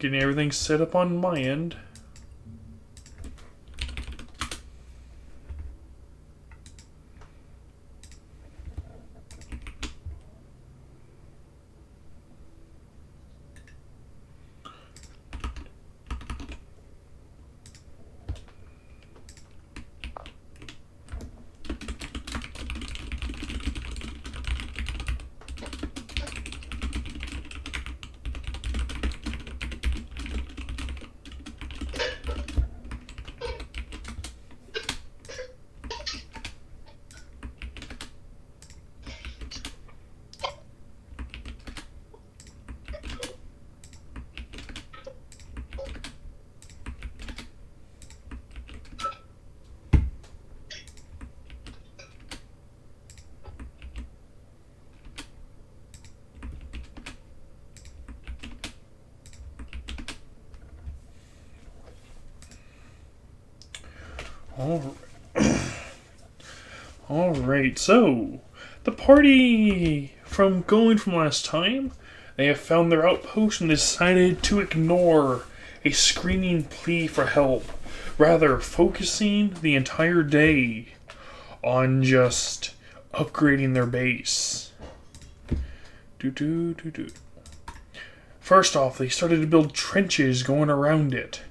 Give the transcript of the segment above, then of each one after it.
Getting everything set up on my end. Alright, so the party from last time, they have found their outpost and decided to ignore a screaming plea for help, rather focusing the entire day on just upgrading their base. First off, they started to build trenches going around it.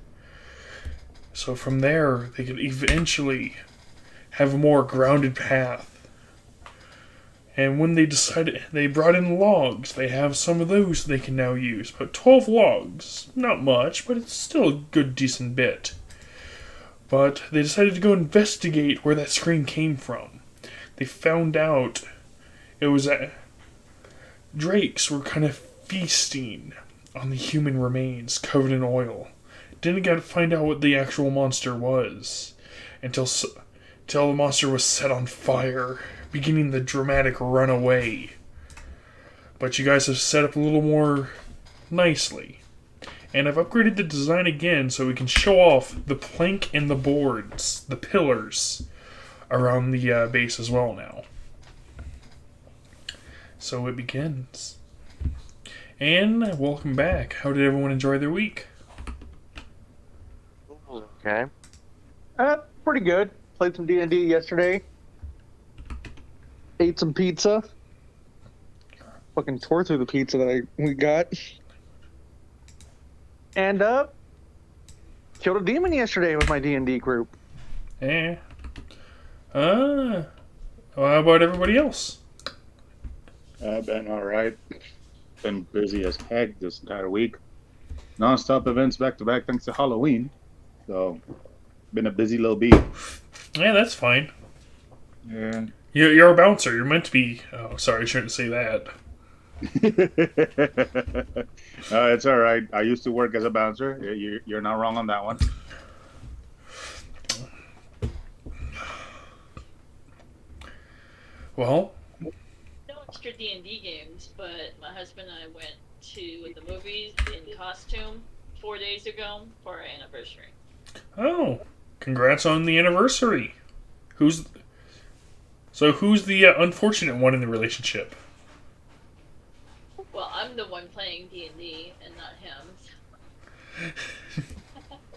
So from there, they could eventually have a more grounded path. And when they decided, they brought in logs. They have some of those they can now use. But 12 logs, not much, but it's still a good, decent bit. But they decided to go investigate where that scream came from. They found out it was that drakes were kind of feasting on the human remains covered in oil. Didn't get to find out what the actual monster was until the monster was set on fire, beginning the dramatic runaway. But you guys have set up a little more nicely. And I've upgraded the design again so we can show off the plank and the boards, the pillars, around the base as well now. So it begins. And welcome back. How did everyone enjoy their week? Okay. Pretty good. Played some D&D yesterday. Ate some pizza. Fucking tore through the pizza that we got. And killed a demon yesterday with my D&D group. Eh. Well, how about everybody else? I've been alright. Been busy as heck this entire week. Non-stop events back to back thanks to Halloween. So, been a busy little bee. Yeah, that's fine. Yeah. You're a bouncer. You're meant to be... Oh, sorry, I shouldn't say that. It's alright. I used to work as a bouncer. You're not wrong on that one. Well... No extra D&D games, but my husband and I went to the movies in costume 4 days ago for our anniversary. Oh, congrats on the anniversary. Who's the unfortunate one in the relationship? Well, I'm the one playing D&D and not him.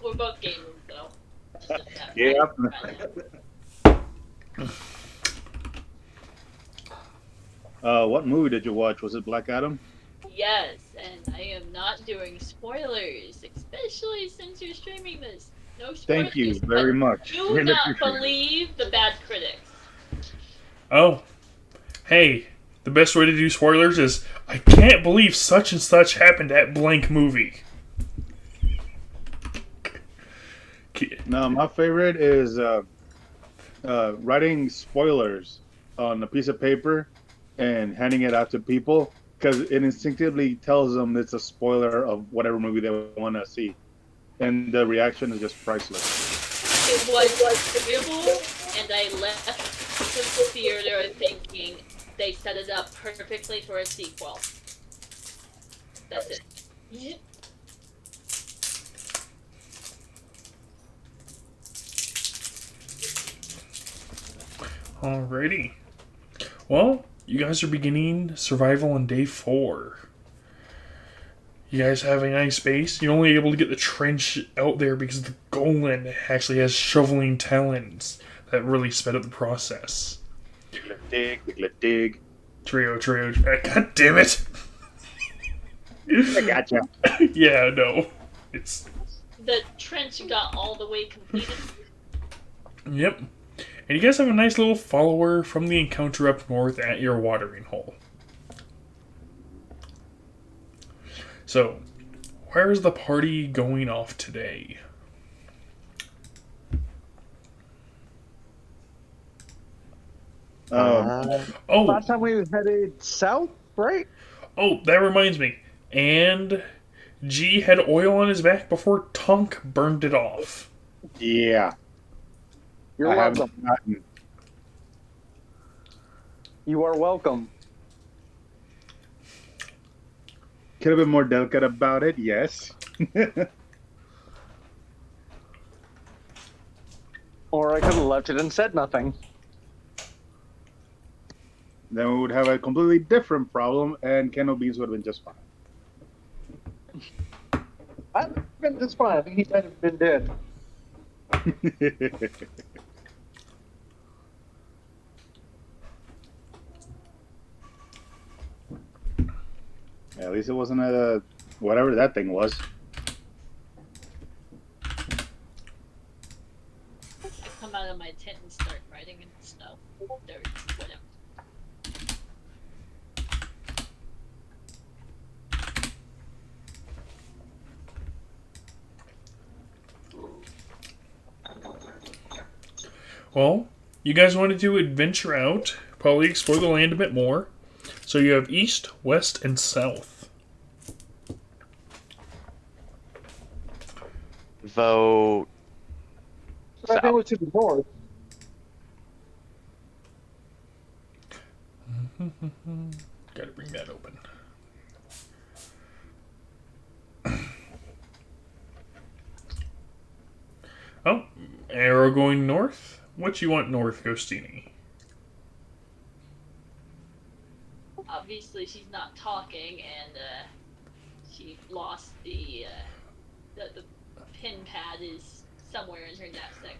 We're both gamers, though. Yeah. What movie did you watch? Was it Black Adam? Yes, and I am not doing spoilers, especially since you're streaming this. No spoilers. Thank you very much. Do Really not appreciate it. believe the bad critics. Oh, hey, the best way to do spoilers is, I can't believe such and such happened at blank movie. No, my favorite is writing spoilers on a piece of paper and handing it out to people because it instinctively tells them it's a spoiler of whatever movie they want to see. And the reaction is just priceless. It was agreeable, and I left the theater thinking they set it up perfectly for a sequel. That's it. Alrighty. Well, you guys are beginning survival on day 4. You guys have a nice base. You're only able to get the trench out there because the golem actually has shoveling talons that really sped up the process. Biglet dig. Trio. God damn it! I gotcha. Yeah, no. It's. The trench got all the way completed. Yep. And you guys have a nice little follower from the encounter up north at your watering hole. So, where is the party going off today? Oh, Last time we headed south, right? oh, that reminds me. And G had oil on his back before Tonk burned it off. Yeah. You're I welcome. haven't gotten. You are welcome. Could have been more delicate about it, yes. Or I could have left it and said nothing. Then we would have a completely different problem, and Kennel Beans would have been just fine. I've been just fine. I think he might have been dead. At least it wasn't a whatever that thing was. I come out of my tent and start riding in the snow. Dirt, whatever. Well, you guys wanted to adventure out, probably explore the land a bit more. So you have east, west, and south. Vote. I think it was to the north. Gotta bring that open. Oh, arrow going north? What you want north, Ghostini? Obviously, she's not talking, and she lost the pin pad is somewhere in her knapsack.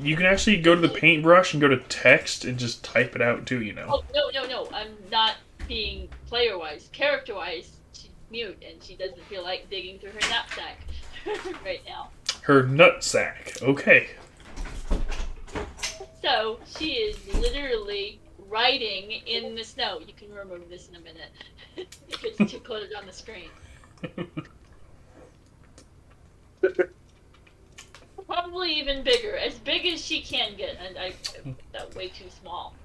You can actually go to the paintbrush and go to text and just type it out too, you know. Oh, no. I'm not being player-wise. Character-wise, she's mute, and she doesn't feel like digging through her knapsack right now. Her nutsack. Okay. So, she is literally riding in the snow. You can remove this in a minute if it's too cluttered on the screen. Probably even bigger, as big as she can get, and that's way too small.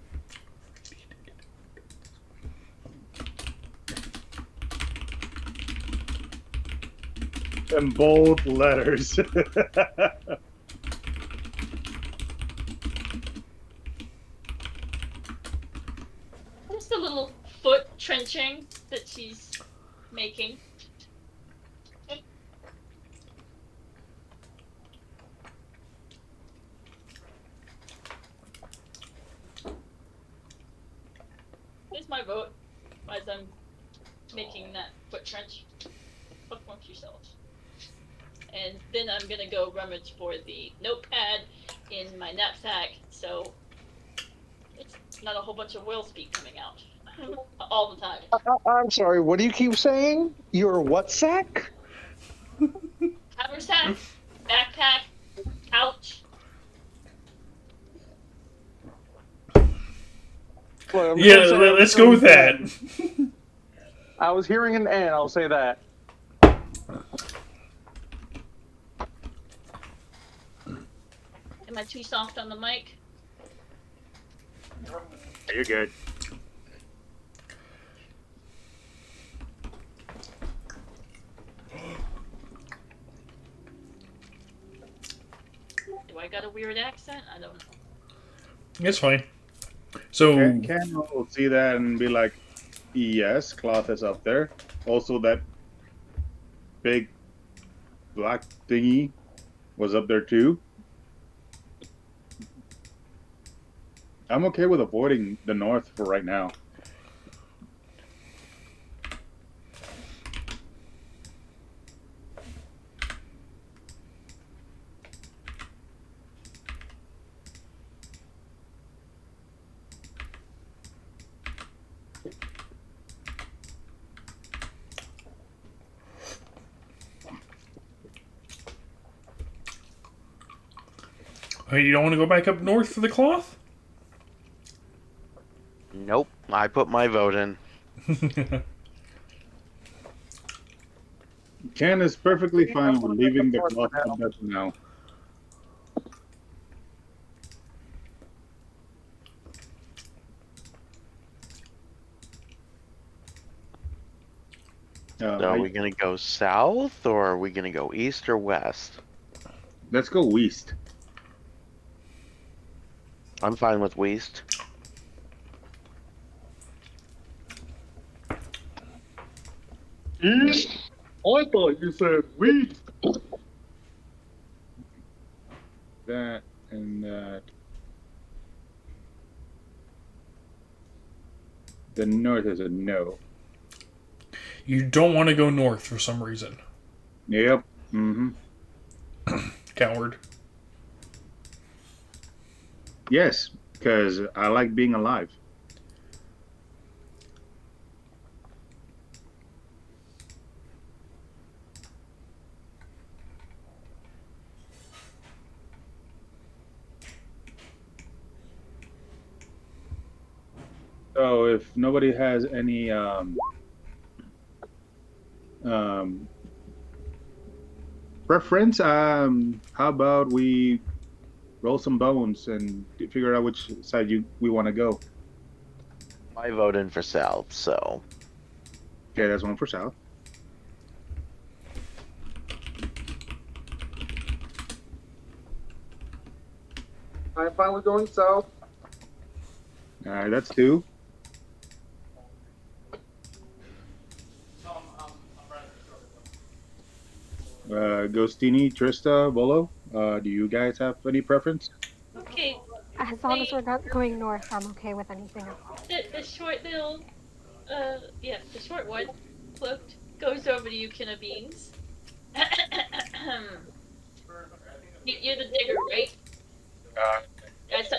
And bold letters. Just a little foot trenching that she's making. Here's my vote as I'm making that foot trench. Fuck amongst yourselves. And then I'm gonna go rummage for the notepad in my knapsack, so it's not a whole bunch of whale speak coming out all the time. I'm sorry, what do you keep saying? Your what sack? Haversack, backpack, couch. Look, Yeah, let's go with that. I was hearing an N, I'll say that. Am I too soft on the mic? You're good. Do I got a weird accent? I don't know. It's fine. So, Ken will see that and be like, yes, cloth is up there. Also, that big black thingy was up there too. I'm okay with avoiding the north for right now. Hey, you don't want to go back up north for the cloth? Nope. I put my vote in. Ken is perfectly Yeah, fine I'm with gonna make leaving up the north for cloth now. up as now. So are we gonna go south or are we gonna go east or west? Let's go east. I'm fine with west. East? I thought you said wheat. That and that. The north is a no. You don't want to go north for some reason. Yep. Mm-hmm. Coward. Yes, because I like being alive. So if nobody has any um, preference, how about we roll some bones and figure out which side we want to go? I vote in for south, so Okay, that's one for south. I'm fine with going south. All right, that's two. Ghostini, Trista, Bolo, do you guys have any preference? Okay, As long as we're not going north, I'm okay with anything else. the short little, yeah, the short one, cloaked, goes over to you, can of beans. You're the digger, right?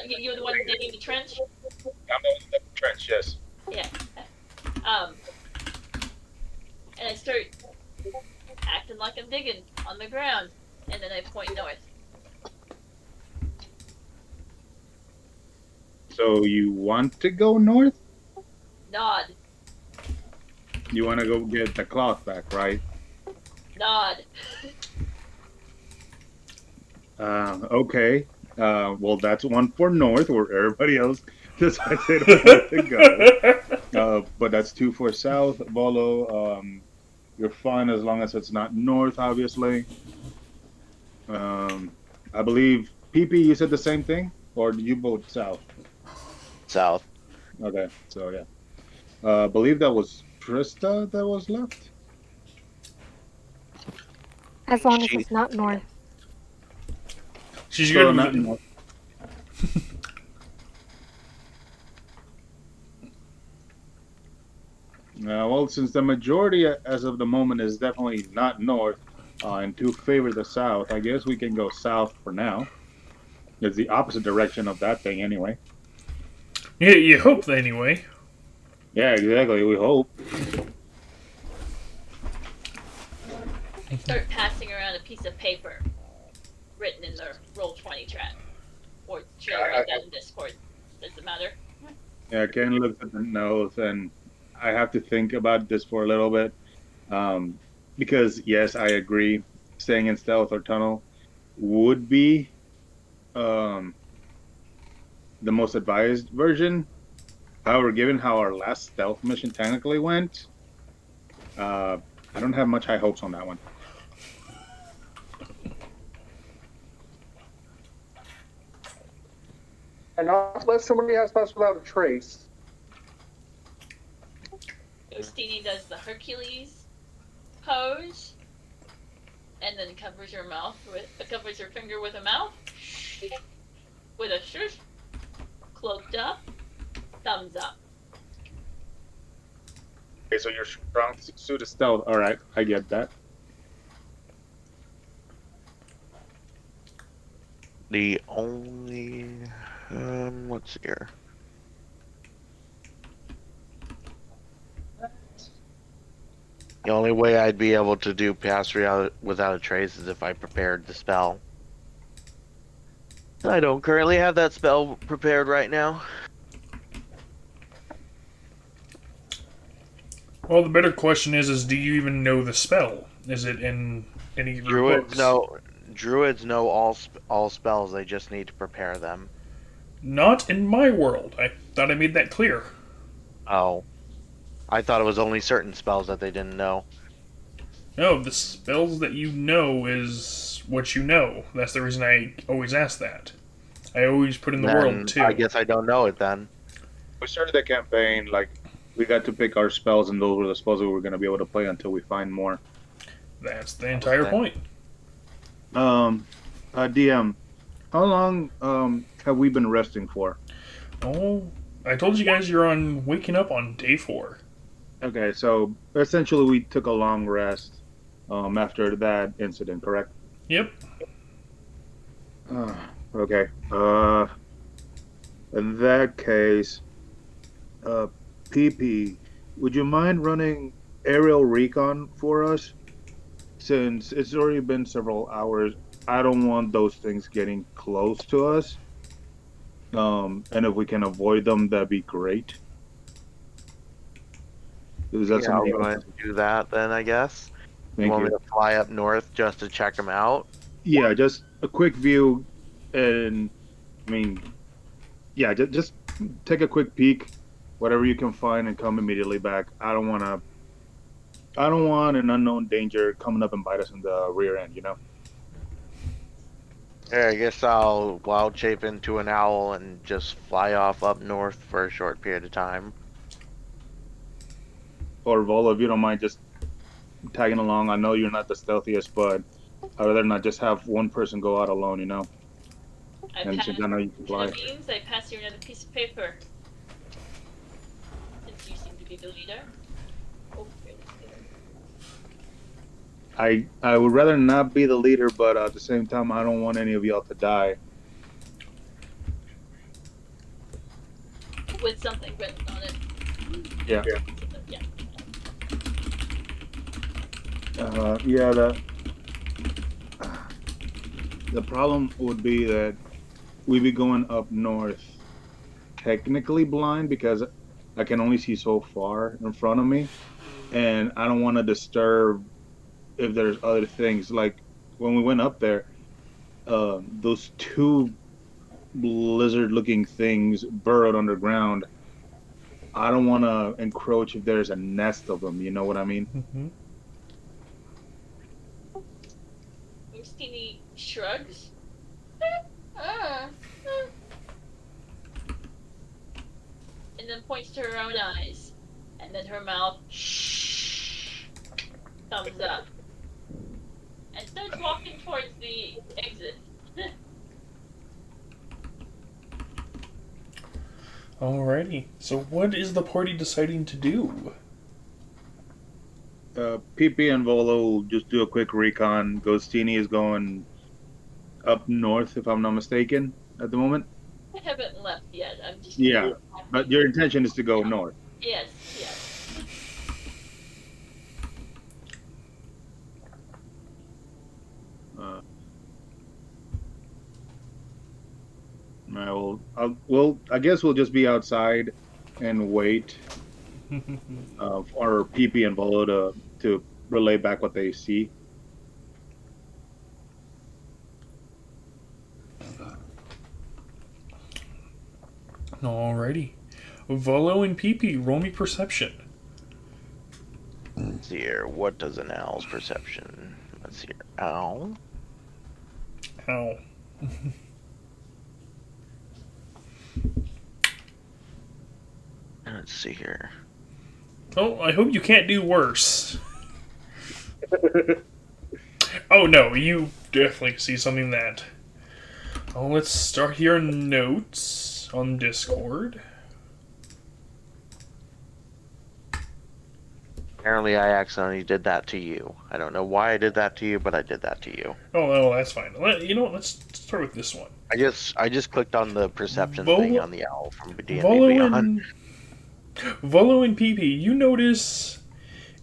You're the one digging the trench? I'm the trench, yes. Yeah. Um, and I start acting like I'm digging on the ground, and then I point north. So you want to go north? Nod. You want to go get the cloth back, right? Nod. Okay. Well, that's one for north, where everybody else decides they don't want to go. But that's two for south. Bolo, you're fine as long as it's not north, obviously. Um, I believe PP, you said the same thing, or did you vote south? south. Okay, so yeah. I believe that was Trista that was left. As long as She it's not north. She's good So with not it. north. Well, since the majority as of the moment is definitely not north, and two favor the south, I guess we can go south for now. It's the opposite direction of that thing, anyway. Yeah, you hope anyway. Yeah, exactly. We hope. I start passing around a piece of paper written in the Roll20 chat. Or should I write that in Discord? Does it matter? Yeah, Ken looks at the notes, and I have to think about this for a little bit. Um, because yes, I agree. Staying in stealth or tunnel would be um, the most advised version. However, given how our last stealth mission technically went, uh, I don't have much high hopes on that one. And not unless somebody has passed without a trace. Ghostini does the Hercules pose, and then covers her mouth with covers her finger with a mouth, with a shush, cloaked up, thumbs up. Okay, so your strong suit is stealth. All right, I get that. the only let's see here. The only way I'd be able to do pass without a trace is if I prepared the spell. I don't currently have that spell prepared right now. Well, the better question is do you even know the spell? Is it in any of your books? Druids know all spells. They just need to prepare them. Not in my world. I thought I made that clear. Oh, I thought it was only certain spells that they didn't know. No, the spells that you know is what you know. That's the reason I always ask that. I always put in the world, Then too. I guess I don't know it then. We started the campaign like we got to pick our spells, and those were the spells that we were going to be able to play until we find more. That's the entire Okay. point. DM, how long have we been resting for? Oh, I told you guys you're on waking up on day 4. Okay, so essentially we took a long rest after that incident, correct? Yep. Okay. In that case, PP, would you mind running aerial recon for us? Since it's already been several hours, I don't want those things getting close to us. And if we can avoid them, that'd be great. Is that Yeah, I'll something? go ahead and do that then, I guess. You Thank want me you. to fly up north just to check them out? Yeah, just a quick view, and I mean, yeah, just take a quick peek, whatever you can find, and come immediately back. I don't want an unknown danger coming up and bite us in the rear end, you know? Yeah, I guess I'll wild shape into an owl and just fly off up north for a short period of time. Or Volo, if you don't mind just tagging along. I know you're not the stealthiest, but I'd rather not just have one person go out alone, you know? I And pass since I know you can fly. the means, I pass you another piece of paper. Since you seem to be the leader. Oh, you're the leader. I would rather not be the leader, but at the same time, I don't want any of y'all to die. With something written on it. Yeah. Yeah. Yeah, the problem would be that we'd be going up north, technically blind because I can only see so far in front of me, and I don't want to disturb if there's other things. Like when we went up there, those two lizard-looking things burrowed underground. I don't want to encroach if there's a nest of them. You know what I mean? Mm-hmm. Ustini shrugs. And then points to her own eyes. And then her mouth thumbs up. And starts walking towards the exit. Alrighty. So what is the party deciding to do? PP and Volo will just do a quick recon. Ghostini is going up north, if I'm not mistaken, at the moment. I haven't left yet. I'm just. Yeah, but your intention is to go north. Yes, yes. I guess we'll just be outside and wait for PP and Volo to relay back what they see. Alrighty. Volo and PP, roll me perception. Let's see here. What does an owl's perception? Let's see here. Owl? Ow. Let's see here. Oh, I hope you can't do worse. Oh no, you definitely see something that... Oh, let's start here in notes on Discord. Apparently I accidentally did that to you. I don't know why I did that to you, but I did that to you. Oh, well, that's fine. You know what, let's start with this one. I just clicked on the perception thing on the owl from D&D Volo Beyond. and PP, you notice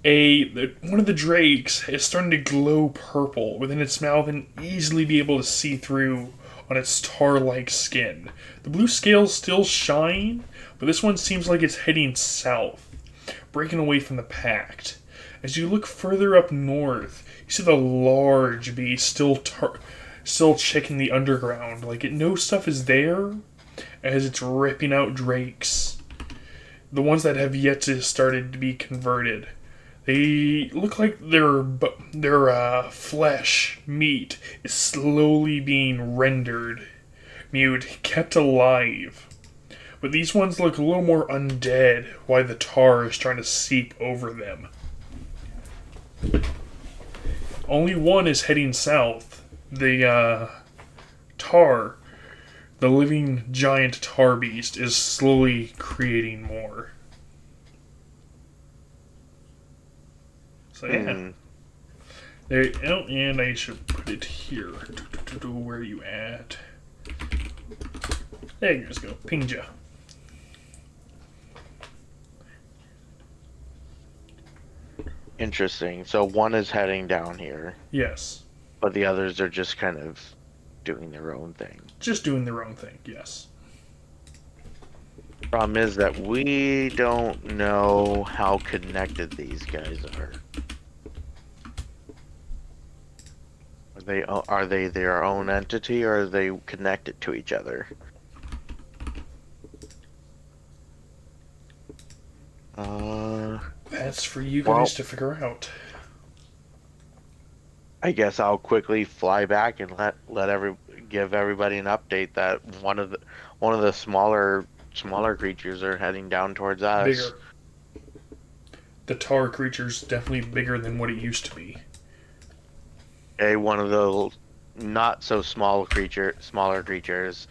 one of the drakes is starting to glow purple within its mouth and easily be able to see through on its tar-like skin. The blue scales still shine, but this one seems like it's heading south, breaking away from the pact. As you look further up north, you see the large beast still checking the underground, like it knows stuff is there, as it's ripping out drakes. The ones that have yet to started to be converted. They look like their flesh, meat, is slowly being rendered, mute, kept alive. But these ones look a little more undead, while the tar is trying to seep over them. Only one is heading south. The tar, the living giant tar beast, is slowly creating more. So yeah. There, oh, and I should put it here. Where are you at? There you go. Pinged ya. Interesting. So one is heading down here, Yes. but the others are just kind of doing their own thing. Just doing their own thing, yes. Problem is that we don't know how connected these guys are. Are they their own entity, or are they connected to each other? That's for you guys to figure out. I guess I'll quickly fly back and give everybody an update that one of the smaller creatures are heading down towards us. Bigger. The tar creature's definitely bigger than what it used to be. One of the not so smaller creatures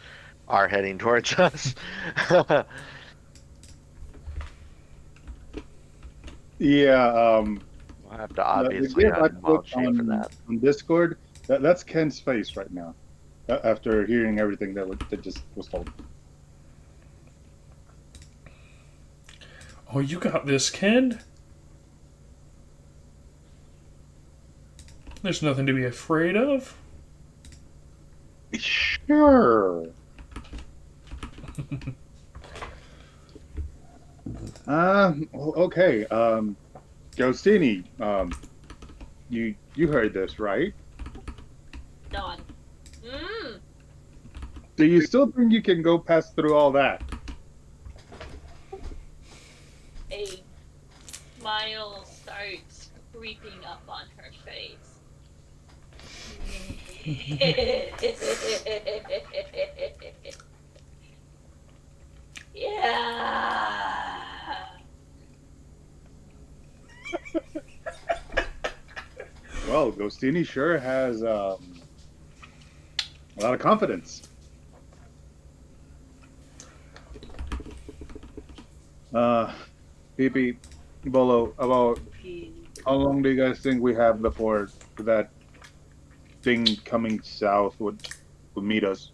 are heading towards us. Yeah, I'll have to obviously unbox you for that. on Discord, that's Ken's face right now, after hearing everything that just was told. Oh, you got this, Ken? There's nothing to be afraid of. Sure. Okay. Ghostini, you heard this, right? Done. Do you still think you can go pass through all that? A smile starts creeping up on her face. Yeah. Well, Ghostini sure has a lot of confidence. Pipi, Bolo, about how long do you guys think we have before that thing coming south would meet us?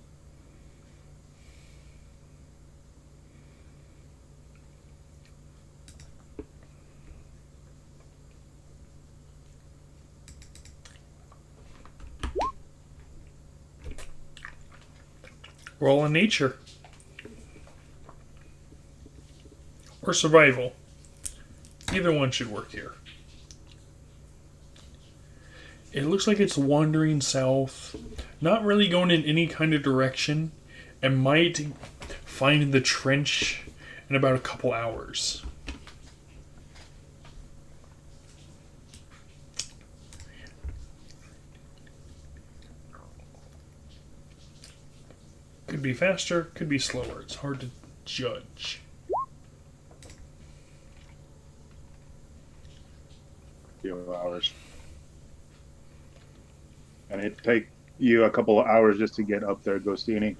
We're all in nature. Or survival. Either one should work here. It looks like it's wandering south, not really going in any kind of direction, and might find the trench in about a couple hours. Could be faster, could be slower. It's hard to judge. Few hours. And it'd take you a couple of hours just to get up there, Ghostini.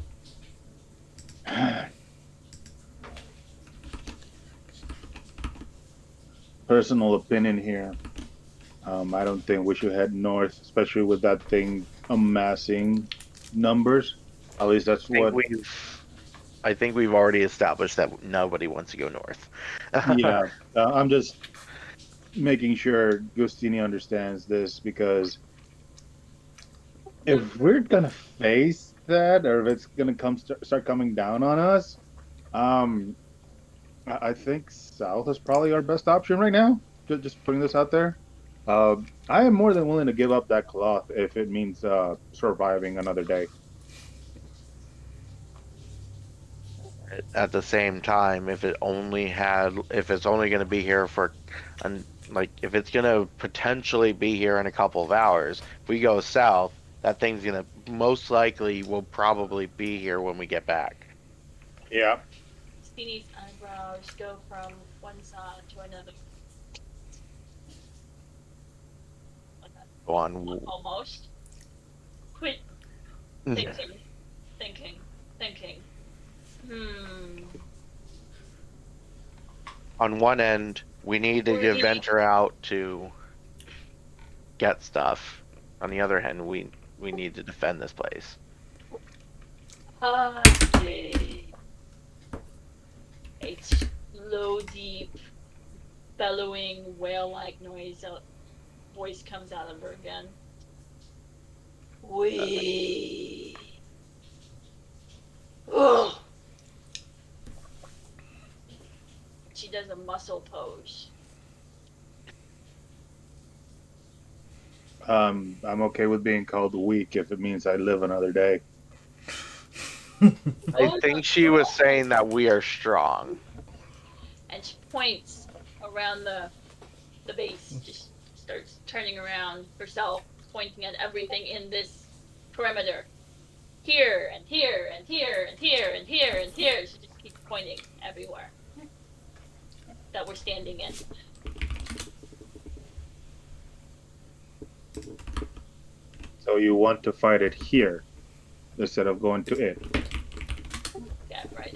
Personal opinion here. I don't think we should head north, especially with that thing amassing numbers. At least that's what. I think we've already established that nobody wants to go north. Yeah, I'm just making sure Gustini understands this because if we're gonna face that, or if it's gonna start coming down on us, um, I think south is probably our best option right now. Just putting this out there. I am more than willing to give up that cloth if it means surviving another day. At the same time, if it's only going to be here for, and like if it's going to potentially be here in a couple of hours, if we go south, that thing's going to most likely will probably be here when we get back. Yeah. Steenie's eyebrows go from one side to another. Like that. Go on. Almost. Quit thinking, thinking, thinking. Hmm. On one end, we need to venture out to get stuff. On the other hand, we need to defend this place. Okay. A slow, deep, bellowing, whale-like noise. Voice comes out of her again. We. Ugh. She does a muscle pose. I'm okay with being called weak if it means I live another day. I think she was saying that we are strong. And she points around the base. Just starts turning around herself, pointing at everything in this perimeter. Here and here and here and here and here and here. She just keeps pointing everywhere that we're standing in. So you want to fight it here instead of going to it. Yeah, right.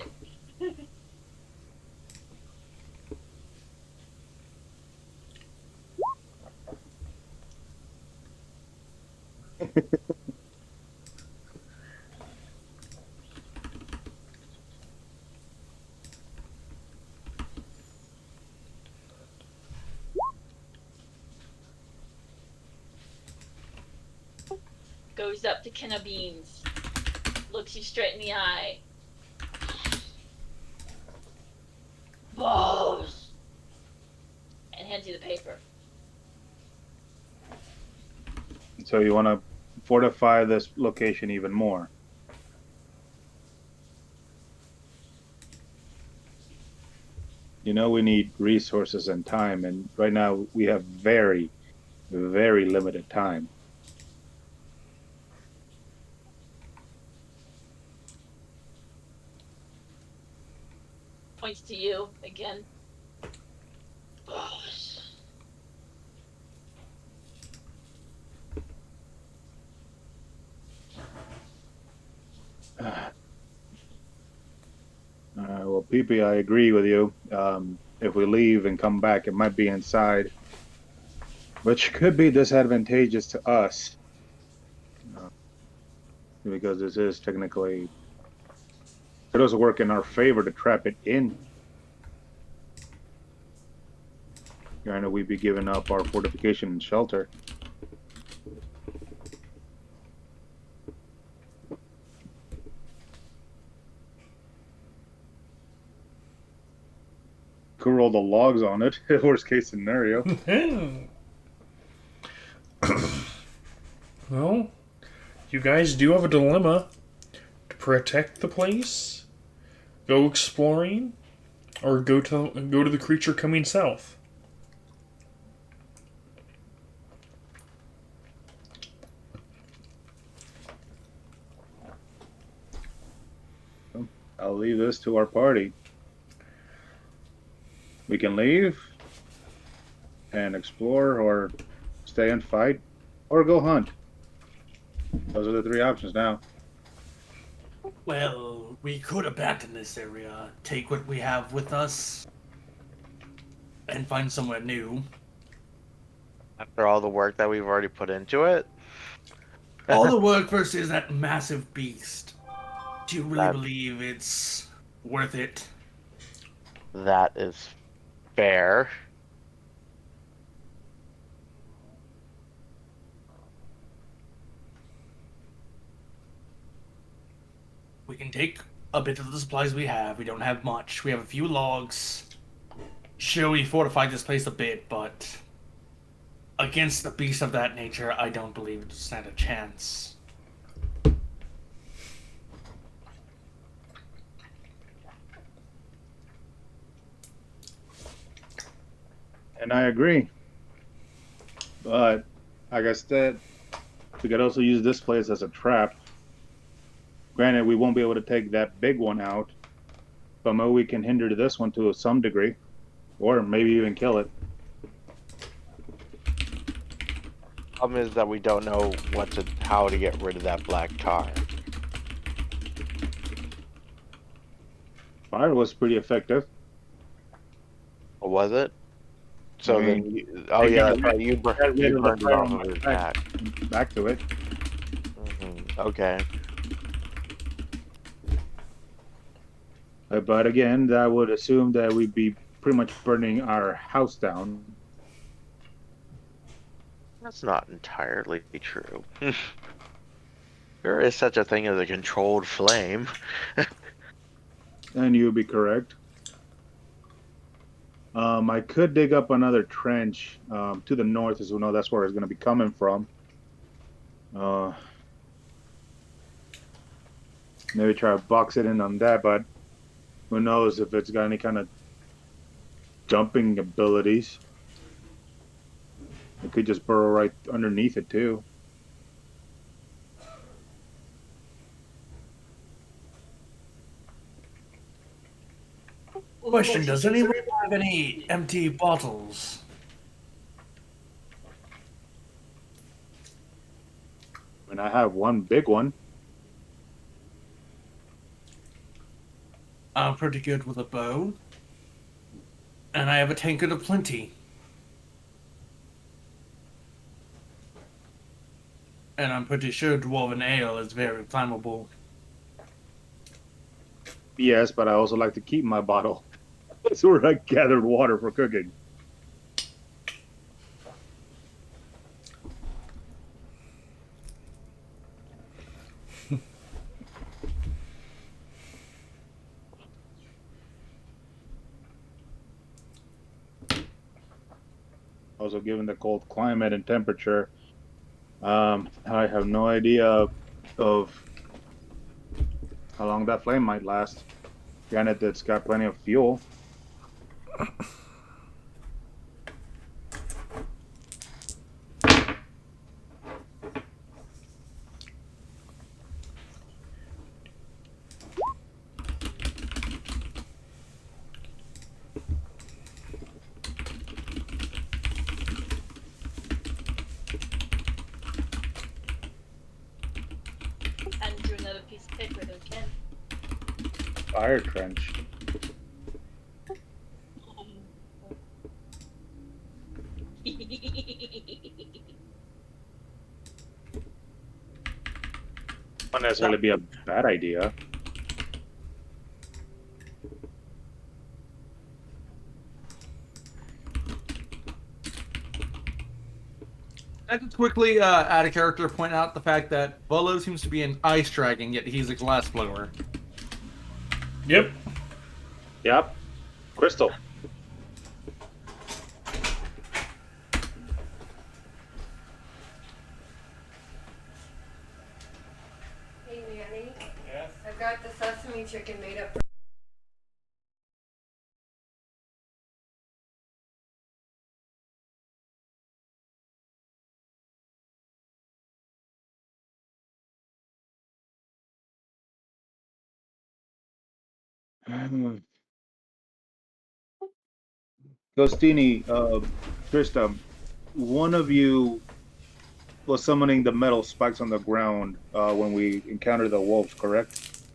Goes up to Kenna Beans, looks you straight in the eye. Boss! And hands you the paper. So you want to fortify this location even more. You know, we need resources and time, and right now we have very, very limited time. Points to you again. Boss. Well, PP, I agree with you. If we leave and come back, it might be inside, which could be disadvantageous to us because this is technically it does work in our favor to trap it in. Granted, we'd be giving up our fortification and shelter. Could roll the logs on it, worst case scenario. Well, you guys do have a dilemma: to protect the place, go exploring, or go to the creature coming south. I'll leave this to our party. We can leave and explore, or stay and fight, or go hunt. Those are the three options now. Well, we could abandon this area, take what we have with us, and find somewhere new. After all the work that we've already put into it. All the work versus that massive beast. Do you really That- believe it's worth it? That is fair. can take a bit of the supplies we have. We don't have much. We have a few logs. Sure, we fortified this place a bit, but against a beast of that nature, I don't believe it stand a chance. And I agree. But like I said, we could also use this place as a trap. Granted, we won't be able to take that big one out, but maybe we can hinder this one to some degree, or maybe even kill it. Problem is that we don't know how to get rid of that black tar. Fire was pretty effective. Or was it? So I then, mean, oh it yeah, got that's right. You got rid you of the burned it fire off on of my his back. back. Back to it. Okay. But again, that would assume that we'd be pretty much burning our house down. That's not entirely true. There is such a thing as a controlled flame. And you'd be correct. I could dig up another trench to the north, as we know that's where it's going to be coming from. Maybe try to box it in on that, but who knows if it's got any kind of jumping abilities. It could just burrow right underneath it, too. Question, does anyone have any empty bottles? And I have one big one. I'm pretty good with a bow. And I have a tankard of plenty. And I'm pretty sure dwarven ale is very flammable. Yes, but I also like to keep my bottle. That's where I gathered water for cooking. Also, given the cold climate and temperature, I have no idea of how long that flame might last. Granted, it's got plenty of fuel. And do another piece of paper then can. Fire trench. Not necessarily be a bad idea. I could quickly add a character to point out the fact that Volo seems to be an ice dragon, yet he's a glass blower. Yep. Yep. Crystal. Hey Manny. Yes. I've got the sesame chicken made up. Ghostini, Trista, one of you was summoning the metal spikes on the ground when we encountered the wolves, correct?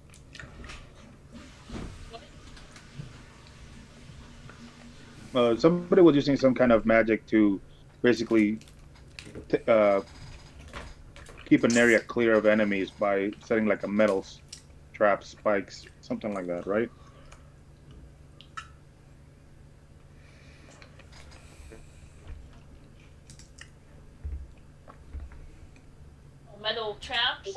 Somebody was using some kind of magic to basically keep an area clear of enemies by setting like a metal trap, spikes, something like that, right? Metal traps.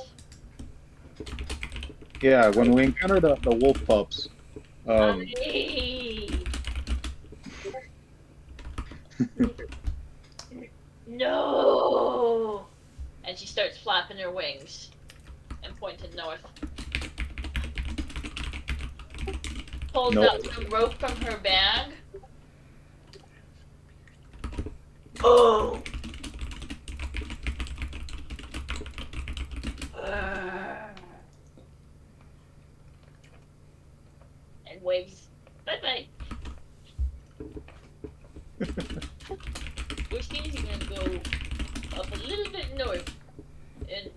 Yeah, when we encounter the wolf pups, Aye. No! And she starts flapping her wings and pointing north. Pulls Nope. out some rope from her bag. Oh! And waves. Bye bye. Which means you're gonna go up a little bit north. And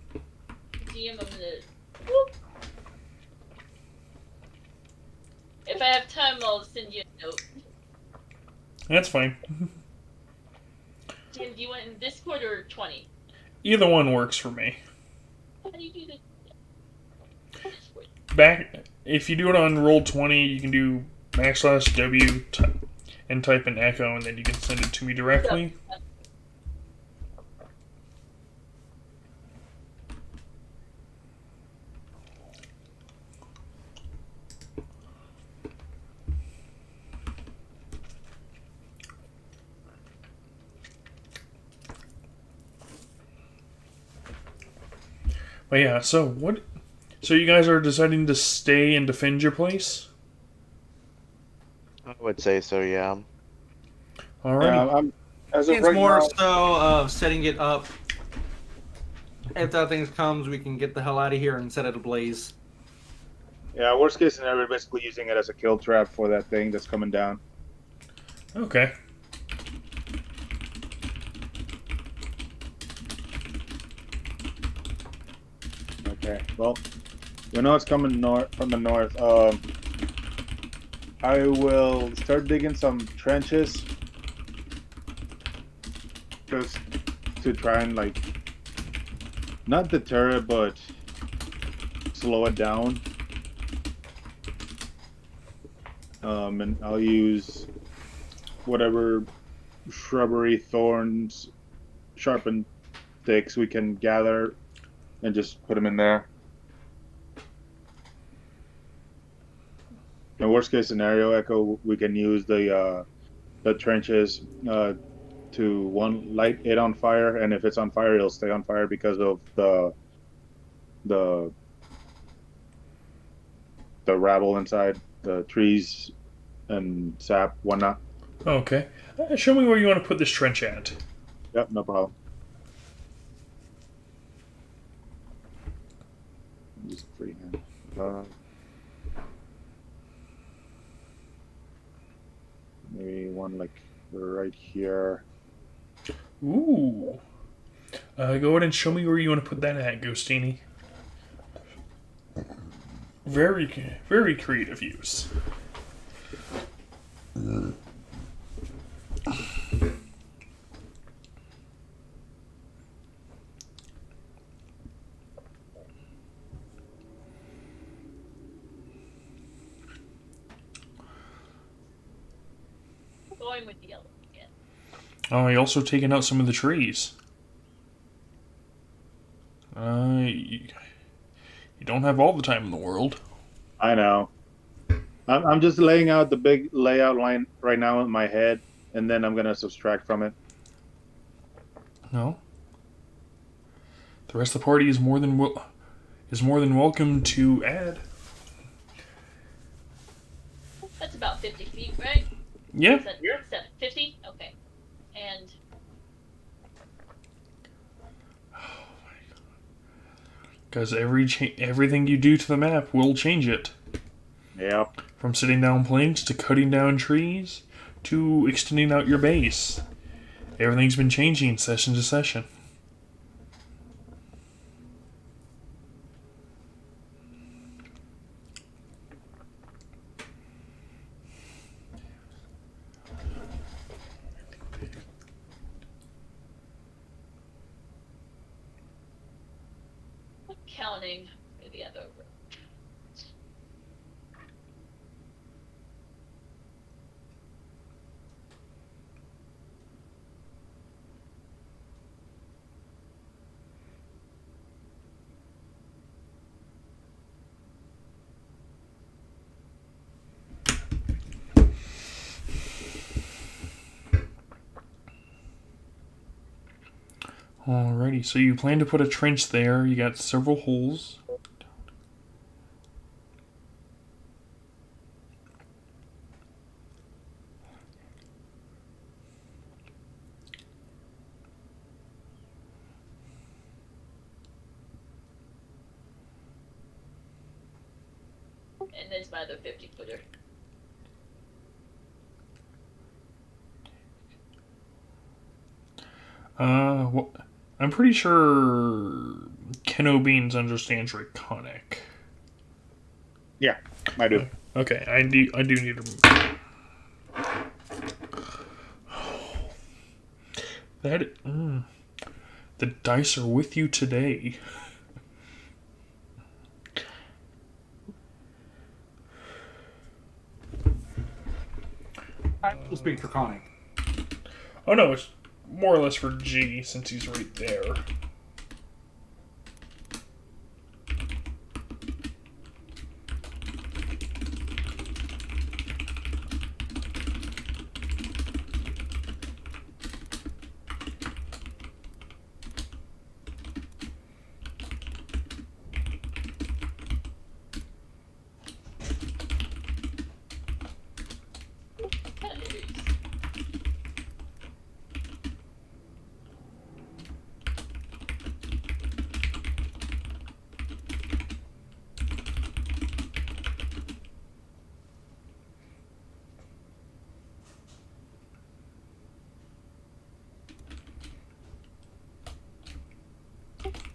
DM, I'm gonna. Whoop. If I have time, I'll send you a note. That's fine. DM, do you want in Discord or 20? Either one works for me. How do you do this? Discord. If you do it on Roll20, you can do \W and type in echo, and then you can send it to me directly. But yeah, so what? So you guys are deciding to stay and defend your place? I would say so, yeah. Alrighty. As of It's right more now, so of setting it up. If that thing comes, we can get the hell out of here and set it ablaze. yeah, worst case scenario, we're basically using it as a kill trap for that thing that's coming down. Okay. Okay, well, we know it's coming north from the north. I will start digging some trenches just to try and like not deter it, but slow it down. And I'll use whatever shrubbery, thorns, sharpened sticks we can gather, and just put them in there. In worst case scenario, Echo, we can use the trenches to one light it on fire, and if it's on fire, it'll stay on fire because of the rabble inside, the trees and sap, whatnot. Okay. Show me where you want to put this trench at. Yep, no problem. Use freehand. Maybe one like right here. Ooh. Go ahead and show me where you want to put that at, Ghostini. Very creative use. Going with the yellow again. Oh, I also taken out some of the trees. You don't have all the time in the world. I know. I'm just laying out the big layout line right now in my head, and then I'm gonna subtract from it. No. The rest of the party is more than welcome to add. That's about 50 feet, right? Yeah. Is that 50? Okay. And Because everything you do to the map will change it. Yep. From sitting down planks to cutting down trees to extending out your base. Everything's been changing session to session. counting for the other room. Alrighty, so you plan to put a trench there. You got several holes. And there's my other 50-footer. I'm pretty sure Keno Beans understands Draconic. Yeah, I do. Okay, I do need to. The dice are with you today. I will speak Draconic. Oh no, it's more or less for G since he's right there.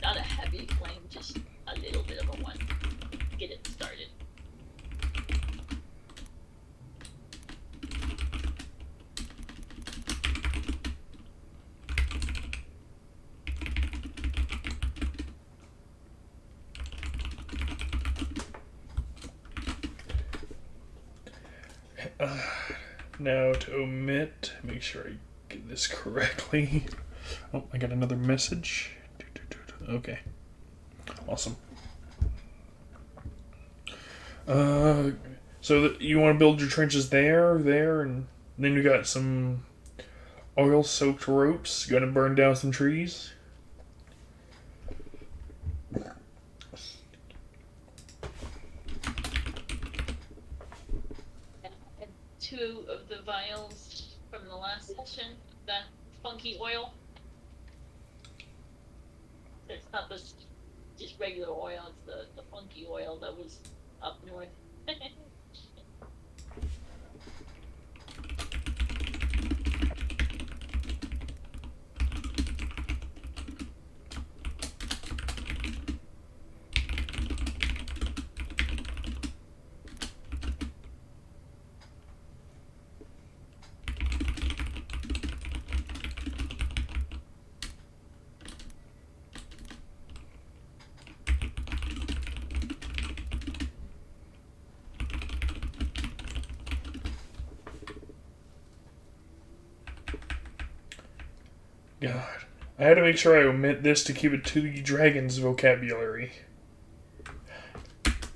Not a heavy flame, just a little bit of a one. Get it started. Now to omit, make sure I get this correctly. Oh, I got another message. Okay. Awesome. So you want to build your trenches there, and then you got some oil-soaked ropes. You got to burn down some trees. And 2 of the vials from the last session, that funky oil. It's not just regular oil, it's the funky oil that was up north. God. I had to make sure I omit this to keep it to the dragon's vocabulary.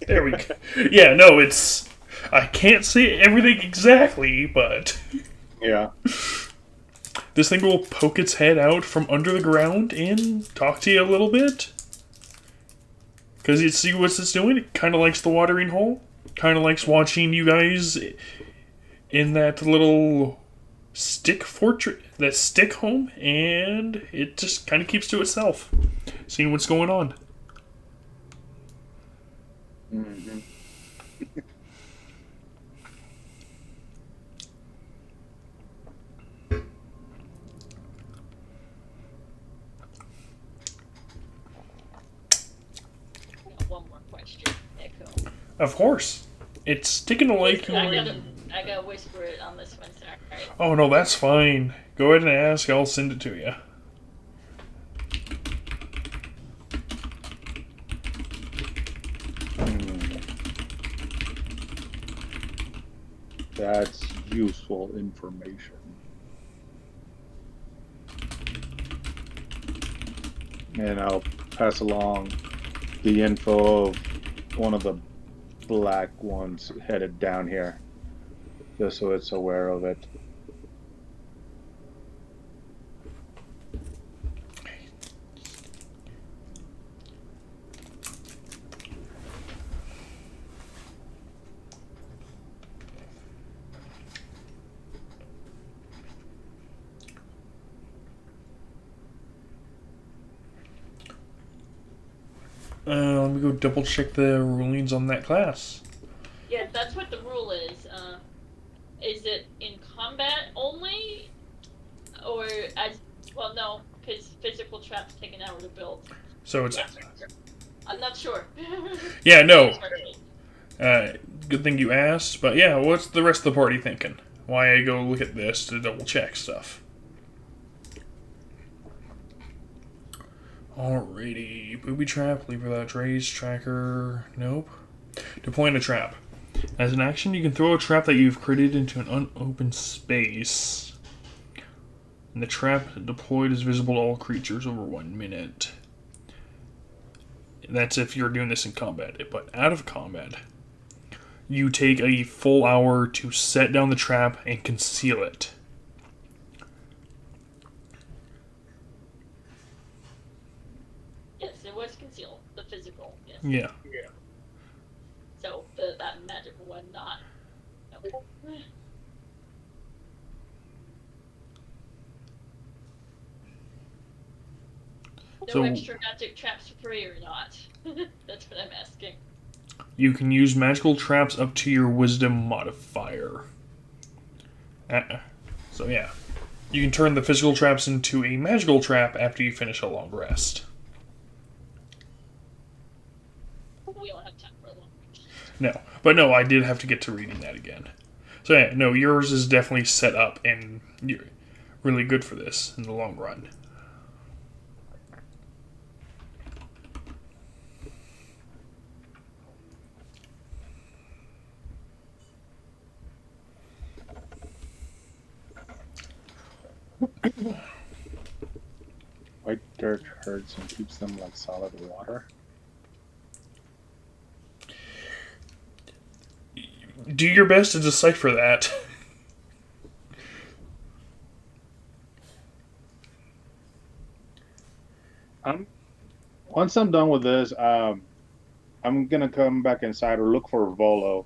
There we go. Yeah, no, it's... I can't say everything exactly, but... Yeah. This thing will poke its head out from under the ground and talk to you a little bit. Because you see what it's doing? It kind of likes the watering hole. Kind of likes watching you guys in that little stick fortress, that stick home, and it just kind of keeps to itself, seeing what's going on. Mm-hmm. One more question, Echo. Of course. It's taking a like. I gotta whisper it on this one, sorry. Oh no, that's fine. Go ahead and ask. I'll send it to you. That's useful information. And I'll pass along the info of one of the black ones headed down here, just so it's aware of it. Let me go double check the rulings on that class. Yeah, that's what the rule is. Is it in combat only, or as well? No, because physical traps take an hour to build. So it's I'm not sure. yeah, no. Good thing you asked, but yeah, what's the rest of the party thinking? Why I go look at this to double check stuff? Alrighty, booby trap, leave without trace, tracker, nope. Deploying a trap. As an action, you can throw a trap that you've created into an unopened space. And the trap deployed is visible to all creatures over 1 minute. That's if you're doing this in combat. But out of combat, you take a full hour to set down the trap and conceal it. Yes, it was concealed. The physical, yes. Yeah. So that magical one, not. Okay. No So- extra magic traps for free or not? That's what I'm asking. You can use magical traps up to your wisdom modifier. So yeah. You can turn the physical traps into a magical trap after you finish a long rest. We don't have time for a long rest. No. But no, I did have to get to reading that again. So yeah, no, yours is definitely set up and you're really good for this in the long run. White dirt hurts and keeps them like solid water. Do your best to decipher that. Once I'm done with this, I'm gonna come back inside or look for Volo.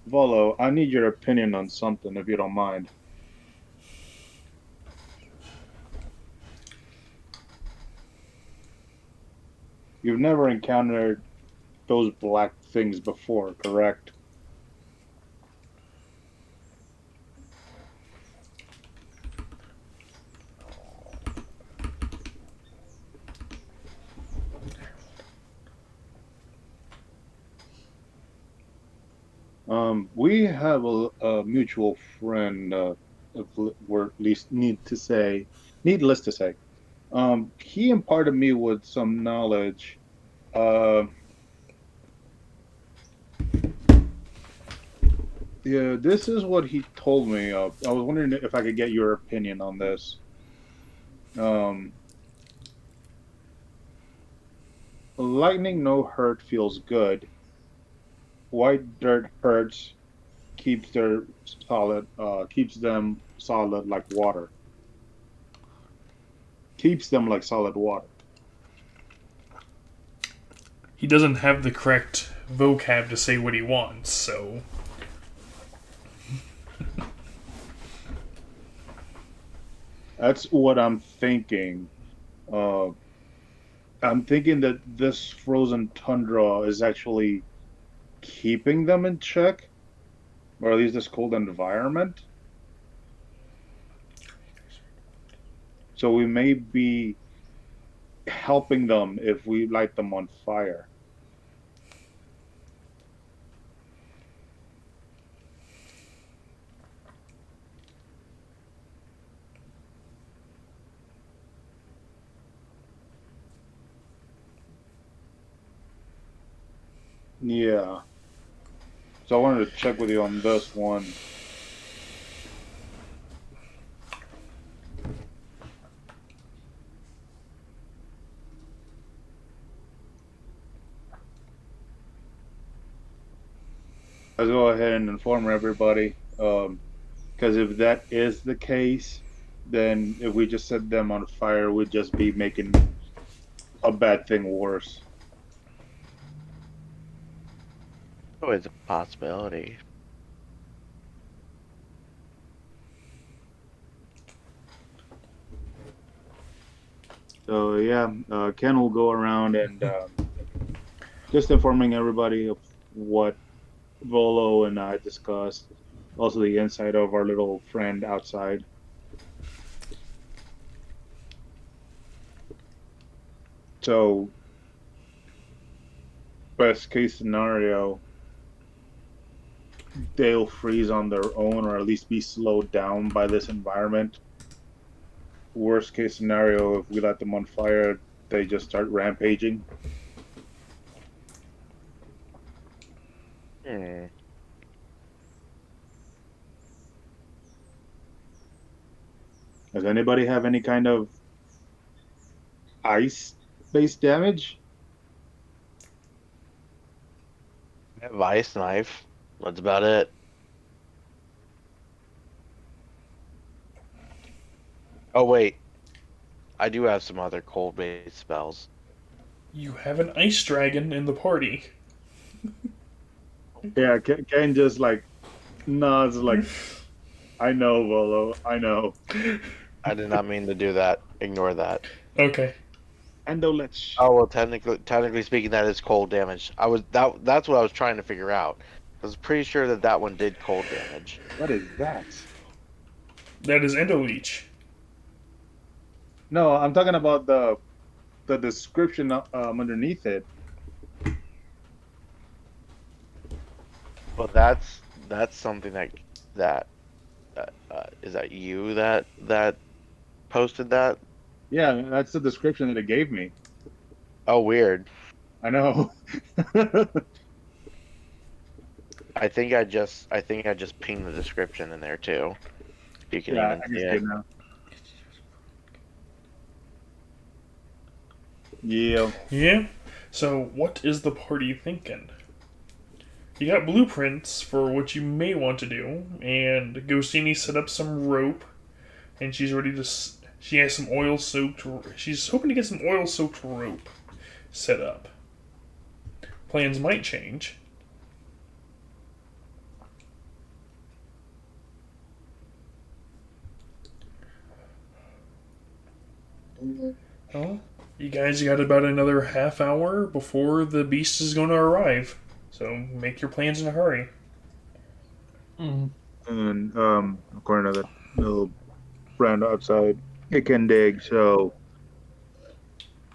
Volo, I need your opinion on something, if you don't mind. You've never encountered those black things before, correct? We have a mutual friend. We're at least needless to say, he imparted me with some knowledge. Uh, yeah, this is what he told me. I was wondering if I could get your opinion on this. Lightning no hurt feels good. White dirt hurts, keeps keeps them solid like water. Keeps them like solid water. He doesn't have the correct vocab to say what he wants, so... That's what I'm thinking. I'm thinking that this frozen tundra is actually keeping them in check, or at least this cold environment. So we may be helping them if we light them on fire. Yeah. So I wanted to check with you on this one. Let's go ahead and inform everybody. Because if that is the case, then if we just set them on fire, we'd just be making a bad thing worse. Always a possibility. So yeah, Ken will go around and Just informing everybody of what Volo and I discussed. Also, the inside of our little friend outside. So, best case scenario, they'll freeze on their own or at least be slowed down by this environment. Worst case scenario, if we let them on fire, they just start rampaging. Hmm. Does anybody have any kind of ice-based damage? I have ice knife. That's about it. Oh wait, I do have some other cold based spells. You have an ice dragon in the party. Yeah, Ken just like nods like, I know, Volo, I know. I did not mean to do that. Ignore that. Okay. Endolich. Oh well, technically speaking, that is cold damage. That's what I was trying to figure out. I was pretty sure that that one did cold damage. What is that? That is Endoleech. No, I'm talking about the description underneath it. Well, that's something that is that you that posted that? Yeah, that's the description that it gave me. Oh, weird. I know. I think I just pinged the description in there too. You can Yeah, even I can see see it. it now. Yeah. Yeah? So, what is the party thinking? You got blueprints for what you may want to do, and Ghostini set up some rope, and she's ready to. She has some oil soaked. She's hoping to get some oil soaked rope set up. Plans might change. Well, you guys got about another half hour before the beast is going to arrive, so make your plans in a hurry. Mm. And according to the little friend outside, it can dig, so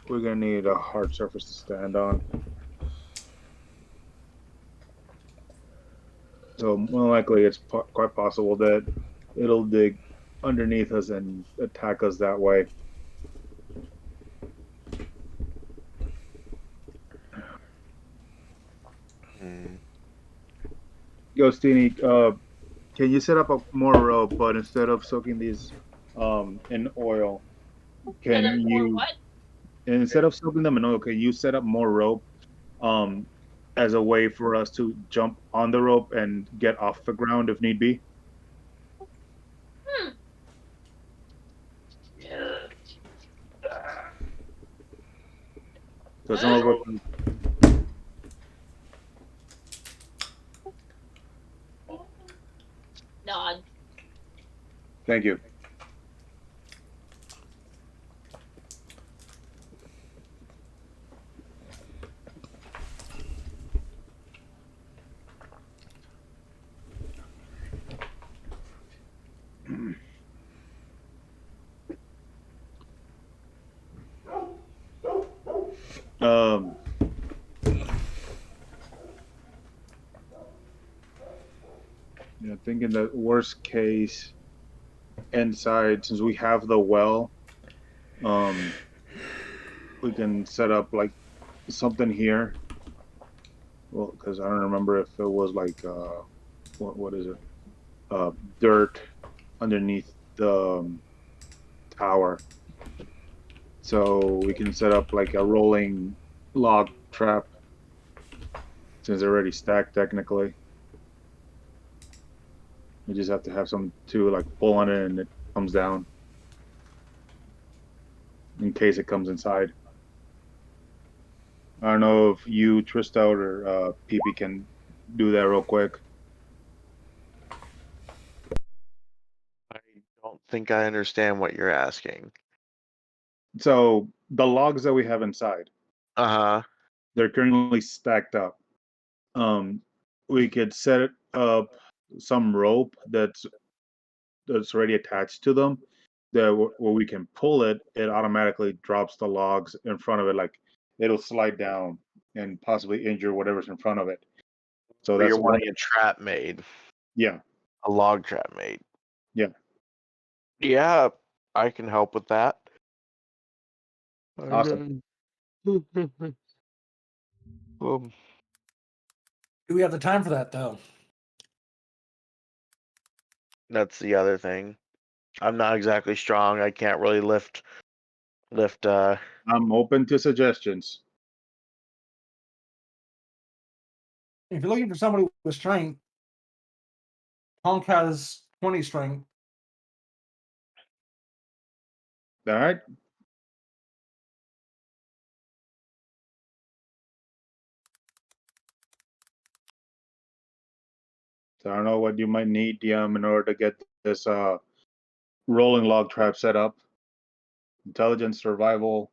we're gonna need a hard surface to stand on. So more likely, it's quite possible that it'll dig underneath us and attack us that way. Hmm. Ghostini, can you set up a more rope, but instead of soaking these in oil, Set up can more you what? instead of soaking them in oil, can you set up more rope um as a way for us to jump on the rope and get off the ground if need be? Hmm. So some of us, Nod. thank you. Um, thinking the worst case inside, since we have the well, um, we can set up like something here. Well, because I don't remember if it was like what is it? Uh, dirt underneath the tower. So we can set up like a rolling log trap since they're already stacked technically. We just have to have some to like pull on it and it comes down in case it comes inside. I don't know if you, Trista, or PP can do that real quick. I don't think I understand what you're asking. So the logs that we have inside, Uh huh. They're currently stacked up. We could set up some rope that's already attached to them. That where we can pull it, it automatically drops the logs in front of it, like it'll slide down and possibly injure whatever's in front of it. So Or that's you're one. wanting a trap made, Yeah, a log trap made. yeah. Yeah, I can help with that. Awesome. Um, Do we have the time for that though? that's the other thing. I'm not exactly strong. I can't really lift. I'm open to suggestions. If you're looking for somebody with strength, Honk has 20 strength. All right. So I don't know what you might need, DM, in order to get this rolling log trap set up. Intelligence, survival.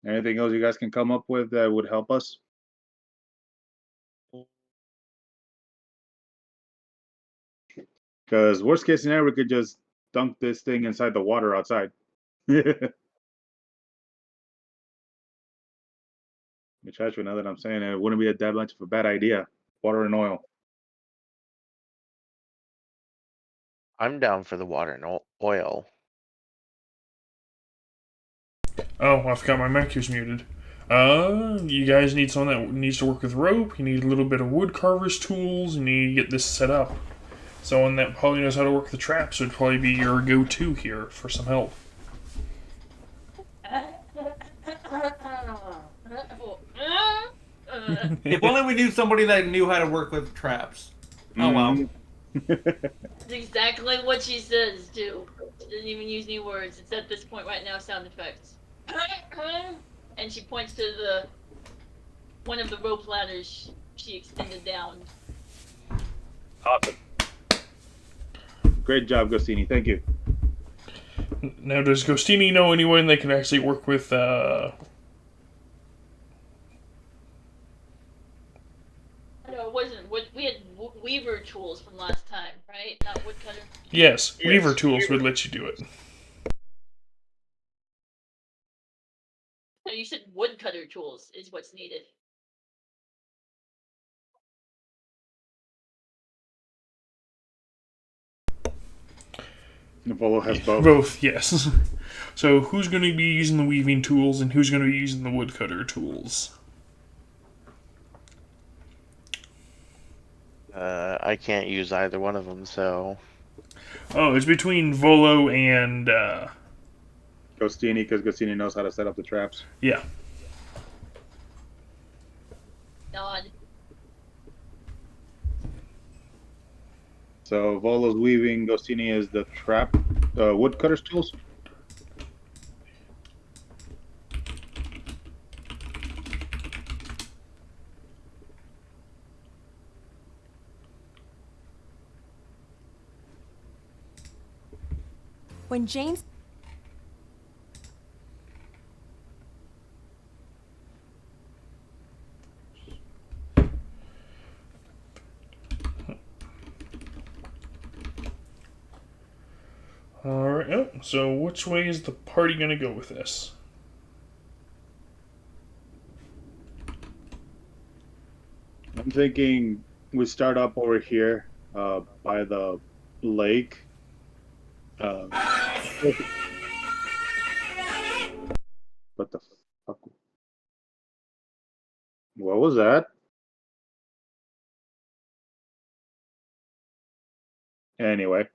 Anything else you guys can come up with that would help us? Because worst case scenario, we could just dunk this thing inside the water outside. Which actually, now that I'm saying it, wouldn't be that much of a bad idea. Water and oil. I'm down for the water and oil. Oh, I forgot my mic was muted. You guys need someone that needs to work with rope. You need a little bit of wood carver's tools. You need to get this set up. Someone that probably knows how to work the traps would probably be your go-to here for some help. If only we knew somebody that knew how to work with traps. Oh well. That's exactly what she says too. She doesn't even use any words. It's at this point right now sound effects. And she points to the one of the rope ladders she extended down. Awesome. Great job, Gostini. Thank you. Now, does Gostini know anyone that can actually work with, No, it wasn't. We had weaver tools from last time, right? Not woodcutter. Yes, weaver tools would let you do it. No, you said woodcutter tools is what's needed. Volo has both. Both, yes. So, who's going to be using the weaving tools and who's going to be using the woodcutter tools? I can't use either one of them, so. Oh, it's between Volo and, Gostini, because Gostini knows how to set up the traps. yeah. Nod. So Volo's weaving, Gostini is the trap, woodcutter's tools. When Jane's Alright, oh, so which way is the party going to go with this? I'm thinking we start up over here by the lake. What the fuck? What was that? Anyway,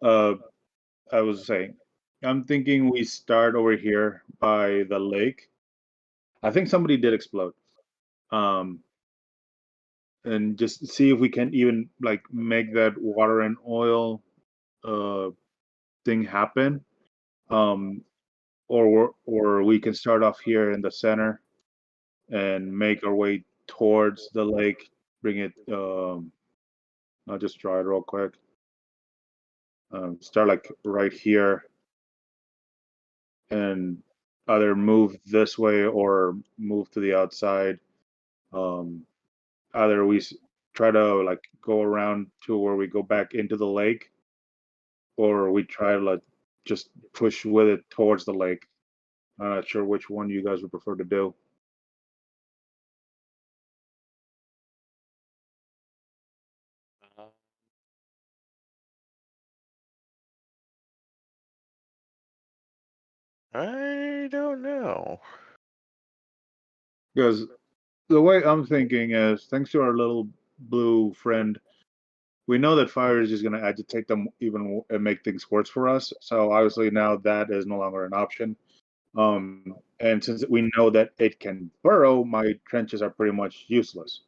I was saying, I'm thinking we start over here by the lake. I think somebody did explode. And just see if we can even like make that water and oil thing happen. Or we can start off here in the center and make our way towards the lake. Bring it. I'll just draw it real quick. Start like right here, and either move this way or move to the outside. Um, Either try to like go around to where we go back into the lake, or we try to like just push with it towards the lake. I'm not sure which one you guys would prefer to do. I don't know. Because the way I'm thinking is, thanks to our little blue friend, we know that fire is just going to agitate them even and make things worse for us. So obviously now that is no longer an option. And since we know that it can burrow, my trenches are pretty much useless.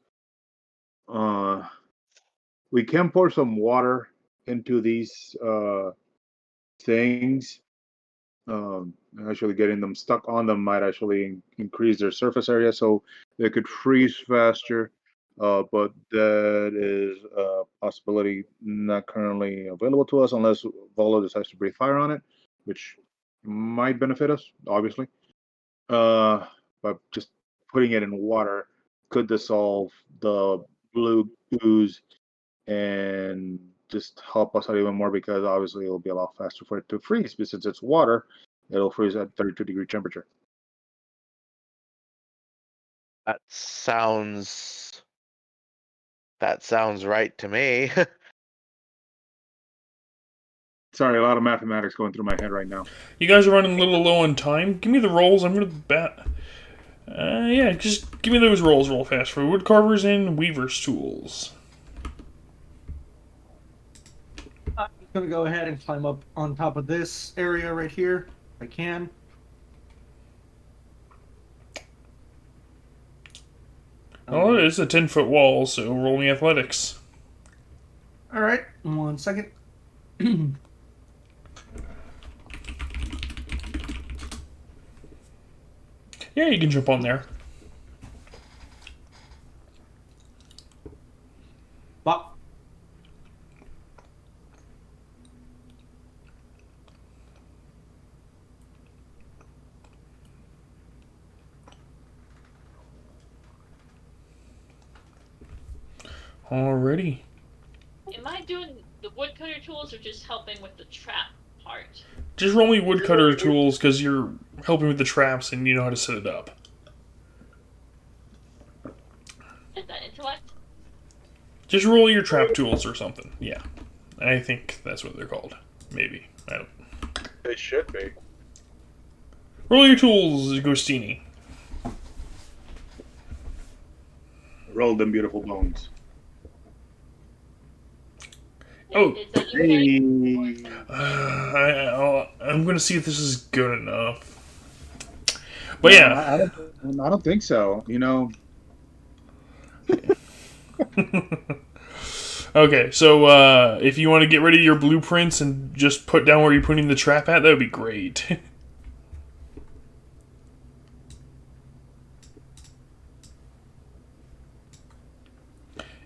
We can pour some water into these things. Actually, getting them stuck on them might actually increase their surface area, so they could freeze faster. But that is a possibility not currently available to us unless Volo decides to breathe fire on it, which might benefit us, obviously. But just putting it in water could dissolve the blue ooze and just help us out even more because obviously it'll be a lot faster for it to freeze. But since it's water, it'll freeze at 32-degree temperature. That sounds right to me. Sorry, a lot of mathematics going through my head right now. You guys are running a little low on time. Give me the rolls. I'm gonna bat. Yeah, just give me those rolls real fast for woodcarvers and weavers' tools. I'm gonna go ahead and climb up on top of this area right here. If I can. Oh, it's a 10-foot wall, so roll me athletics. All right, 1 second. Yeah, you can jump on there. Bop. Alrighty. Am I doing the woodcutter tools or just helping with the trap part? Just roll me woodcutter tools because you're helping with the traps and you know how to set it up. Is that intellect? Just roll your trap tools or something. Yeah. I think that's what they're called. Maybe. I don't. They should be. Roll your tools, Ghostini. Roll them beautiful bones. Oh. Is that okay? I'm going to see if this is good enough. But yeah. I don't think so. You know. Okay, so if you want to get rid of your blueprints and just put down where you're putting the trap at, that would be great.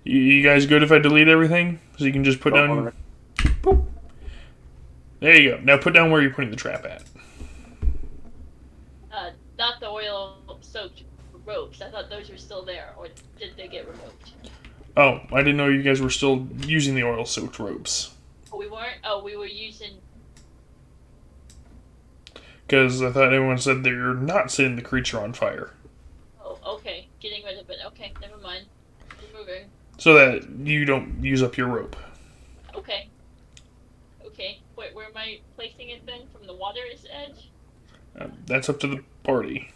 You guys good if I delete everything? So you can just put down... Boop. There you go. Now put down where you're putting the trap at. Not the oil-soaked ropes. I thought those were still there, or did they get removed? Oh, I didn't know you guys were still using the oil-soaked ropes. Oh, we weren't? Oh, we were using... Because I thought everyone said they're not setting the creature on fire. Oh, okay. Getting rid of it. Okay, never mind. Removing. So that you don't use up your rope. Okay. Okay. Wait, where am I placing it then? From the water's edge? That's up to the party.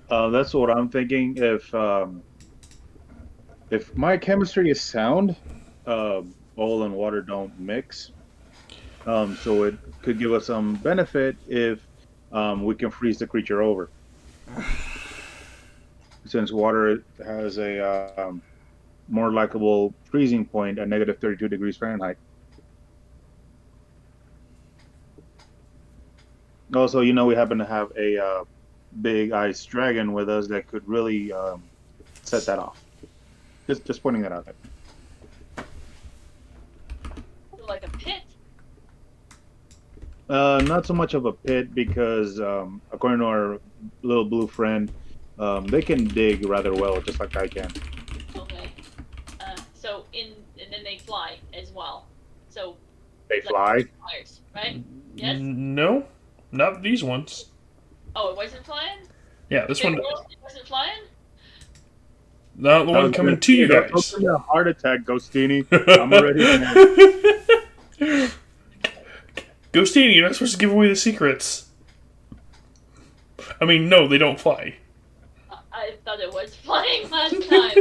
That's what I'm thinking. If my chemistry is sound, oil and water don't mix. So it could give us some benefit if we can freeze the creature over. Since water has a more likable freezing point at negative 32 degrees Fahrenheit. Also, we happen to have a big ice dragon with us that could really set that off. Just pointing that out there. Like a pit. Not so much of a pit because, according to our little blue friend, they can dig rather well, just like I can. Okay. And then they fly as well. So They fly. flyers, right? Yes. No, not these ones. Oh, it wasn't flying. Yeah, this one. It wasn't flying. Not the one coming to you Don't guys. give me a heart attack, Ghostini. I'm already. Ghostini, you're not supposed to give away the secrets. I mean, no, they don't fly. I thought it was flying last time.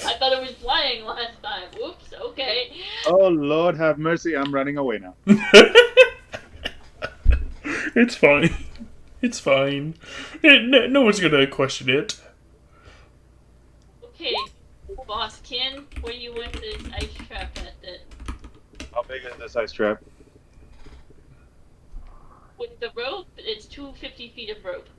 I thought it was flying last time. Oops. Okay. Oh Lord, have mercy! I'm running away now. It's fine. It's fine. No one's gonna question it. Okay, Boss Ken, where you want this ice trap at then? How big is this ice trap? With the rope, it's 250 feet of rope.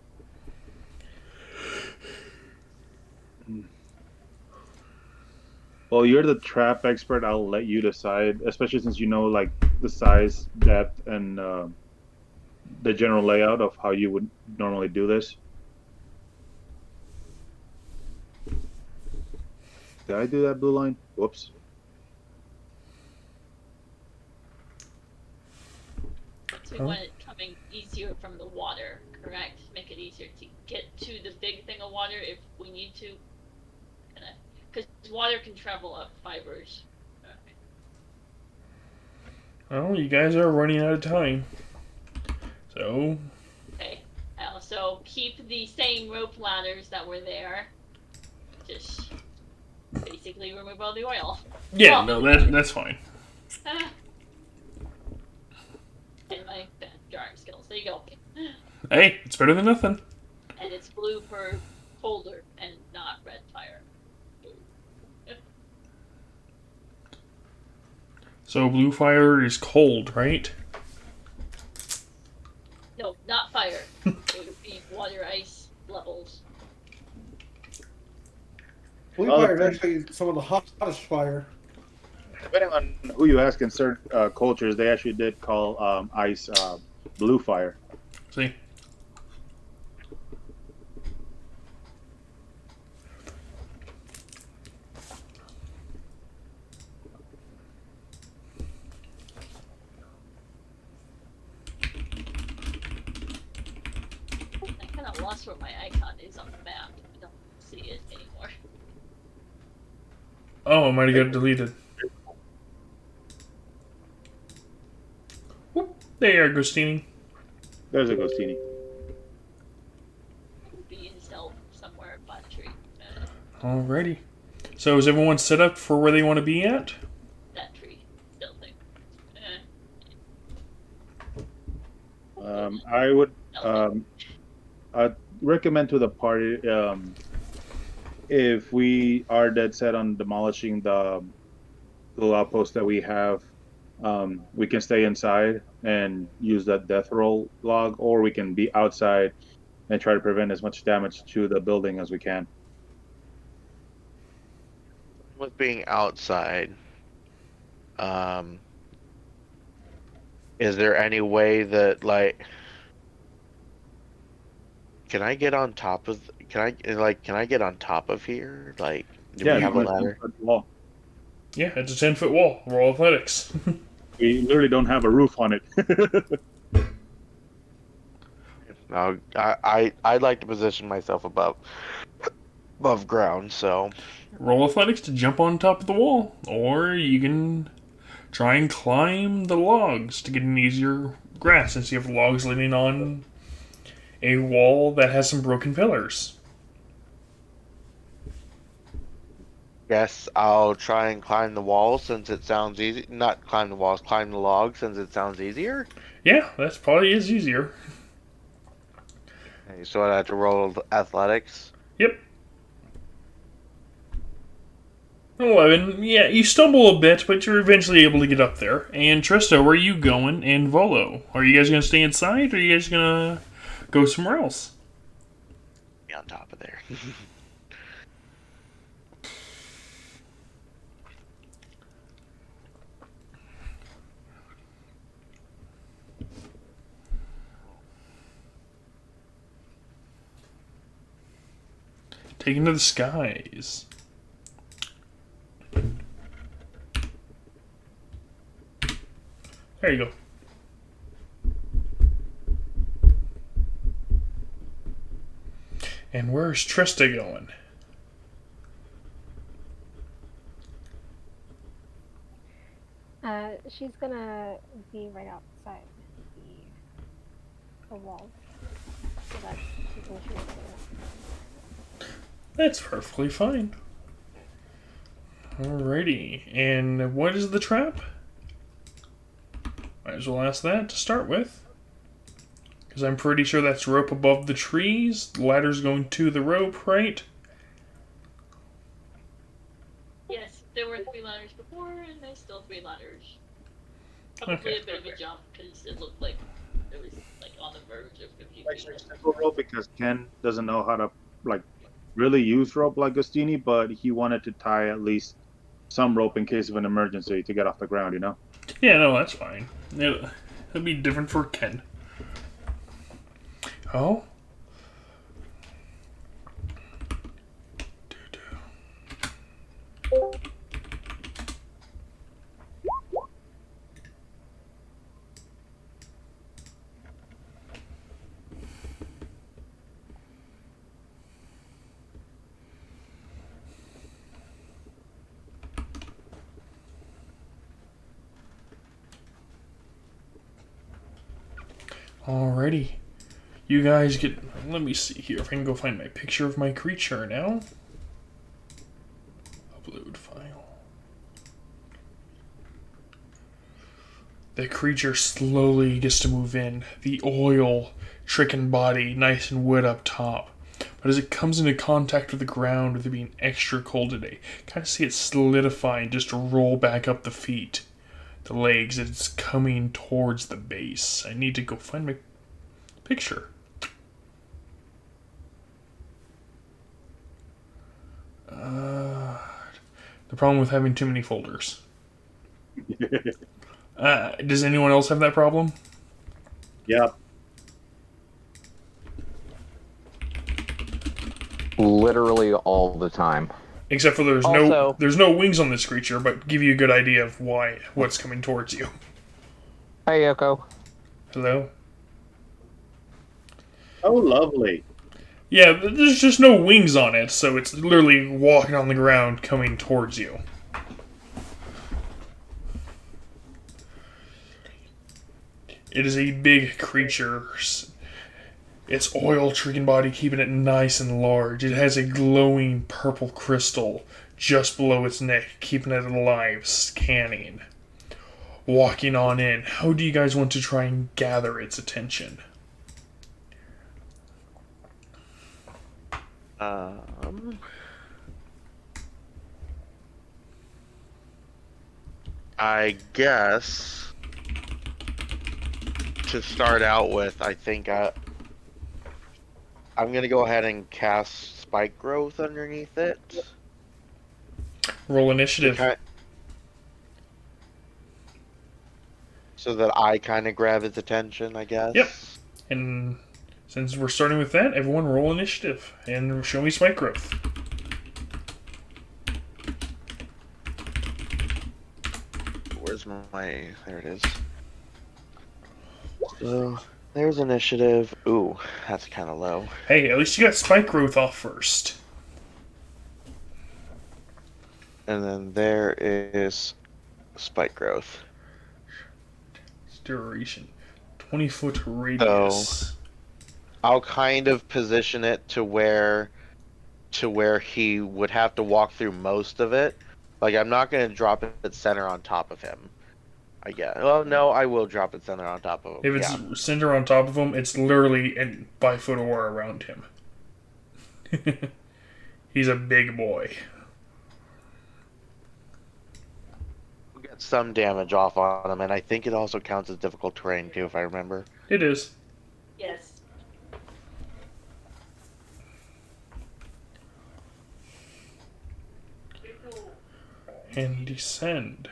Well, you're the trap expert. I'll let you decide, especially since you know like the size, depth, and the general layout of how you would normally do this. Did I do that blue line? Whoops. So we want it coming easier from the water, correct? Make it easier to get to the big thing of water if we need to. Because water can travel up fibers. Well, you guys are running out of time. So. Okay. I also keep the same rope ladders that were there. Just basically remove all the oil. Yeah, no, that's fine. And my bad drawing skills. There you go. Hey, it's better than nothing. And it's blue for colder and not red fire. So blue fire is cold, right? No, not fire. It would be water ice levels. Blue fire is actually some of the hottest fire. Depending on who you ask in certain cultures, they actually did call ice blue fire. See? I kind of lost where my icon is on the map. I don't see it anymore. Oh, it might have got deleted. Whoop. There, Agostini. There's a Ghostini. It would be in stealth somewhere by the tree. Alrighty. So is everyone set up for where they want to be at? That tree. Stealthing. I would I'd recommend to the party if we are dead set on demolishing the little outpost that we have, we can stay inside and use that death roll log, or we can be outside and try to prevent as much damage to the building as we can. With being outside, is there any way that can I get on top of can I get on top of here? Like, do we have a ladder? Wall. Yeah, it's a 10-foot wall. Roll athletics. We literally don't have a roof on it. No, I'd like to position myself above ground, so Roll athletics to jump on top of the wall. Or you can try and climb the logs to get an easier grasp since you have logs leaning on a wall that has some broken pillars. guess I'll try and climb the wall since it sounds easy. Not climb the walls, climb the log since it sounds easier. Yeah, that's probably is easier. Okay, so I'd have to roll athletics. Yep. 11. Yeah, you stumble a bit, but you're eventually able to get up there. And Trista, where are you going? And Volo, are you guys going to stay inside, or are you guys going to go somewhere else? Be on top of there. Taken to the skies. There you go. And where's Trista going? She's gonna be right outside the wall, so that she can shoot it. That's perfectly fine. Alrighty. And what is the trap? Might as well ask that to start with. Because I'm pretty sure that's rope above the trees. The ladder's going to the rope, right? Yes, there were 3 ladders before, and there's still 3 ladders. Probably Okay. a bit of a jump, because it looked like it was like on the verge of confusing. Extra simple rope because Ken doesn't know how to like really use rope like Gostini, but he wanted to tie at least some rope in case of an emergency to get off the ground. You know. Yeah, no, that's fine. It'll be different for Ken. Oh? Alrighty. You guys get... Let me see here if I can go find my picture of my creature now. Upload file. The creature slowly gets to move in. The oil stricken body nice and wet up top. But as it comes into contact with the ground, with it being extra cold today, kind of see it solidify and just roll back up the feet. The legs, it's coming towards the base. I need to go find my picture. The problem with having too many folders. Does anyone else have that problem? Yeah. Literally all the time. Except for there's no wings on this creature, but give you a good idea of what's coming towards you. Hey, Yoko. Hello? Oh, lovely. Yeah, there's just no wings on it, so it's literally walking on the ground coming towards you. It is a big creature. Its oil-tricken body keeping it nice and large. It has a glowing purple crystal just below its neck, keeping it alive, scanning. Walking on in. How do you guys want to try and gather its attention? I guess to start out with, I think I'm gonna go ahead and cast Spike Growth underneath it. Roll initiative. So that I kind of grab its attention, I guess. Yep. And since we're starting with that, everyone roll initiative and show me spike growth. Where's my... There it is. So, there's initiative. Ooh, that's kind of low. Hey, at least you got spike growth off first. And then there is Spike Growth. Duration. 20-foot radius. So, I'll kind of position it to where he would have to walk through most of it. Like, I'm not going to drop it center on top of him. I guess. Well, no, I will drop it center on top of him. If it's center on top of him, it's literally a 5-foot aura around him. He's a big boy. get some damage off on him, and I think it also counts as difficult terrain too, if I remember. It is. Yes. And descend.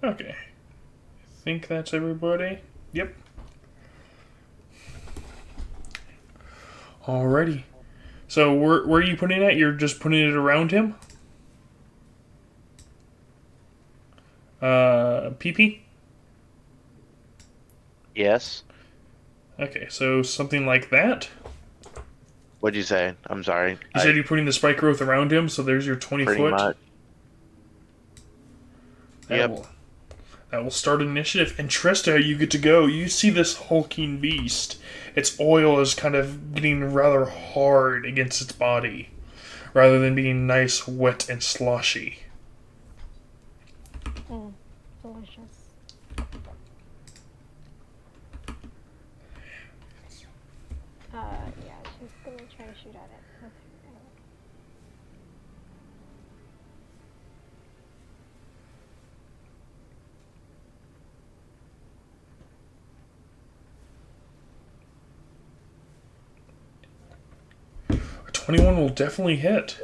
Okay. I think that's everybody. Yep. Alrighty. So where are you putting it? You're just putting it around him? PP? Yes. Okay, so something like that? What'd you say? I'm sorry. You said you're putting the spike growth around him, so there's your 20 pretty foot. much. Yep. That will start an initiative. And Trista, you get to go. You see this hulking beast. Its oil is kind of getting rather hard against its body, rather than being nice, wet, and sloshy. Delicious. Yeah, she's gonna try to shoot at it with her arrow. A 21 will definitely hit.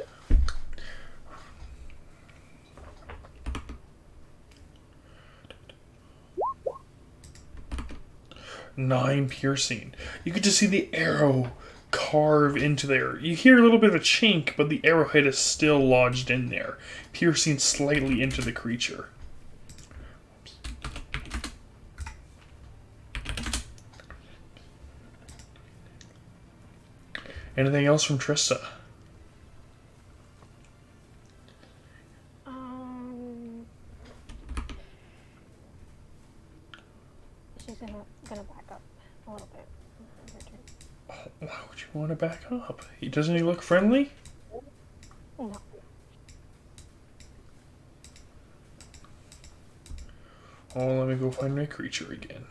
Nine piercing. You get to see the arrow carve into there. You hear a little bit of a chink, but the arrowhead is still lodged in there, piercing slightly into the creature. Anything else from Trista? She's gonna back up a little bit. Her turn. Why would you want to back up? Doesn't he look friendly? No. Oh, let me go find my creature again.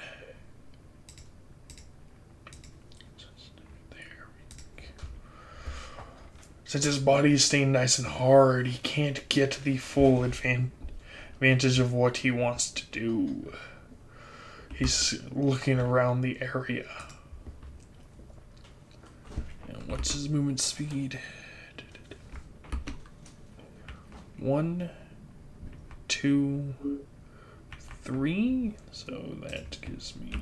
There we go. Since his body is staying nice and hard, he can't get the full advantage of what he wants to do. He's looking around the area. And what's his movement speed? 1, 2, 3. So that gives me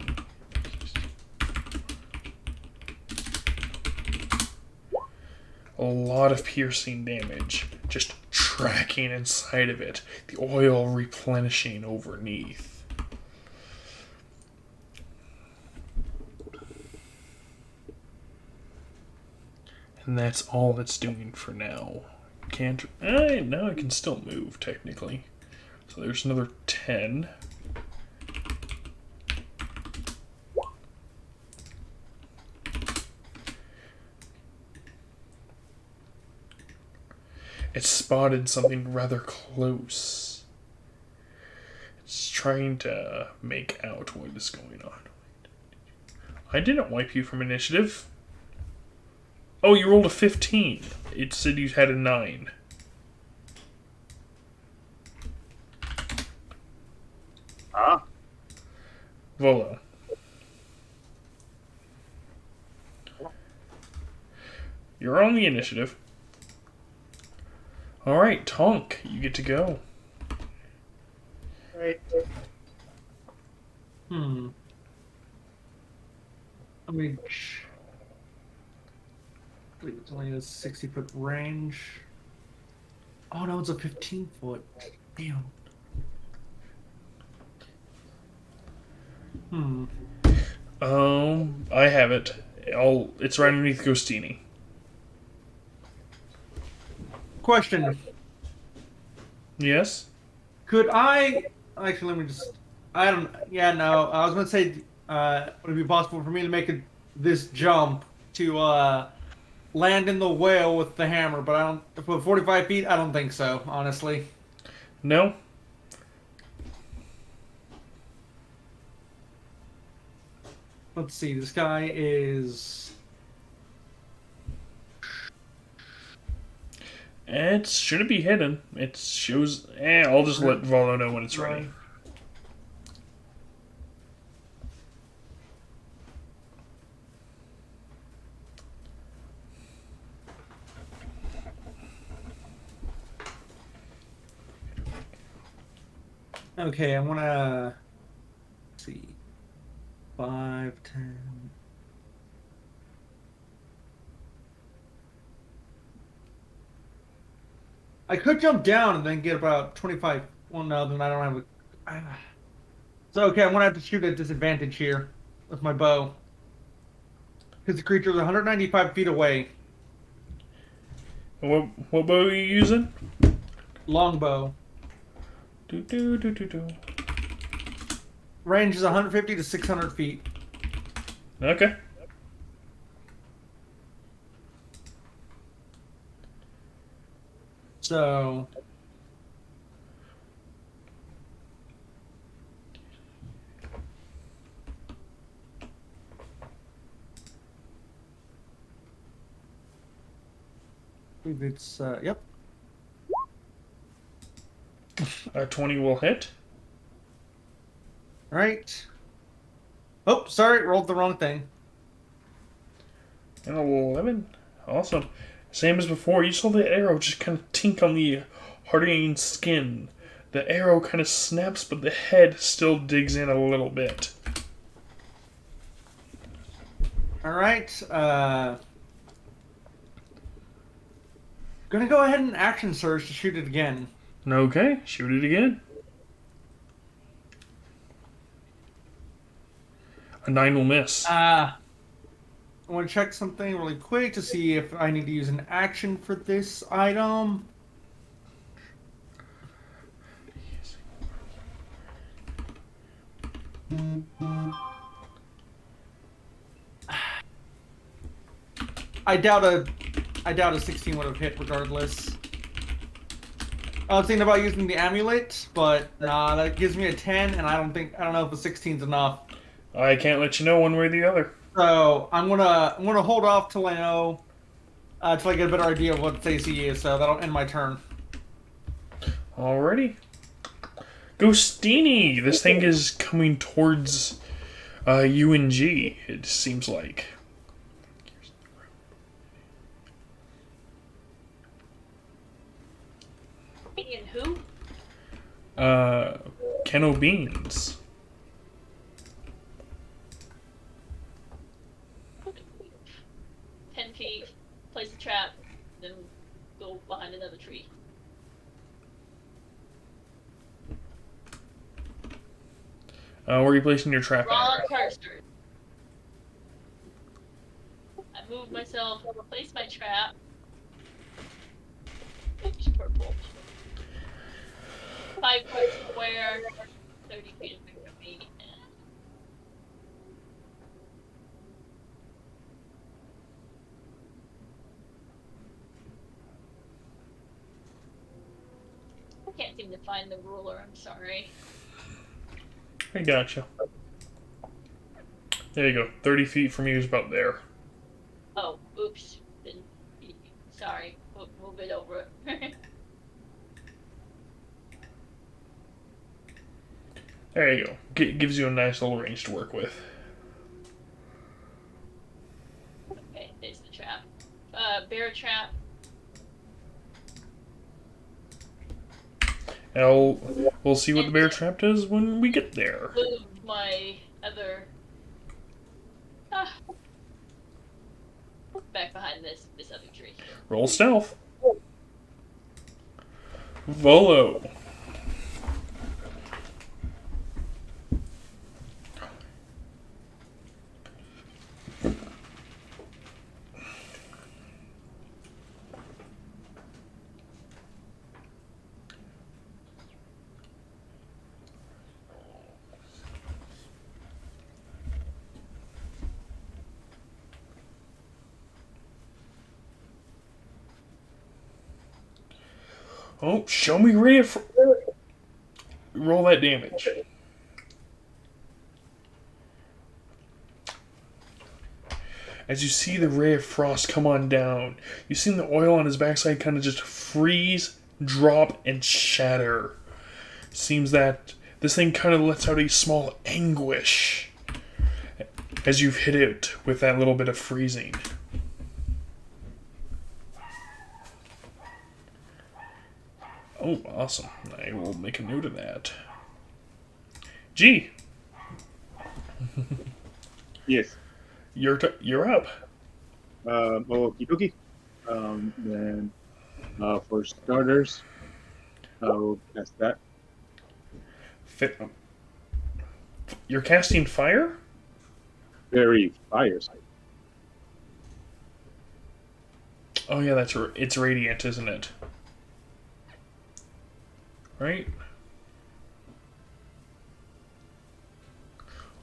a lot of piercing damage. Just tracking inside of it. The oil replenishing underneath. And that's all it's doing for now. Can't. No, it can still move, technically. So there's another 10. It spotted something rather close. It's trying to make out what is going on. I didn't wipe you from initiative. Oh, you rolled a 15. It said you had a 9. Ah. Volo. You're on the initiative. Alright, Tonk, you get to go. Right. I mean, I believe it's only a 60-foot range. Oh no, it's a 15-foot. Damn. I have it. It's right underneath Ghostini. Question. Yes? Could I... Actually, let me just... I don't... Yeah, no. I was going to say, would it be possible for me to make this jump to land in the whale with the hammer, but I don't. With 45 feet, I don't think so. Honestly. No? Let's see. This guy is. It shouldn't be hidden. It shows. I'll just let Volo know when it's ready. Okay, I want to see. 5, 10. I could jump down and then get about 25. Well, no, then I don't have a. So, okay, I'm going to have to shoot at disadvantage here with my bow. Because the creature is 195 feet away. What bow are you using? Longbow. Do. Range is 150 to 600 feet. Okay. So. It's, yep. 20 will hit. Right. Oh, sorry, rolled the wrong thing. And 11. Awesome. Same as before, you saw the arrow just kind of tink on the hardening skin. The arrow kind of snaps, but the head still digs in a little bit. Alright, gonna go ahead and action surge to shoot it again. Okay, shoot it again. A 9 will miss. I want to check something really quick to see if I need to use an action for this item. I doubt a 16 would have hit regardless. I was thinking about using the amulet, but nah, that gives me a 10, and I don't know if a 16's enough. I can't let you know one way or the other. So I'm gonna hold off till I know, till I get a better idea of what its AC is. So that'll end my turn. Alrighty. Ghostini! This thing is coming towards UNG, it seems like. And who? Keno Beans. 10 feet, place a trap, then go behind another tree. Where are you placing your trap Wrong at? cursor. I move myself, place my trap. Oops, purple. 5 foot square, 30 feet from me. I can't seem to find the ruler, I'm sorry. I gotcha. There you go. 30 feet from you is about there. Oh, oops. Didn't, sorry. Move it over. There you go. Gives you a nice little range to work with. Okay, there's the trap. Bear trap. And we'll see what the bear trap does when we get there. Move my other. Back behind this other tree. Roll stealth. Volo. Oh, show me roll that damage. As you see the ray of frost come on down, you see the oil on his backside kind of just freeze, drop, and shatter. Seems that this thing kind of lets out a small anguish as you've hit it with that little bit of freezing. Oh, awesome. I will make a note of that. G. Yes. You're up. Okie dokie. Then for starters, I'll cast that. You're casting fire? Very fire side. Oh yeah, it's radiant, isn't it? Right?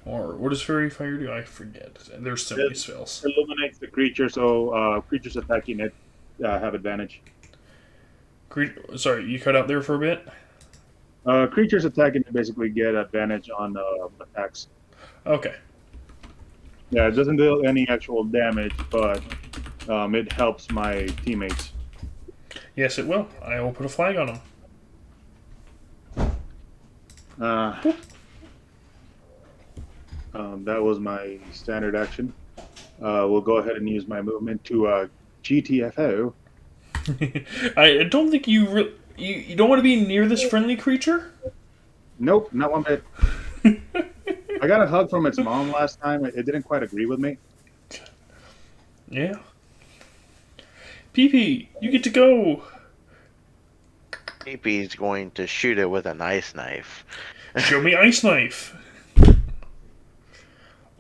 Or what does fairy fire do? I forget. There's so many spells. Illuminates the creature, so creatures attacking it have advantage. Sorry, you cut out there for a bit? Creatures attacking it basically get advantage on attacks. Okay. Yeah, it doesn't deal any actual damage, but it helps my teammates. Yes, it will. I will put a flag on them. That was my standard action. We'll go ahead and use my movement to GTFO. I don't think you don't want to be near this friendly creature? Nope, not one bit. I got a hug from its mom last time. It didn't quite agree with me. Yeah. PP, you get to go. PP's going to shoot it with an ice knife. Show me ice knife.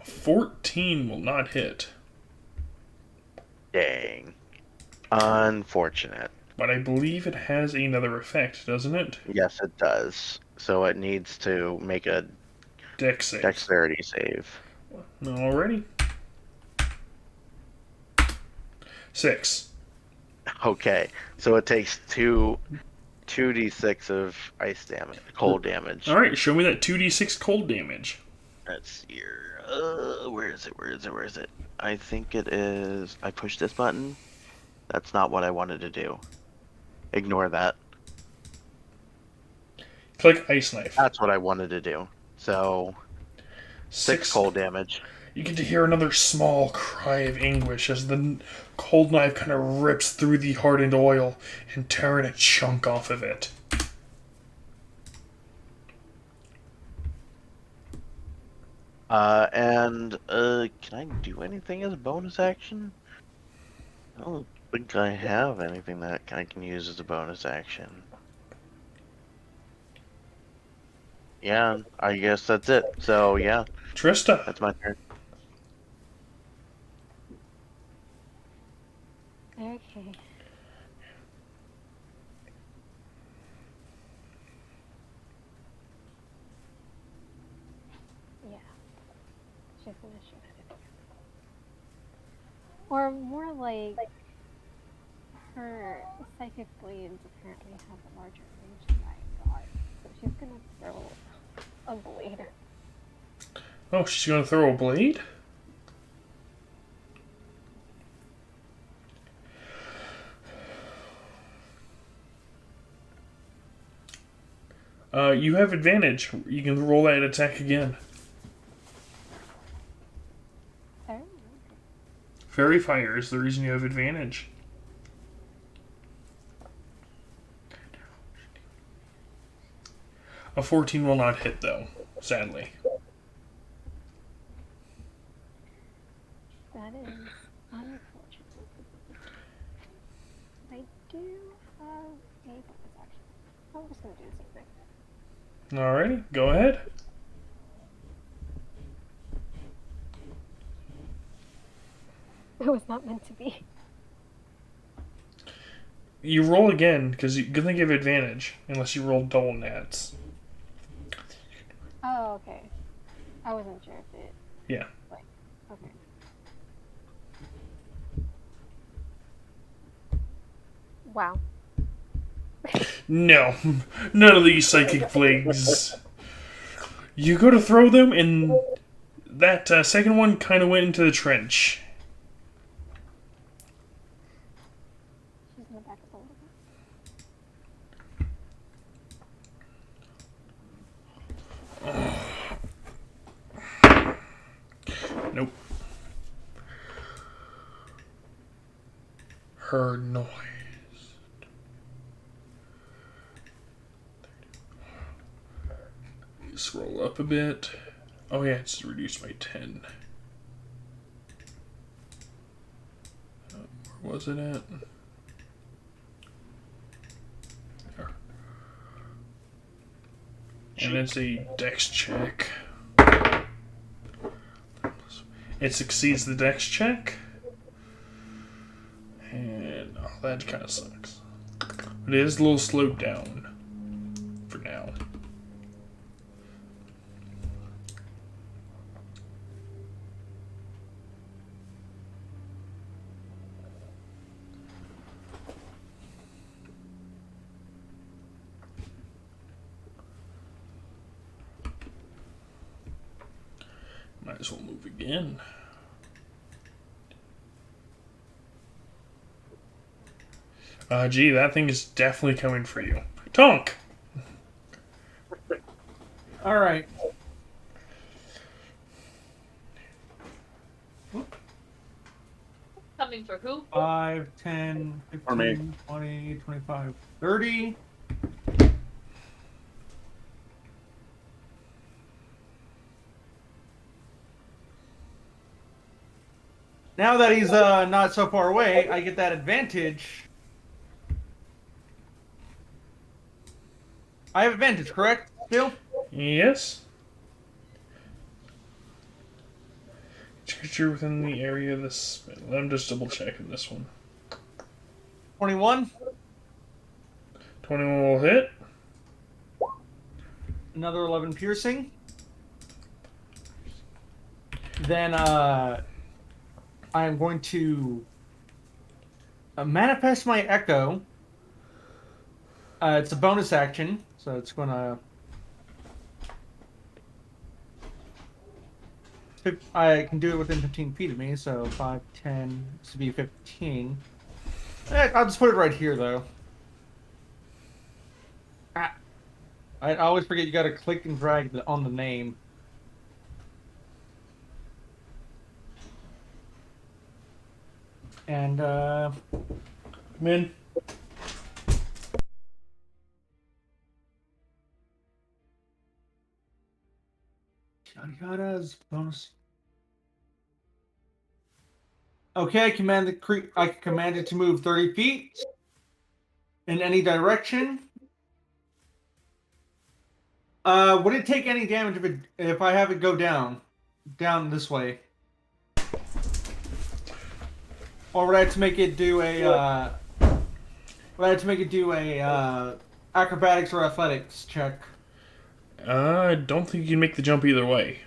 14 will not hit. Dang. Unfortunate. But I believe it has another effect, doesn't it? Yes, it does. So it needs to make a Dex save. dexterity save. Alrighty. 6. Okay, so it takes 2d6 of ice damage, cold damage. Alright, show me that 2d6 cold damage. Let's see here. Where is it? I think it is. I pushed this button. That's not what I wanted to do. Ignore that. Click ice knife. That's what I wanted to do. So, 6 cold damage. You get to hear another small cry of anguish as the cold knife kind of rips through the hardened oil and tearing a chunk off of it. Can I do anything as a bonus action? I don't think I have anything that I can use as a bonus action. Yeah, I guess that's it. So, yeah. Trista. That's my turn. Okay. Yeah. She's gonna shoot at it. Or more like her psychic blades apparently have a larger range than I thought. So she's gonna throw a blade. Oh, she's going to throw a blade? You have advantage. You can roll that attack again. Oh. Fairy fire is the reason you have advantage. A 14 will not hit, though, sadly. That is unfortunate. I do have a bonus action. I'm just gonna do the same thing. Alrighty, go ahead. It was not meant to be. You roll again, because you're going to give advantage, unless you roll double nats. Oh, okay. I wasn't sure if it. Yeah. Like, okay. Wow. No, none of these psychic plagues. You go to throw them, and that second one kind of went into the trench. She's gonna back up a little bit. Nope. Her noise. Scroll up a bit. Oh yeah, it's reduced by 10. Where was it at? There. And it's a dex check. It succeeds the dex check. And oh, that kind of sucks. But it is a little slowed down for now. Might as well move again. Gee, that thing is definitely coming for you. Tonk! Alright. Coming for who? 5, 10, Or me. 15, 20, 25, 30. Now that he's not so far away, I get that advantage. I have advantage, correct? Still? Yes? Creature within the area of this. I'm just double checking this one. 21. 21 will hit. Another 11 piercing. Then I am going to manifest my echo. It's a bonus action, so it's going to... I can do it within 15 feet of me, so 5, 10, this would be 15. I'll just put it right here, though. I always forget you gotta click and drag on the name. And, Come in. yada yada's bonus. Okay, I can command it to move 30 feet in any direction. Would it take any damage if I have it go down this way? Or would I have to make it do a acrobatics or athletics check? I don't think you can make the jump either way.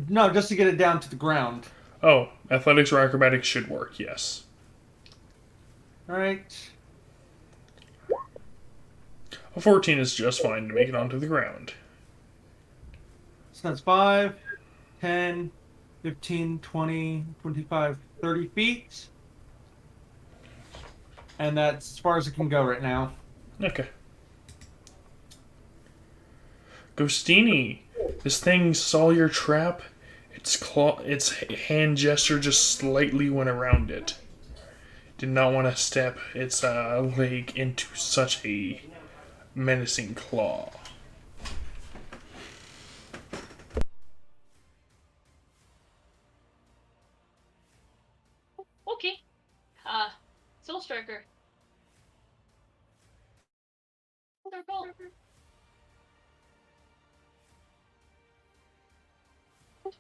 No, just to get it down to the ground. Oh, athletics or acrobatics should work, yes. Alright. A 14 is just fine to make it onto the ground. So that's 5, 10, 15, 20, 25, 30 feet. And that's as far as it can go right now. Okay. Ghostini, this thing saw your trap. Its hand gesture just slightly went around it. Did not want to step its leg into such a menacing claw. Okay. Soul Striker. Circle.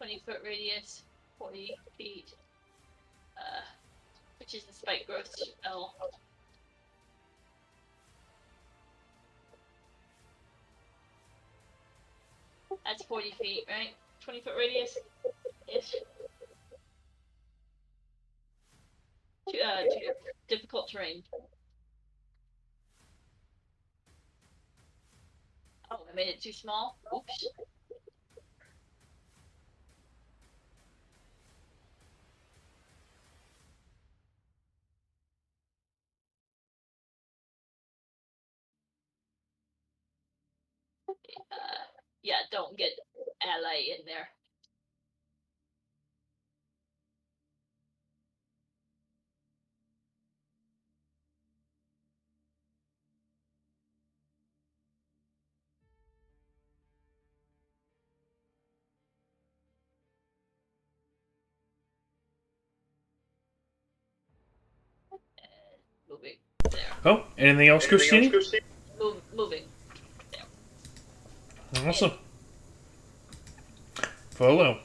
20-foot radius, 40 feet. Which is the spike growth spell. That's 40 feet, right? 20-foot radius? Ish. Difficult terrain. made it too small. Oops. Yeah, don't get ally in there. Moving there. Oh, anything else, Christine? Moving. Awesome. Follow.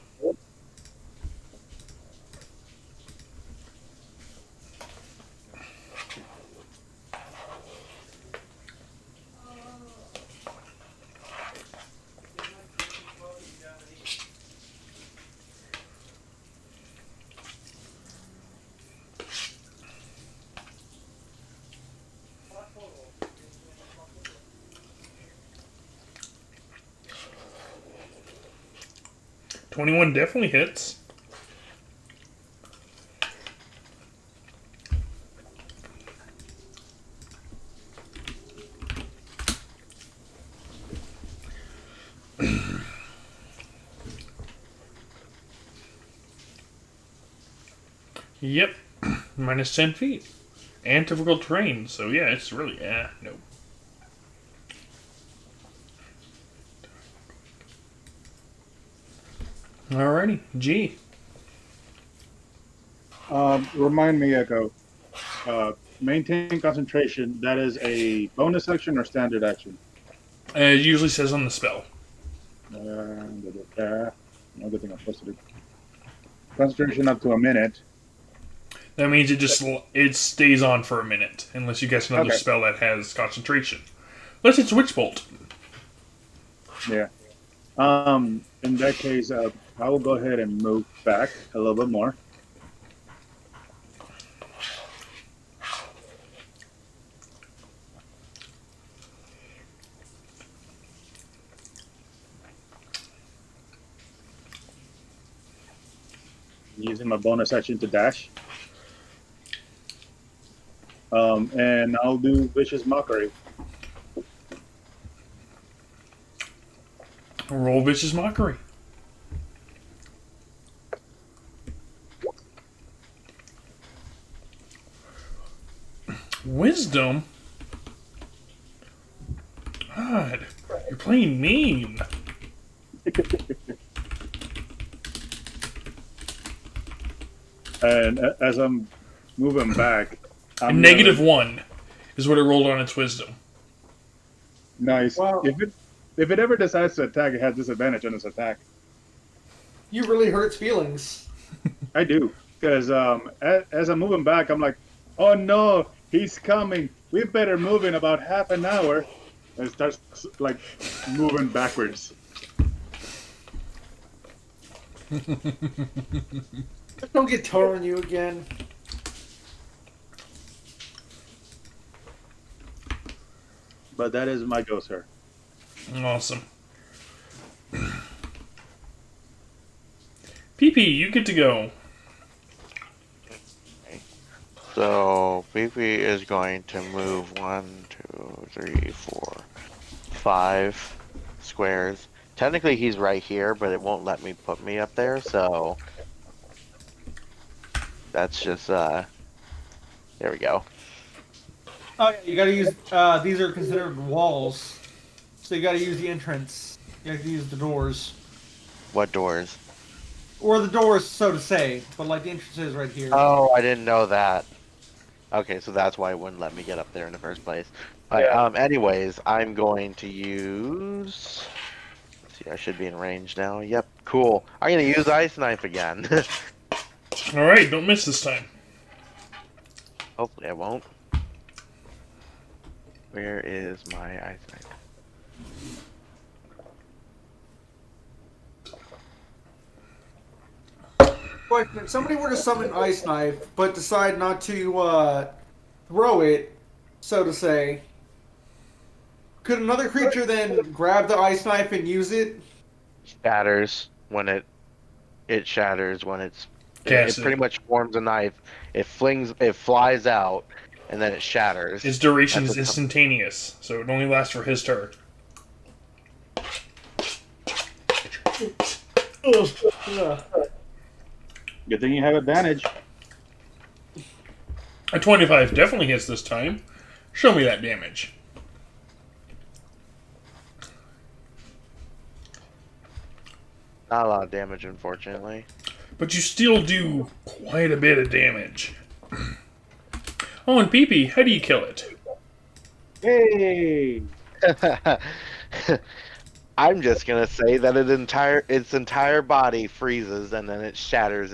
$21 definitely hits. Yep. Minus 10 feet. And difficult terrain, so yeah, it's really, no. Alrighty, G. Remind me, Echo. Maintain concentration. That is a bonus action or standard action? It usually says on the spell. No good thing I posted it. Concentration up to a minute. That means it stays on for a minute, unless you get another Okay. spell that has concentration. Unless it's Witch Bolt. Yeah. In that case, I will go ahead and move back a little bit more. Using my bonus action to dash. And I'll do Vicious Mockery. Roll Vicious Mockery. Wisdom? God, you're playing mean. And as I'm moving back, A I'm negative 1 is what it rolled on its wisdom. Nice. Wow. If it ever decides to attack, it has disadvantage on its attack. You really hurt its feelings. I do, because as I'm moving back, I'm like, oh no, he's coming. We better move in about half an hour. And it starts like moving backwards. Just don't get Toro on you again. But that is my go, sir. Awesome. PP, you get to go. So PP is going to move 1, 2, 3, 4, 5 squares. Technically he's right here, but it won't let me put me up there, so that's just there we go. Oh yeah, you gotta use, these are considered walls. So you gotta use the entrance. You have to use the doors. What doors? Or the doors, so to say. But like the entrance is right here. Oh, I didn't know that. Okay, so that's why it wouldn't let me get up there in the first place. But anyways, I'm going to use. Let's see, I should be in range now. Yep, cool. I'm gonna use Ice Knife again. Alright, don't miss this time. Hopefully, I won't. Where is my Ice Knife? Question, if somebody were to summon Ice Knife, but decide not to throw it, so to say, Could another creature then grab the ice knife and use it? Shatters when it shatters when it Cast pretty it. much forms a knife. It flies out, and then it shatters. Its duration At is the t- instantaneous, so it only lasts for his turn. Good thing you have advantage. A 25 definitely hits this time. Show me that damage. Not a lot of damage, unfortunately. But you still do quite a bit of damage. Oh, and Pee-Pee, how do you kill it? Hey! I'm just gonna say that its entire body freezes and then it shatters.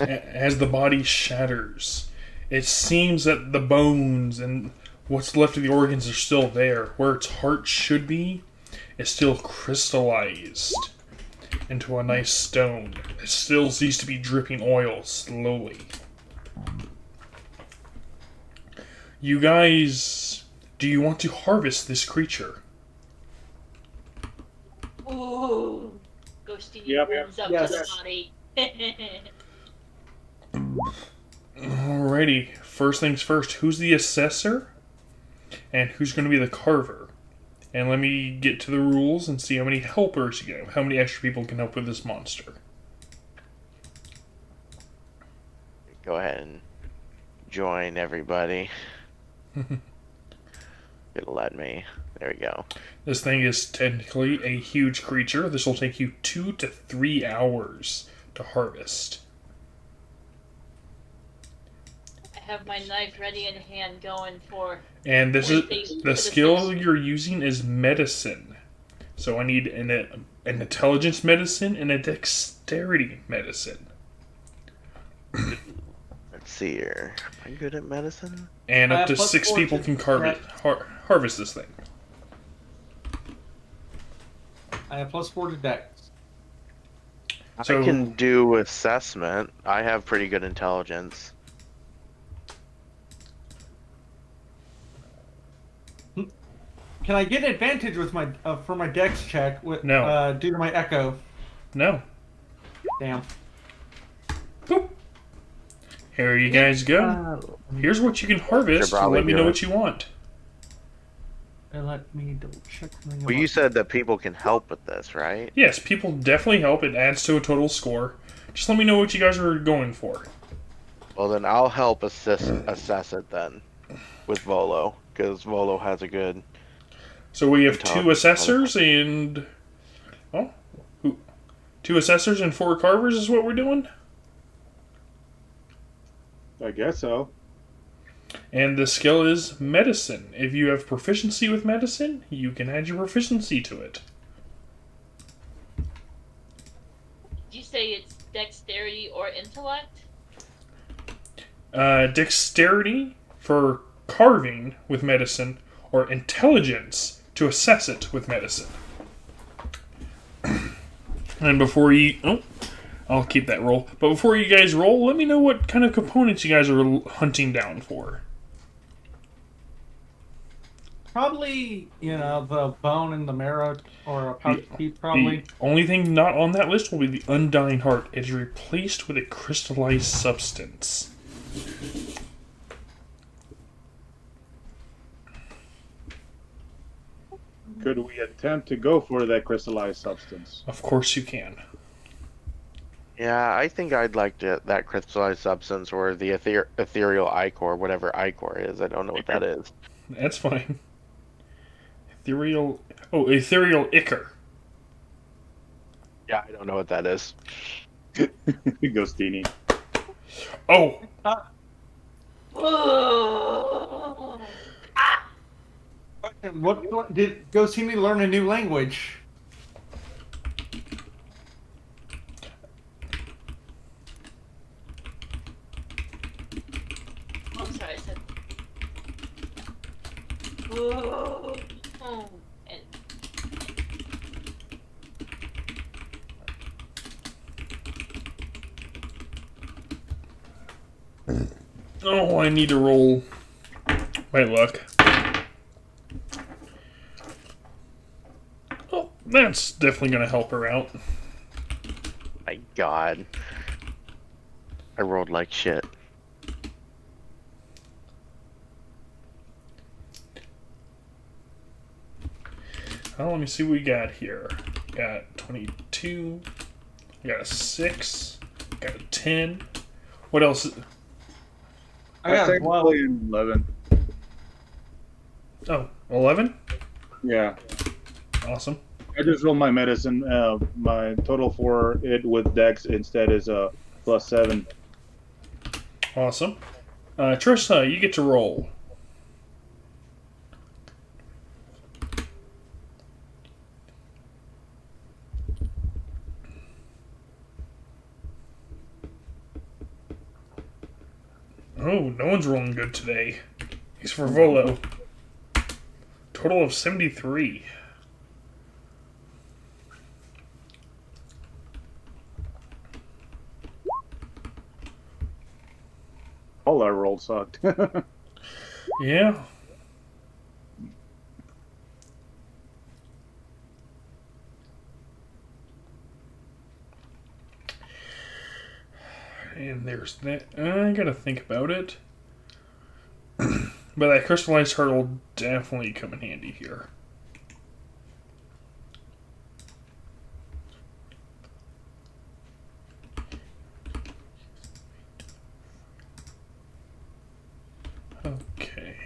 As the body shatters, it seems that the bones and what's left of the organs are still there. Where its heart should be is still crystallized into a nice stone. It still seems to be dripping oil slowly. You guys, do you want to harvest this creature? Ooh. Ghosty Yep. runs up Yes. to the body. Alrighty, first things first, who's the assessor? And who's going to be the carver? And let me get to the rules and see how many helpers you get, how many extra people can help with this monster. Go ahead and join everybody. It'll let me. There we go. This thing is technically a huge creature. This will take you 2 to 3 hours to harvest. I have my knife ready in hand going for... And this is the skill you're using is medicine. So I need an intelligence medicine and a dexterity medicine. Let's see here. Am I good at medicine? And up to plus 6 4 people to can harvest this thing. I have +4 to dex. So- I can do assessment. I have pretty good intelligence. Can I get advantage with my for my dex check with No. due to my echo? No. Damn. Boop. Here you guys go. Here's what you can harvest. Should probably Let me do know it. what you want. Let me double check something. Well, you said that people can help with this, right? Yes, people definitely help. It adds to a total score. Just let me know what you guys are going for. Well, then I'll help assess it then with Volo, because Volo has a good. So we have 2 Intelligence. assessors and... Oh? 2 assessors and 4 carvers is what we're doing? I guess so. And the skill is medicine. If you have proficiency with medicine, you can add your proficiency to it. Did you say it's dexterity or intellect? Dexterity for carving with medicine, or intelligence to assess it with medicine. And before you... Oh, I'll keep that roll. But before you guys roll, let me know what kind of components you guys are hunting down for. Probably, the bone and the marrow, or a pouch teeth, probably. The only thing not on that list will be the Undying Heart. It is replaced with a crystallized substance. Could we attempt to go for that crystallized substance? Of course you can. Yeah, I think I'd like that crystallized substance or the ethereal ichor, whatever ichor is. I don't know what that is. That's fine. Ethereal... Oh, ethereal ichor. Yeah, I don't know what that is. Ghostini. Oh, What did Gosimi learn a new language? I'm sorry, I said. Whoa. Oh, and oh, I need to roll my luck. That's definitely going to help her out. My God. I rolled like shit. Well, let me see what we got here. Got 22. Got a 6. Got a 10. What else? I got a technically 12. an 11. Oh, 11? Yeah. Awesome. I just rolled my medicine. My total for it with Dex instead is +7. Awesome. Trista, you get to roll. Oh, no one's rolling good today. He's for Volo. Total of 73. All I rolled sucked. Yeah. And there's that. I gotta think about it. But that crystallized heart will definitely come in handy here. Okay.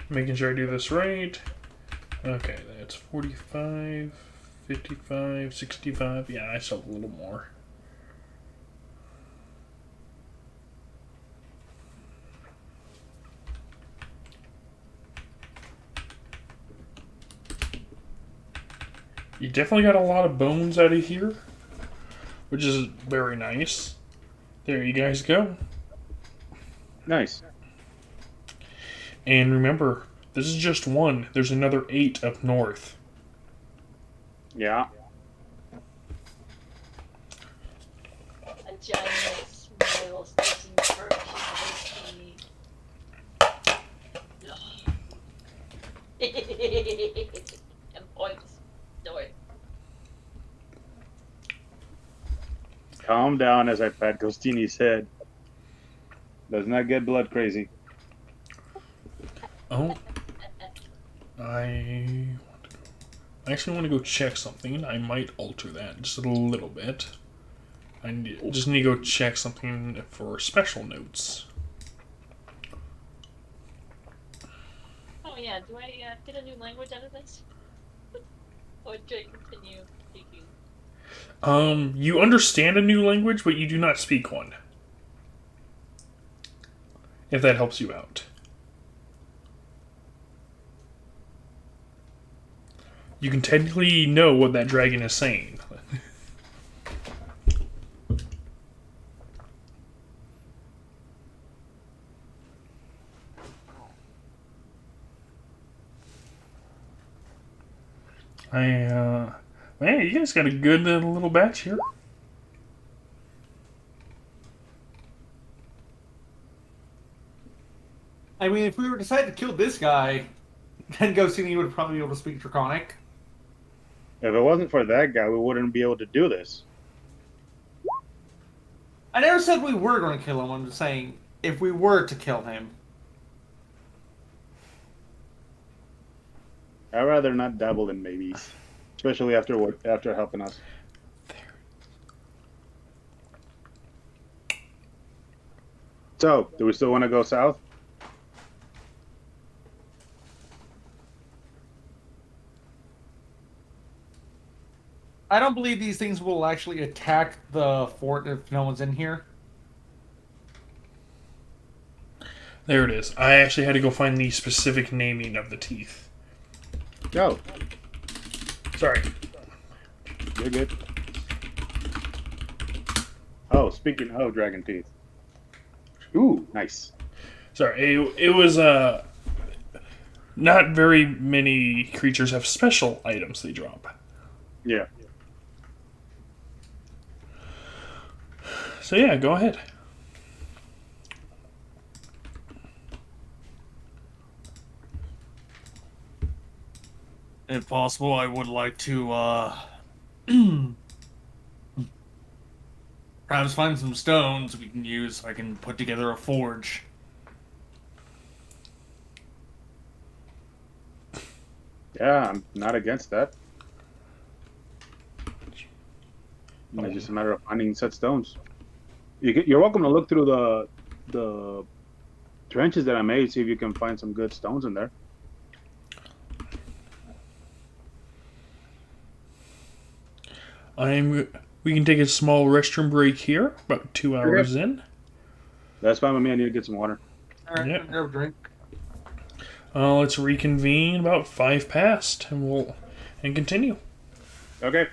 Making sure I do this right. Okay, that's 45, 55, 65. Yeah, I still have a little more. You definitely got a lot of bones out of here, which is very nice. There you guys go. Nice. And remember, this is just one. There's another 8 up north. Yeah. A giant smile sticking perch in his teeth. And points north. Calm down as I pat Costini's head. Does not get blood crazy. Oh, I actually want to go check something. I might alter that just a little bit. Just need to go check something for special notes. Oh yeah, do I get a new language out of this? Or do I continue speaking? You understand a new language, but you do not speak one. If that helps you out. You can technically know what that dragon is saying. Man, you guys got a good little batch here. I mean, if we were to decide to kill this guy, then Ghostini would probably be able to speak Draconic. If it wasn't for that guy, we wouldn't be able to do this. I never said we were going to kill him. I'm just saying, if we were to kill him. I'd rather not dabble in maybes, especially after helping us. So, do we still want to go south? I don't believe these things will actually attack the fort if no one's in here. There it is. I actually had to go find the specific naming of the teeth. Go. Sorry. You're good. Oh, speaking of dragon teeth. Ooh, nice. Sorry. It was not very many creatures have special items they drop. Yeah. So yeah, go ahead. If possible, I would like to perhaps find some stones we can use so I can put together a forge. Yeah, I'm not against that. It's just a matter of finding set stones. You're welcome to look through the trenches that I made, see if you can find some good stones in there. We can take a small restroom break here, about 2 hours in. That's fine with me. I need to get some water. Alright, Yep. grab a drink. Let's reconvene about 5 past, and we'll continue. Okay.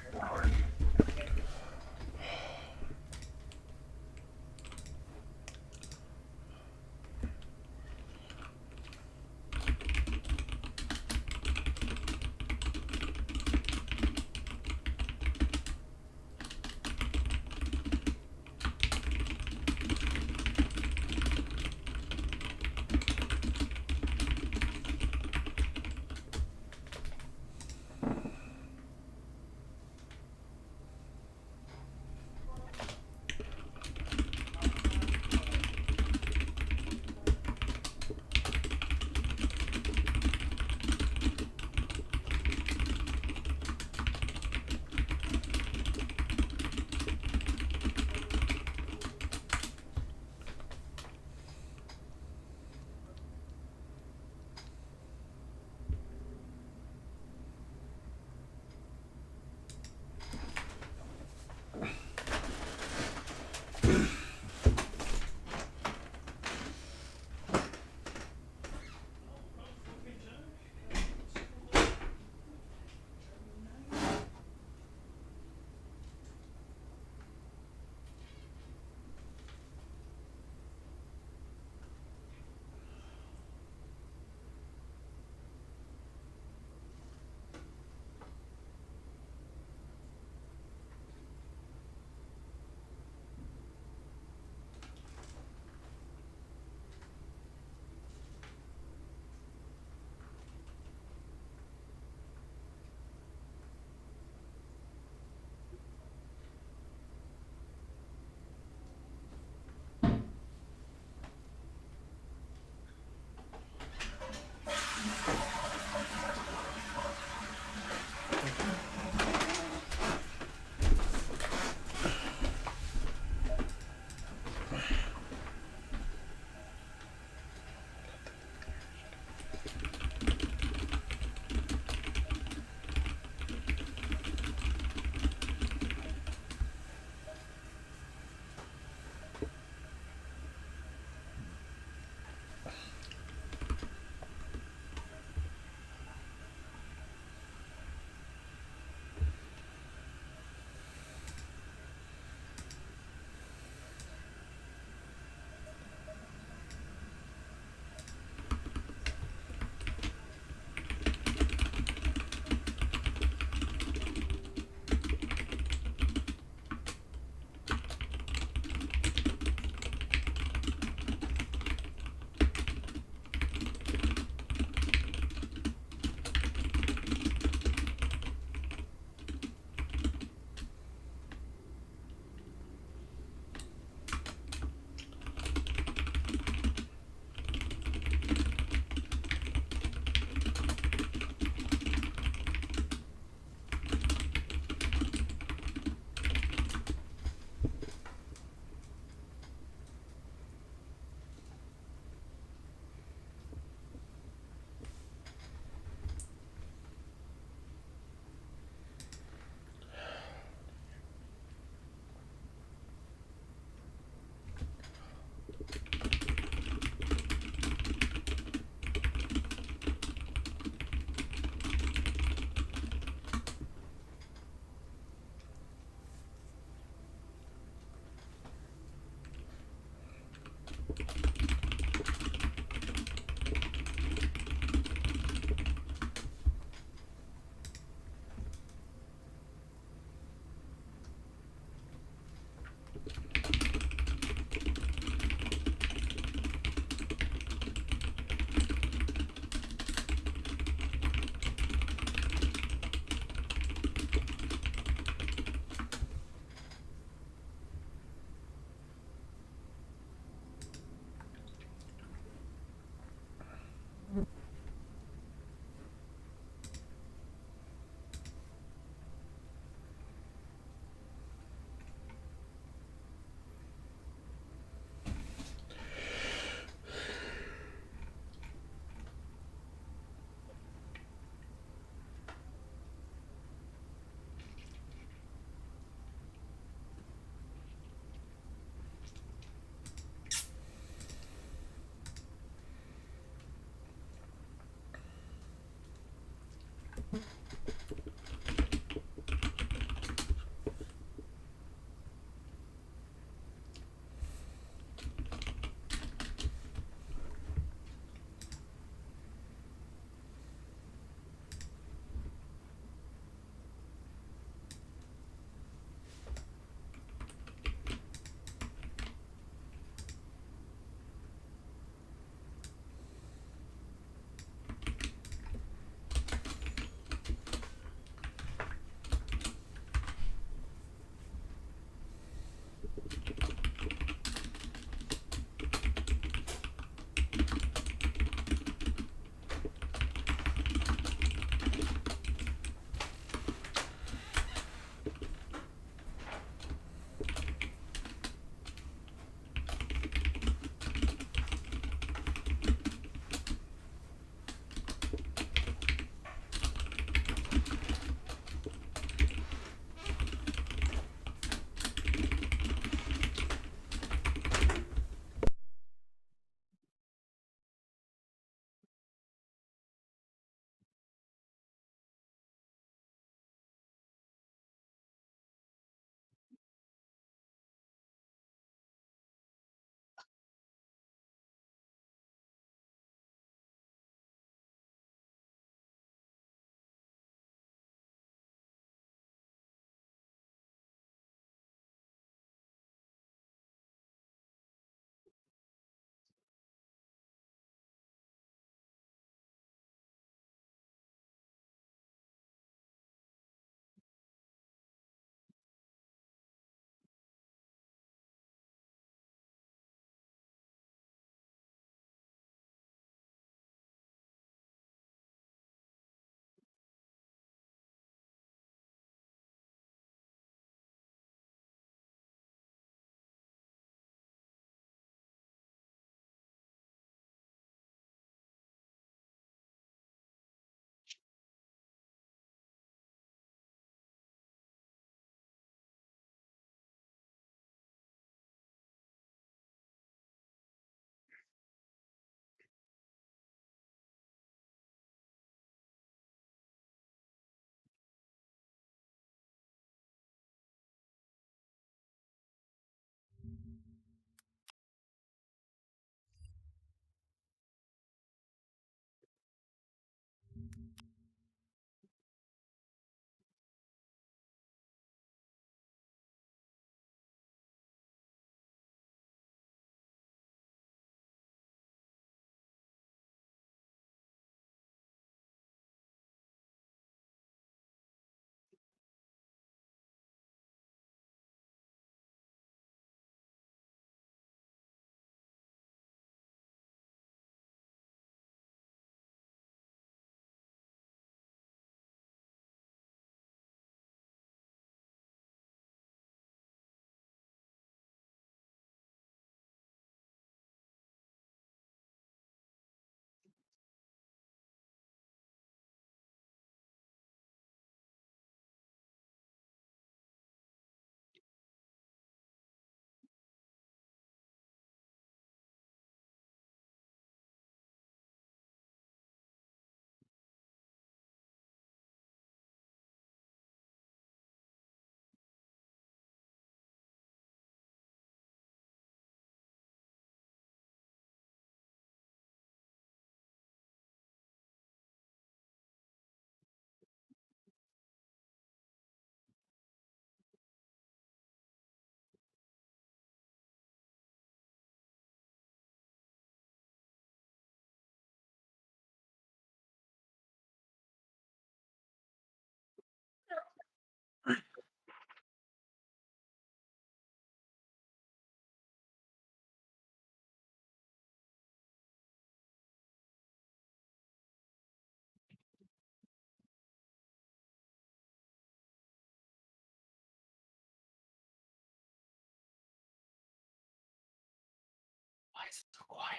is it so quiet?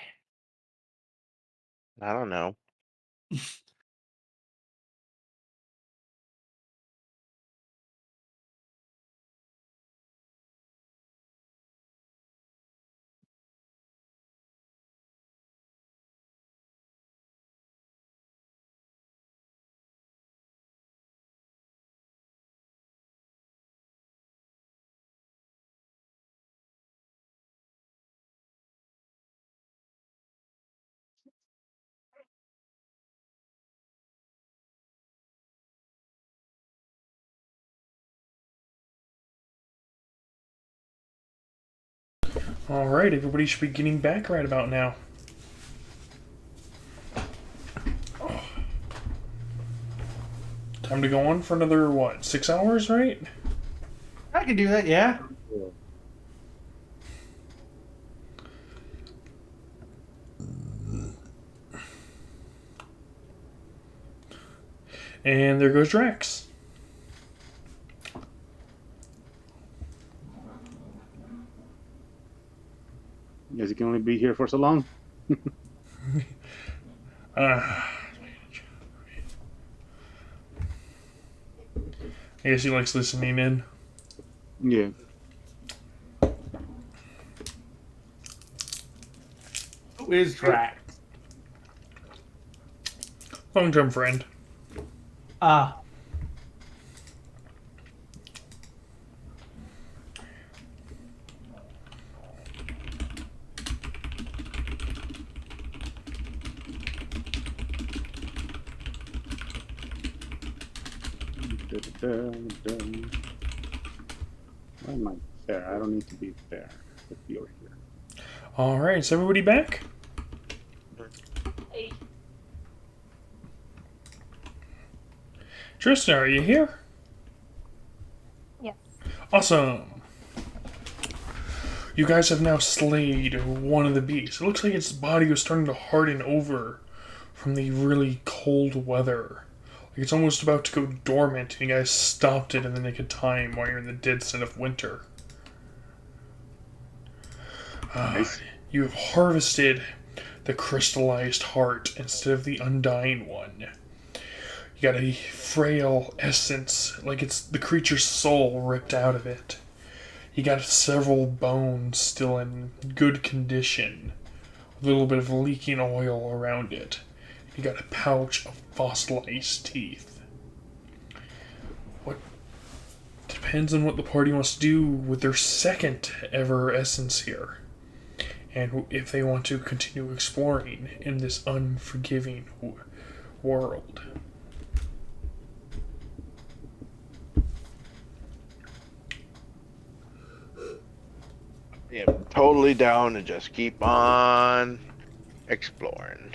I don't know. Alright, everybody should be getting back right about now. Time to go on for another, what, 6 hours, right? I can do that, yeah. And there goes Drax. Guess he can only be here for so long. I guess he likes listening in. Yeah. Who is Drax? Long-term friend. Ah. Why am I there? I don't need to be there. Let's be over here. Alright, is everybody back? Hey, Tristan, are you here? Yes. Awesome. You guys have now slayed one of the beasts. It looks like its body was starting to harden over from the really cold weather. Like it's almost about to go dormant, and you guys stopped it in the nick of time while you're in the dead set of winter. Nice. You have harvested the crystallized heart instead of the undying one. You got a frail essence, like it's the creature's soul ripped out of it. You got several bones still in good condition, a little bit of leaking oil around it. You got a pouch of fossilized teeth. What depends on what the party wants to do with their second ever essence here, and if they want to continue exploring in this unforgiving world. Yeah, totally down to just keep on exploring.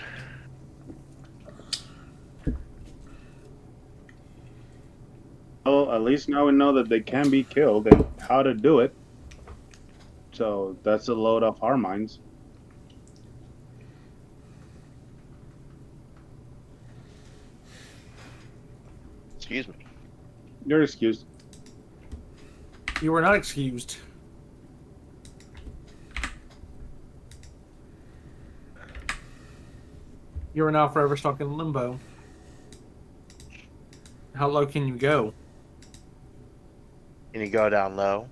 Well, at least now we know that they can be killed and how to do it. So that's a load off our minds. Excuse me. You're excused. You were not excused. You are now forever stuck in limbo. How low can you go? Can you go down low?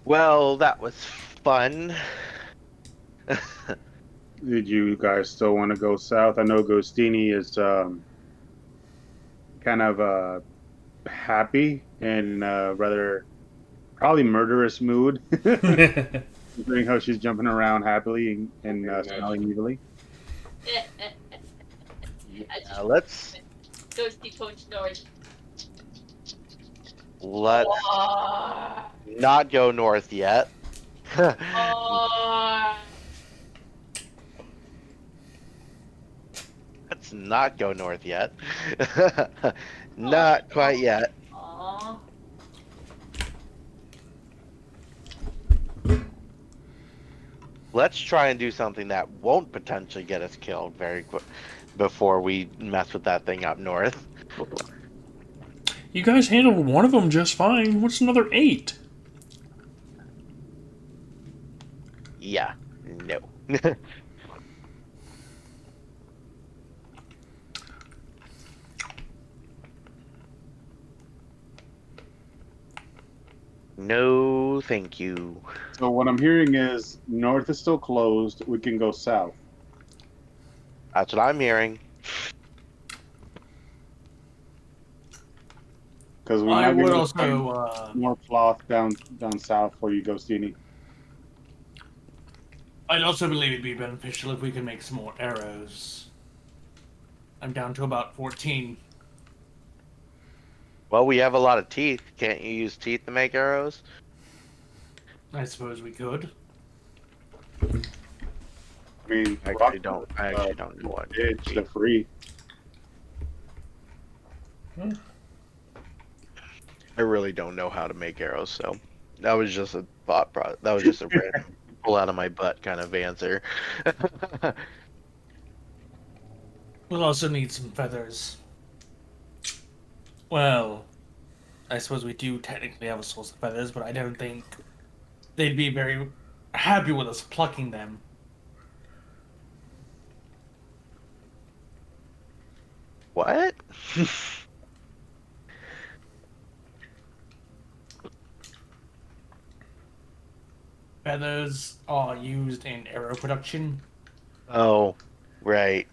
Well, that was fun. Did you guys still want to go south? I know Ghostini is kind of happy and rather probably murderous mood. Considering how she's jumping around happily and smiling evilly. Let's Ghosty points north. not go north yet. Let's not go north yet. Not quite yet. Aww. Let's try and do something that won't potentially get us killed very quick before we mess with that thing up north. You guys handled one of them just fine. What's another 8? Yeah. No. No, thank you. So what I'm hearing is north is still closed. We can go south. That's what I'm hearing. Because we I might be would able to find also, more cloth down south for you, Ghostini. I'd also believe it'd be beneficial if we could make some more arrows. I'm down to about 14. Well, we have a lot of teeth. Can't you use teeth to make arrows? I suppose we could. I mean, I rock, actually don't know what. it's the free. I really don't know how to make arrows, so that was just a that was just a random pull out of my butt kind of answer. We'll also need some feathers. Well, I suppose we do technically have a source of feathers, but I don't think they'd be very happy with us plucking them. What? Feathers are used in arrow production. Oh, right.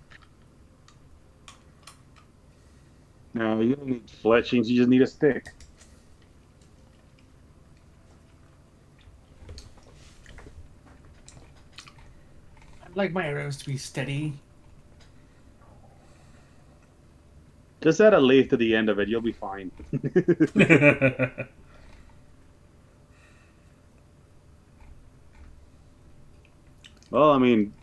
No, you don't need fletchings. You just need a stick. I'd like my arrows to be steady. Just add a lathe to the end of it. You'll be fine. Well, I mean,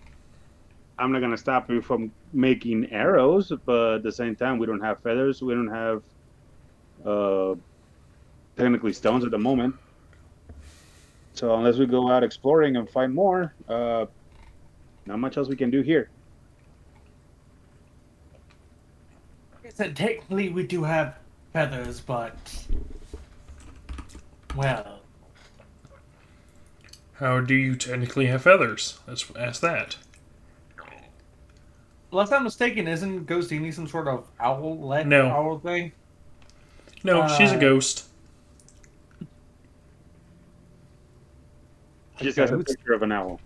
I'm not gonna stop you from making arrows, but at the same time, we don't have feathers. We don't have technically stones at the moment. So unless we go out exploring and find more, not much else we can do here. Like I said, technically we do have feathers, but well, How do you technically have feathers? Let's ask that. unless I'm mistaken, isn't Ghostini some sort of owlet No. owl thing? No, she's a ghost. She just has a Ghost? picture of an owl.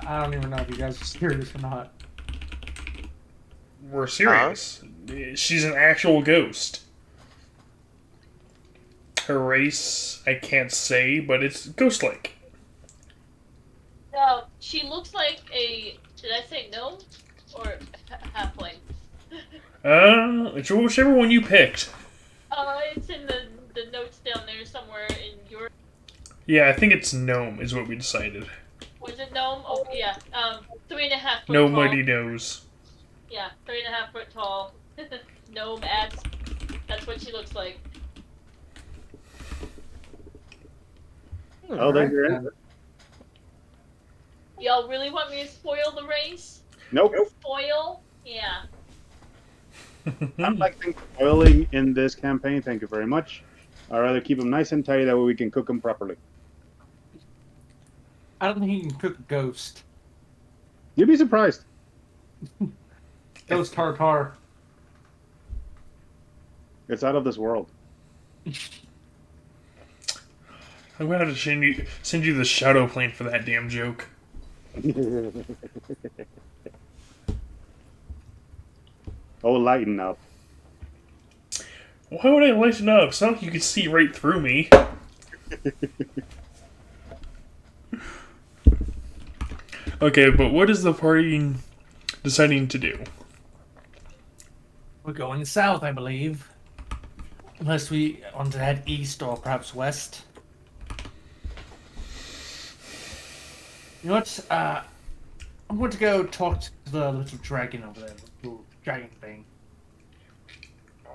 I don't even know if you guys are serious or not. We're serious. She's an actual ghost. Her race, I can't say, but it's ghost-like. No, she looks like a. Did I say gnome or halfling? It's whichever one you picked. It's in the notes down there somewhere in your. Yeah, I think it's gnome is what we decided. Was it gnome? Oh yeah. 3.5 foot Nobody tall. knows. Yeah, 3.5 foot tall. Gnome ads. That's what she looks like. Oh, there's your answer. Y'all really want me to spoil the race? Nope. Spoil? Yeah. I'm like boiling in this campaign. Thank you very much. I'd rather keep them nice and tight that way we can cook them properly. I don't think you can cook ghost. You'd be surprised. Ghost tartar. It's out of this world. I'm gonna have to send you the shadow plane for that damn joke. Oh, lighten up. Why would I lighten up? It's not like you can see right through me. Okay, but what is the party deciding to do? We're going south, I believe. Unless we want to head east or perhaps west. You know what? I'm going to go talk to the little dragon over there, the little dragon thing,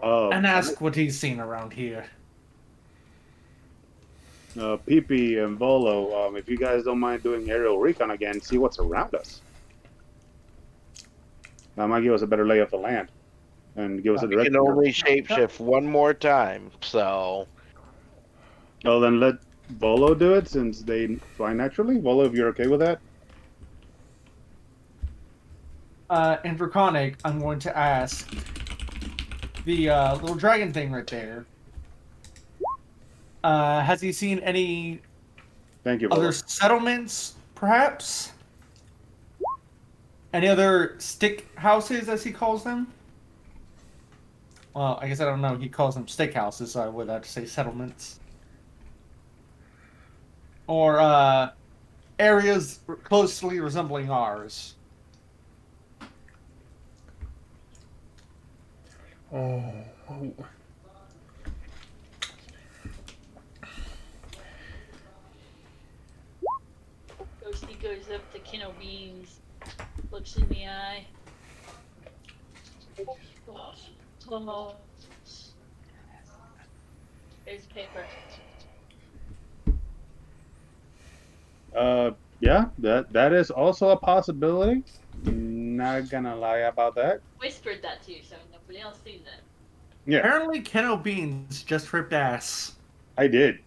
and ask what he's seen around here. Peepee and Bolo, if you guys don't mind doing aerial recon again, see what's around us. That might give us a better lay of the land and give us a We can direction. only shapeshift one more time, so Oh, then let Bolo do it since they fly naturally. Bolo, if you're okay with that. In Draconic, I'm going to ask the little dragon thing right there. Has he seen any Thank you, Bolo. other settlements, perhaps? Any other stick houses, as he calls them? Well, I guess I don't know. He calls them stick houses, so I would have to say settlements. Or areas closely resembling ours. Oh. Ghosty goes up to Kino Beans, looks in the eye. Oh. There's paper. Yeah, that is also a possibility. Not gonna lie about that. Whispered that to you, so nobody else sees it. Yeah, Apparently, Keno Beans just ripped ass. I did.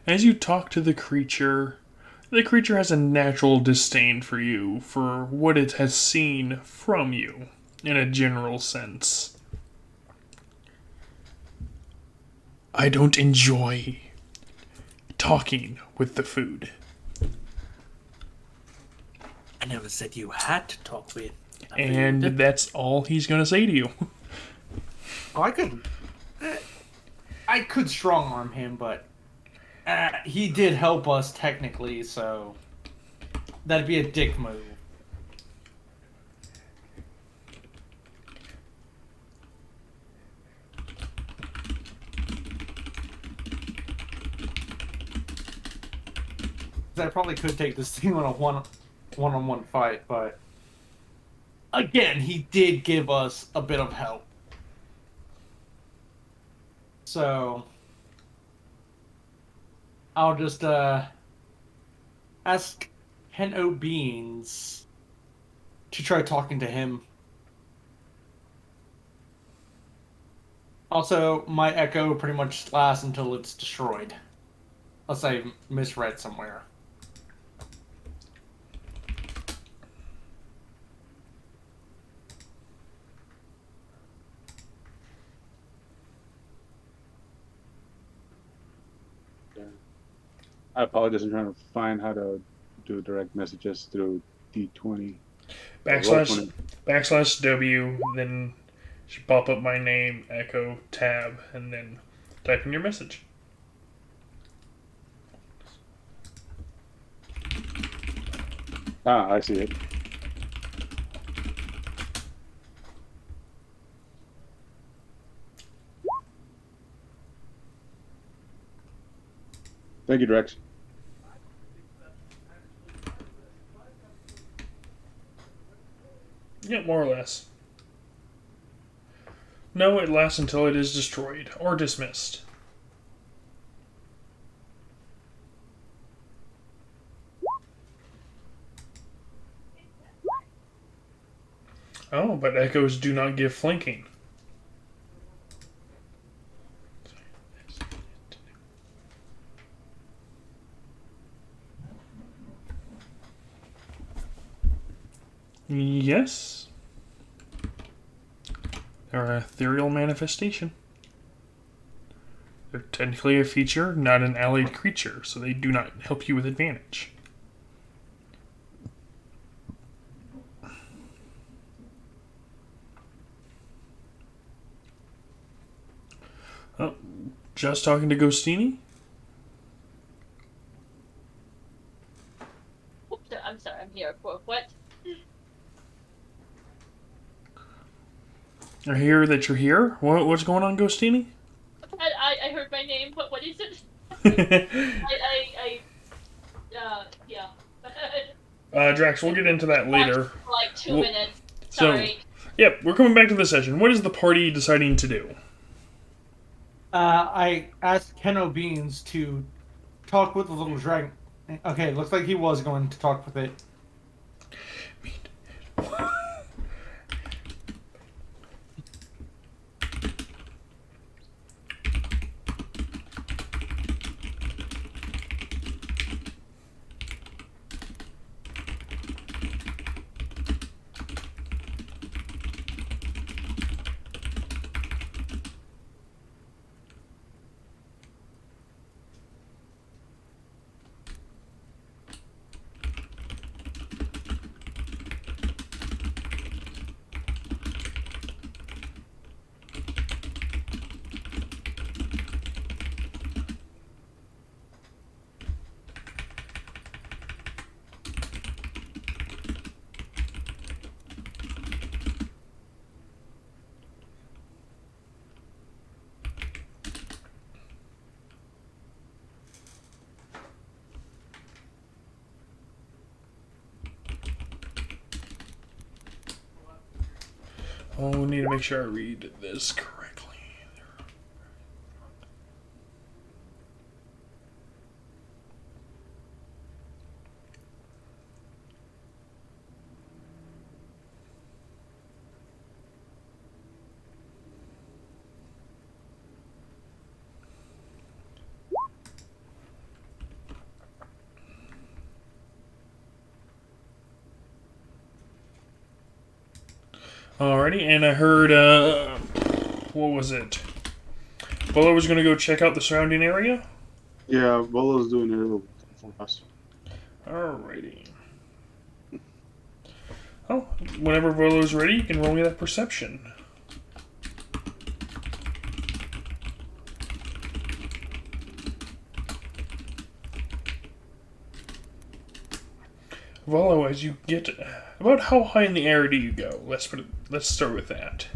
As you talk to the creature has a natural disdain for you, for what it has seen from you, in a general sense. I don't enjoy talking with the food. I never said you had to talk with. And that's all he's gonna say to you. Oh, I could strong arm him, but he did help us technically, so that'd be a dick move. I probably could take this thing on a one-on-one fight, but again, he did give us a bit of help. So I'll just ask Hen-O Beans to try talking to him. Also, my echo pretty much lasts until it's destroyed. Unless I misread somewhere. I apologize. I'm trying to find how to do direct messages through D20. Backslash W, then should pop up my name, echo, tab, and then type in your message. Ah, I see it. Thank you, Drex. Yeah, more or less. No, it lasts until it is destroyed or dismissed. Oh, but echoes do not give flanking. Yes. They're an ethereal manifestation. They're technically a feature, not an allied creature, so they do not help you with advantage. Oh, just talking to Ghostini? I'm sorry, I'm here for what? I hear that you're here. What's going on, Ghostini? I heard my name. What is it? Yeah. Drax, we'll get into that later. For like 2 Well, minutes. so- Sorry. Yep, we're coming back to the session. What is the party deciding to do? I asked Kenno Beans to talk with the little dragon. Okay, looks like he was going to talk with it. Oh, I need to make sure I read this correctly. Alrighty, and I heard, what was it? Bolo was going to go check out the surrounding area? Yeah, Bolo's doing it for us. Alrighty. Oh, whenever Bolo's ready, you can roll me that perception. Volo, as you get about how high in the air do you go? Let's start with that.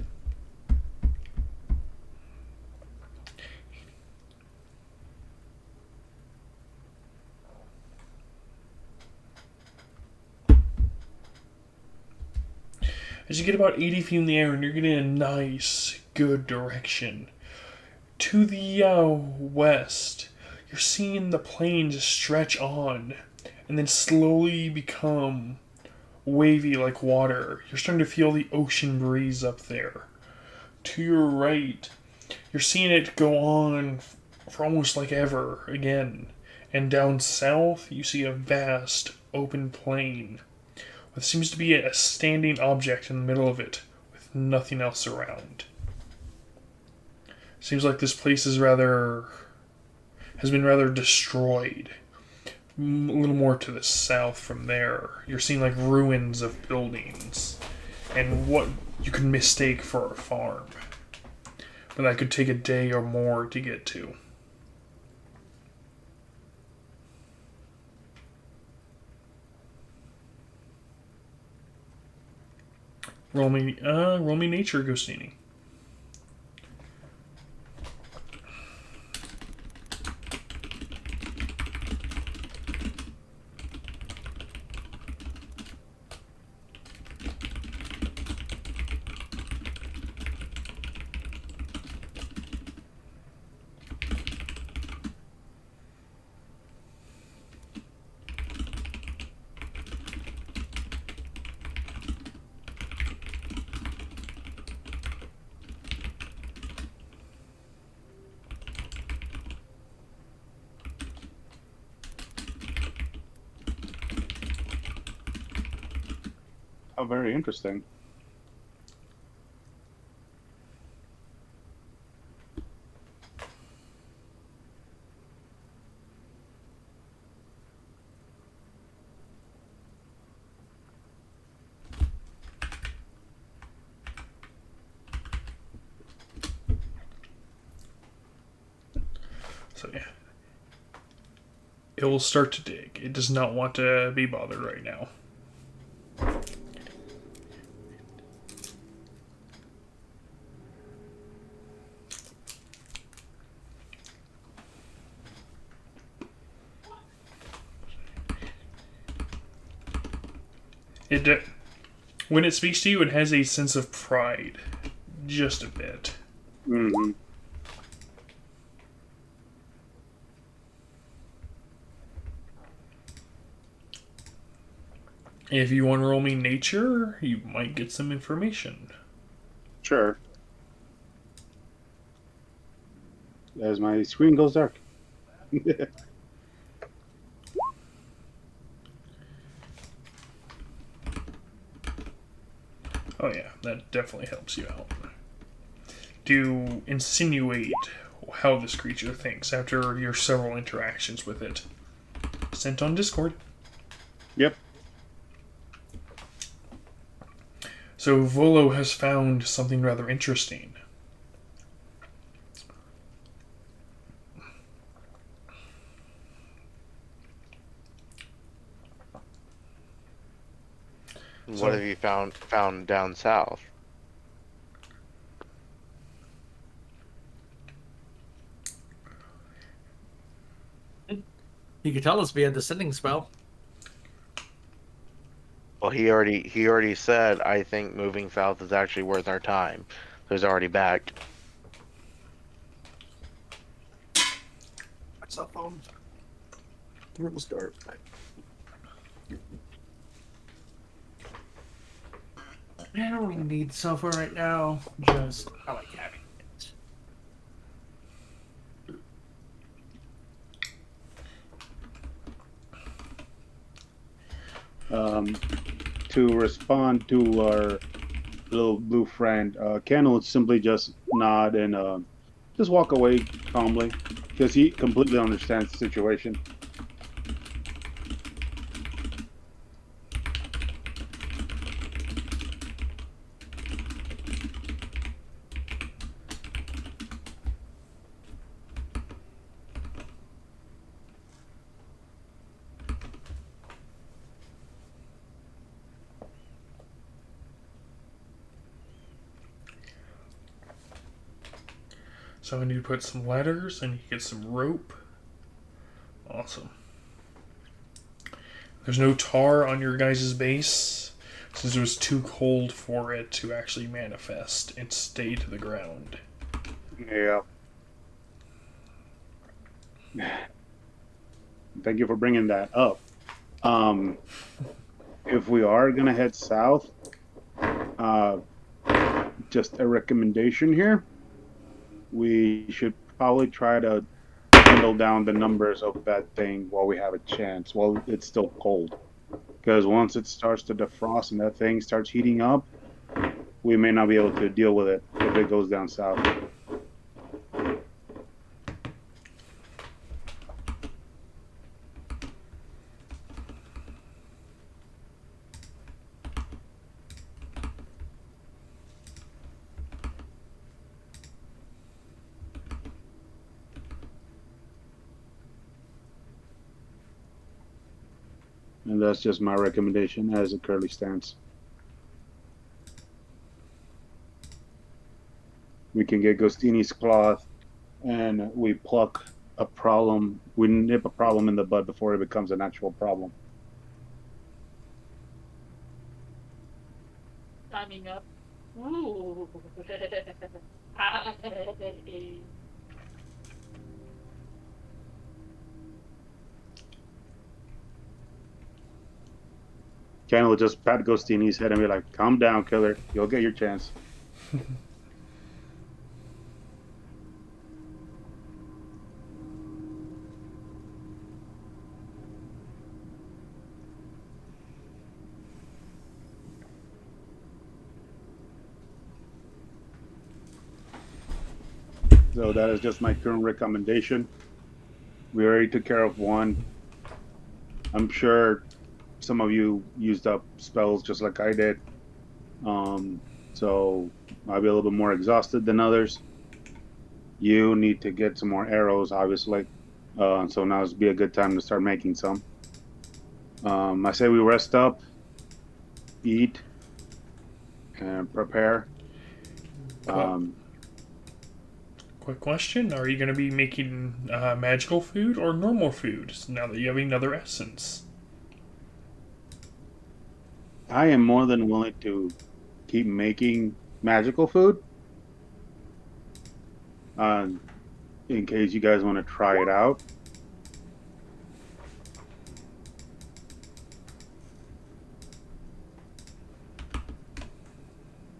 As you get about 80 feet in the air and you're getting a nice, good direction. To the west, you're seeing the plains stretch on and then slowly become wavy like water. You're starting to feel the ocean breeze up there. To your right, you're seeing it go on for almost like ever again. And down south, you see a vast open plain with seems to be a standing object in the middle of it with nothing else around. Seems like this place has been rather destroyed. A little more to the south from there, you're seeing like ruins of buildings and what you can mistake for a farm. But that could take a day or more to get to. Roll me nature, Ghostini. Oh, very interesting. So yeah. It will start to dig. It does not want to be bothered right now. It when it speaks to you, it has a sense of pride, just a bit. Mm-hmm. If you want to roll me nature, you might get some information. Sure. As my screen goes dark. Oh yeah, that definitely helps you out. To insinuate how this creature thinks after your several interactions with it. Sent on Discord. Yep. So Volo has found something rather interesting. What have you found down south? You could tell us via the sending spell. Well, he already said, I think moving south is actually worth our time. There's already back. My cell phone. The room was dark. I don't really need software right now. Just I like having it. To respond to our little blue friend, Ken will simply just nod and just walk away calmly because he completely understands the situation. So I need to put some ladders and you get some rope. Awesome. There's no tar on your guys' base since it was too cold for it to actually manifest and stay to the ground. Yeah. Thank you for bringing that up. If we are gonna head south, just a recommendation here. We should probably try to dwindle down the numbers of that thing while we have a chance, while it's still cold. Because once it starts to defrost and that thing starts heating up, we may not be able to deal with it if it goes down south. And that's just my recommendation as it currently stands. We can get Gostini's cloth and we pluck a problem. We nip a problem in the bud before it becomes an actual problem. Timing up. Ooh. Ken will just pat Gostini's head and be like, calm down, killer. You'll get your chance. So that is just my current recommendation. We already took care of one. I'm sure some of you used up spells just like I did. So I'll be a little bit more exhausted than others. You need to get some more arrows, obviously. So now would be a good time to start making some. I say we rest up, eat, and prepare. Quick question: are you going to be making magical food or normal food now that you have another essence? I am more than willing to keep making magical food. Uh, in case you guys want to try it out.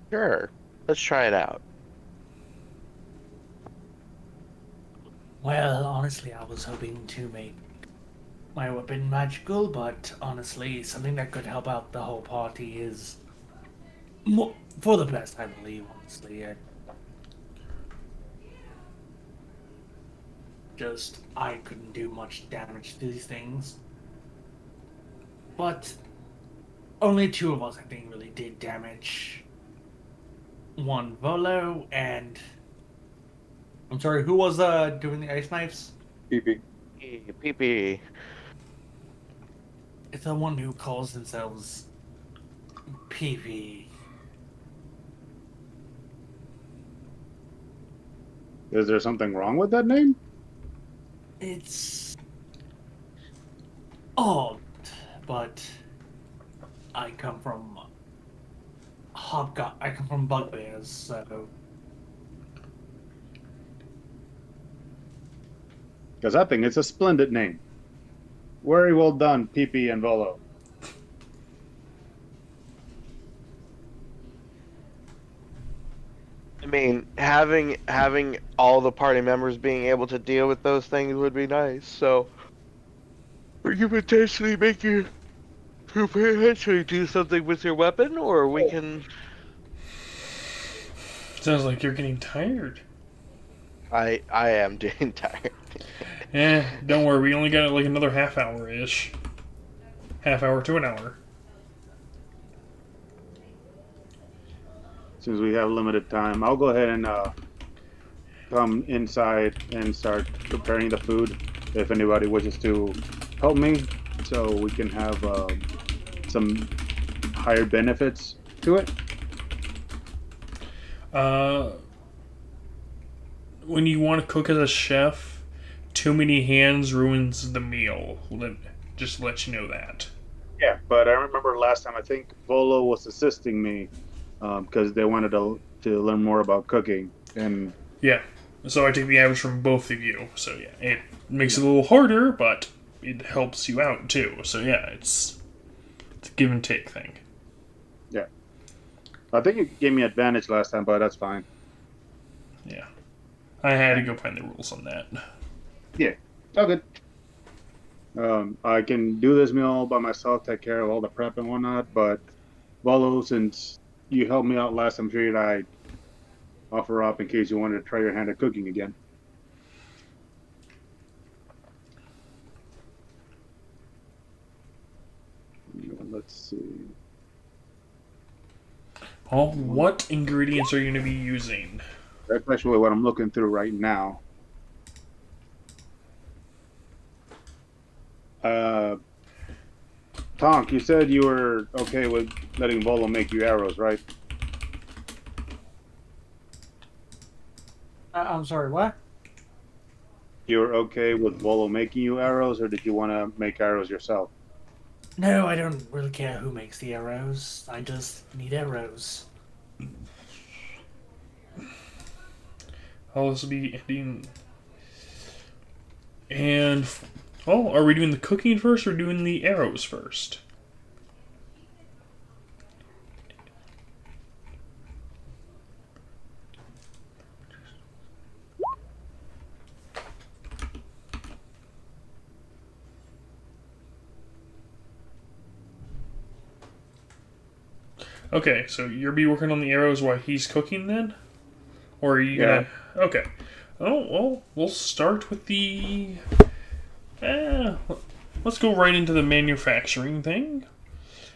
Sure. Let's try it out. Well, honestly, I was hoping to make my weapon magical, but honestly, something that could help out the whole party is for the best, I believe, honestly. I couldn't do much damage to these things. But only two of us, I think, really did damage. One Volo and... I'm sorry, who was doing the ice knives? PP. PP. It's the one who calls themselves PP. Is there something wrong with that name? It's odd, but I come from I come from bugbears, so Because I think it's a splendid name. Very well done, PP and Volo. I mean, having all the party members being able to deal with those things would be nice. So we could potentially make you potentially do something with your weapon, or we can. Sounds like you're getting tired. I am getting tired. Don't worry. We only got like another half hour ish. Half hour to an hour. Since we have limited time, I'll go ahead and come inside and start preparing the food. If anybody wishes to help me, so we can have some higher benefits to it. When you want to cook as a chef, too many hands ruins the meal. Just let you know that. Yeah, but I remember last time I think Volo was assisting me because they wanted to learn more about cooking. And yeah, so I take the average from both of you. So yeah, it makes it a little harder, but it helps you out too. So yeah, it's a give and take thing. Yeah, I think you gave me advantage last time, but that's fine. Yeah, I had to go find the rules on that. Yeah, all good. I can do this meal by myself, take care of all the prep and whatnot, but Volo, since you helped me out last time, figured I'd offer up in case you wanted to try your hand at cooking again. Let's see. Well, what ingredients are you going to be using? That's actually what I'm looking through right now. Tonk, you said you were okay with letting Volo make you arrows, right? I'm sorry, what? You're okay with Volo making you arrows, or did you want to make arrows yourself? no, I don't really care who makes the arrows. I just need arrows. I'll also be ending. And are we doing the cooking first or doing the arrows first? Okay, so you'll be working on the arrows while he's cooking then? Or are you gonna... Okay. Oh, well, we'll start with the... let's go right into the manufacturing thing.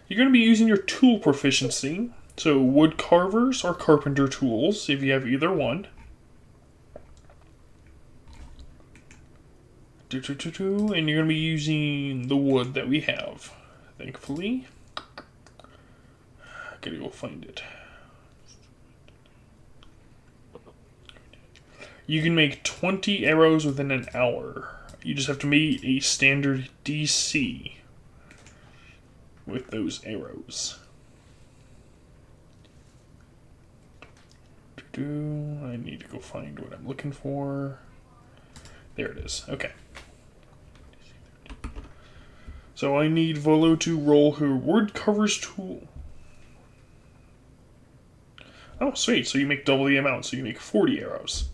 You're going to be using your tool proficiency. So wood carvers or carpenter tools, if you have either one. And you're going to be using the wood that we have, thankfully. Gotta go find it. You can make 20 arrows within an hour. You just have to meet a standard DC with those arrows. I need to go find what I'm looking for. There it is. Okay. So I need Volo to roll her wood covers tool. Oh, sweet. So you make double the amount. So you make 40 arrows.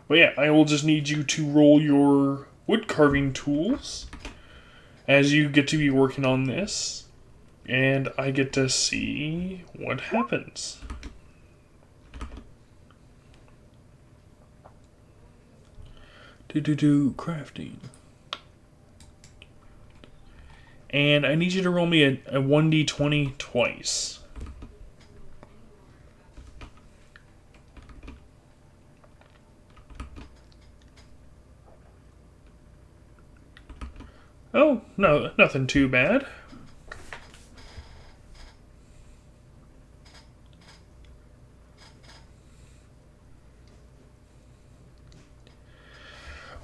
But yeah, I will just need you to roll your wood carving tools as you get to be working on this. And I get to see what happens. Crafting. And I need you to roll me a 1d20 twice. Oh, no, nothing too bad.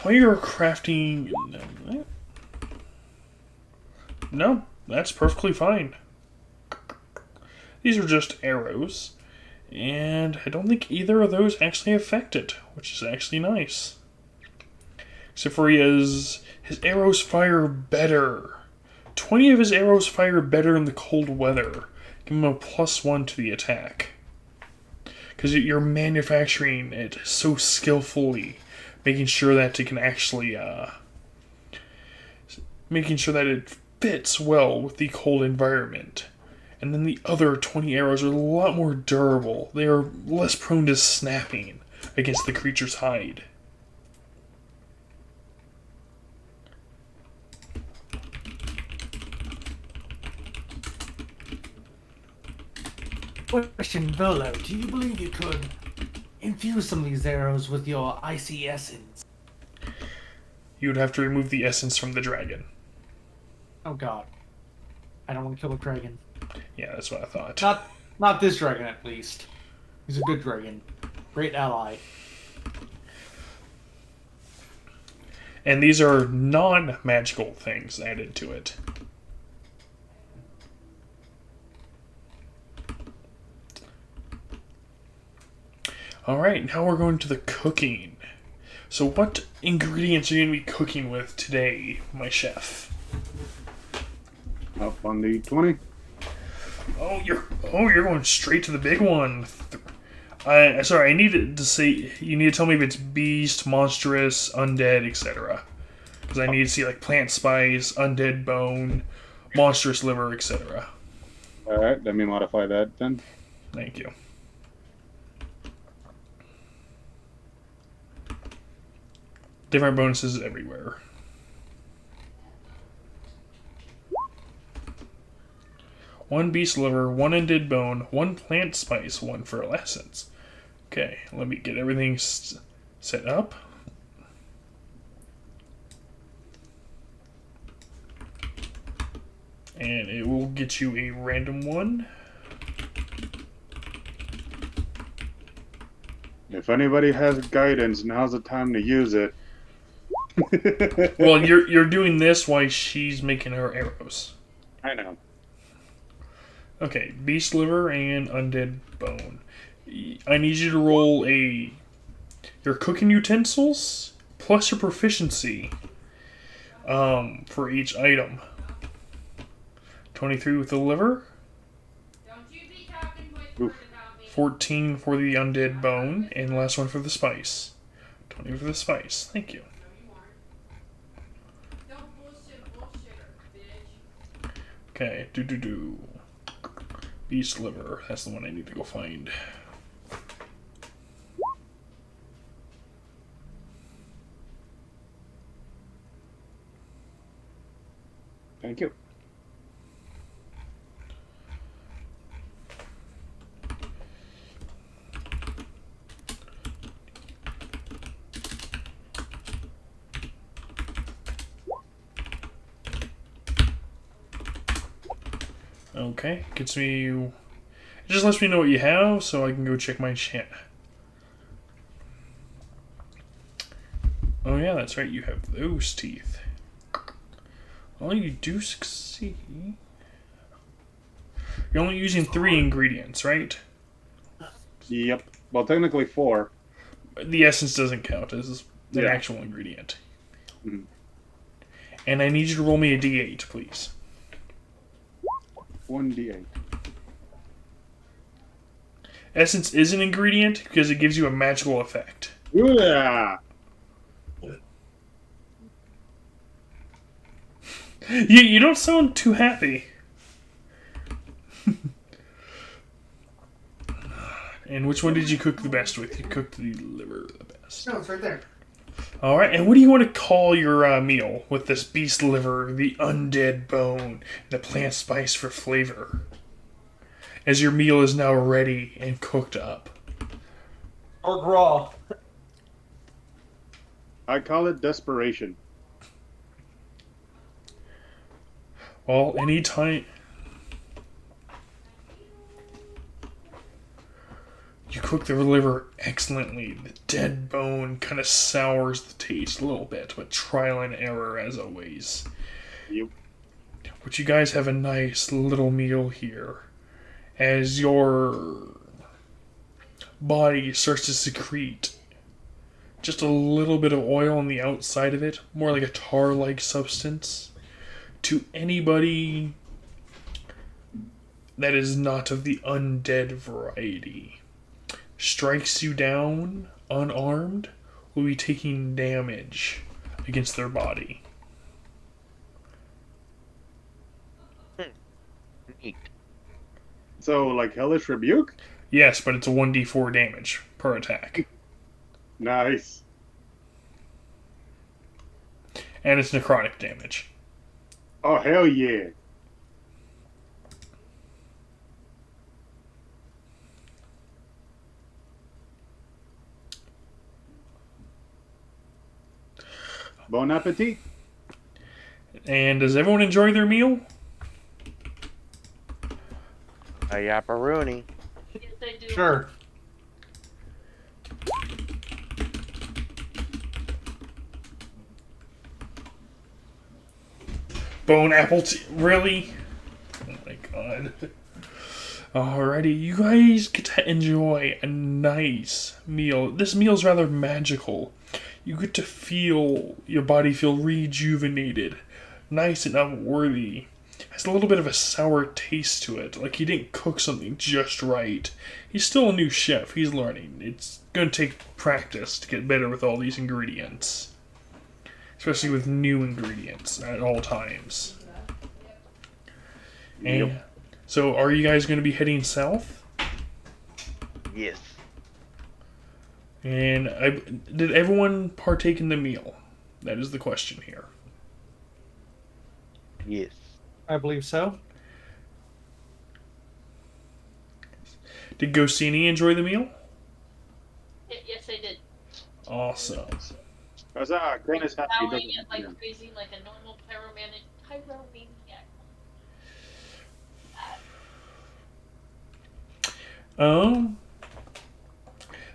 While you're crafting... No, that's perfectly fine. These are just arrows. And I don't think either of those actually affect it, which is actually nice. Except for his arrows fire better. 20 of his arrows fire better in the cold weather. Give him a +1 to the attack. Because you're manufacturing it so skillfully. Making sure that it can actually... making sure that it fits well with the cold environment. And then the other 20 arrows are a lot more durable. They are less prone to snapping against the creature's hide. Question, Volo, do you believe you could infuse some of these arrows with your icy essence? You would have to remove the essence from the dragon. Oh god. I don't want to kill a dragon. Yeah, that's what I thought. Not this dragon, at least. He's a good dragon. Great ally. And these are non-magical things added to it. Alright, now we're going to the cooking. So what ingredients are you going to be cooking with today, my chef? Up on the 20. Oh, you're going straight to the big one. Sorry, I need to say, you need to tell me if it's beast, monstrous, undead, etc. Because I need to see like plant spice, undead bone, monstrous liver, etc. Alright, let me modify that then. Thank you. Different bonuses everywhere. One beast liver, one undead bone, one plant spice, one fertile essence. Okay, let me get everything set up. And it will get you a random one. If anybody has guidance, now's the time to use it. Well, you're doing this while she's making her arrows. I know. Okay, beast liver and undead bone. I need you to roll your cooking utensils plus your proficiency for each item. 23 with the liver. Oof. 14 for the undead bone, and last one for the spice. 20 for the spice. Thank you. Okay, beast liver. That's the one I need to go find. Thank you. Okay, gets me... It just lets me know what you have, so I can go check my chat. Oh yeah, that's right, you have those teeth. Well, you do succeed. You're only using 3 ingredients, right? Yep. Well, technically 4. The essence doesn't count as an Yeah. actual ingredient. Mhm. And I need you to roll me a d8, please. 1d8. Essence is an ingredient because it gives you a magical effect. Yeah. You don't sound too happy. And which one did you cook the best with? You cooked the liver the best. No, it's right there. All right, and what do you want to call your meal with this beast liver, the undead bone, the plant spice for flavor? As your meal is now ready and cooked up. Or raw. I call it desperation. Well, anytime you cook the liver excellently, the dead bone kind of sours the taste a little bit, but trial and error as always. Yep. But you guys have a nice little meal here. As your body starts to secrete just a little bit of oil on the outside of it, more like a tar-like substance, to anybody that is not of the undead variety, strikes you down unarmed, will be taking damage against their body. Neat. So, like Hellish Rebuke? Yes, but it's a 1d4 damage per attack. Nice. And it's necrotic damage. Oh, hell yeah. Bon appetit. And does everyone enjoy their meal? A yapperoonie. Yes, I do. Sure. Bone apple tea? Really? Oh my god. Alrighty, you guys get to enjoy a nice meal. This meal's rather magical. You get to feel your body feel rejuvenated, nice and unworthy. Has a little bit of a sour taste to it, like he didn't cook something just right. He's still a new chef, he's learning. It's going to take practice to get better with all these ingredients. Especially with new ingredients at all times. And Yep. so are you guys going to be heading south? Yes. And did everyone partake in the meal? That is the question here. Yes. I believe so. Did Gosini enjoy the meal? Yes, I did. Awesome. Because Gren is happy. he Bowing doesn't- it like yeah. crazy, like a normal pyromaniac.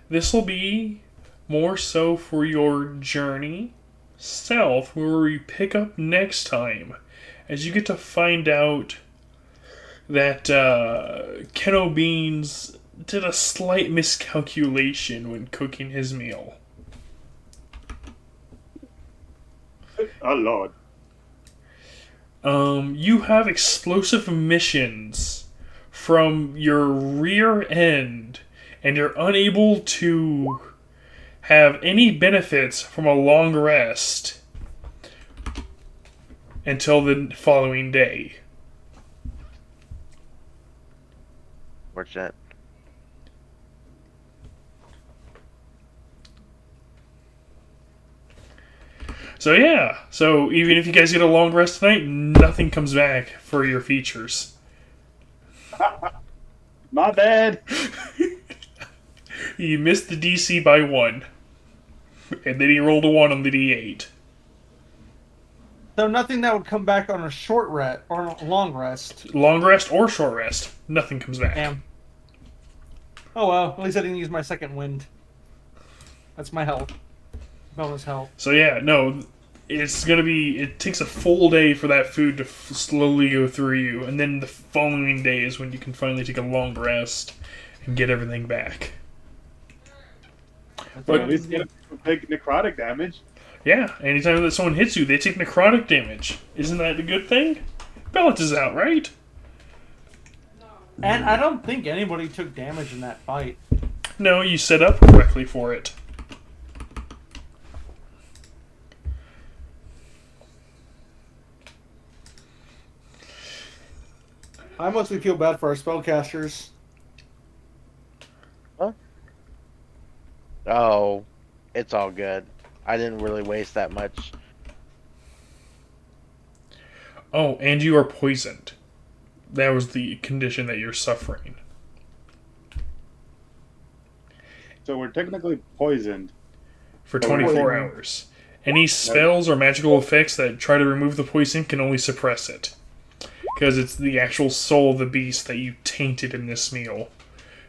This will be more so for your journey south, where we pick up next time, as you get to find out that Keno Beans did a slight miscalculation when cooking his meal. Oh, Lord. You have explosive emissions from your rear end, and you're unable to have any benefits from a long rest until the following day. What's that? So yeah, so even if you guys get a long rest tonight, nothing comes back for your features. My bad. You missed the DC by 1. And then he rolled a 1 on the D8. So nothing that would come back on a short rest or a long rest. Long rest or short rest, nothing comes back. Damn. Oh well, at least I didn't use my second wind. That's my health. Bonus health. So yeah, no, it's gonna be. It takes a full day for that food to slowly go through you, and then the following day is when you can finally take a long rest and get everything back. But- at least get a big necrotic damage. Yeah, anytime that someone hits you, they take necrotic damage. Isn't that a good thing? Balances out, right? And I don't think anybody took damage in that fight. No, you set up correctly for it. I mostly feel bad for our spellcasters. Oh, it's all good. I didn't really waste that much. Oh, and you are poisoned. That was the condition that you're suffering. So we're technically poisoned. For 24 hours. Any spells or magical effects that try to remove the poison can only suppress it. Because it's the actual soul of the beast that you tainted in this meal.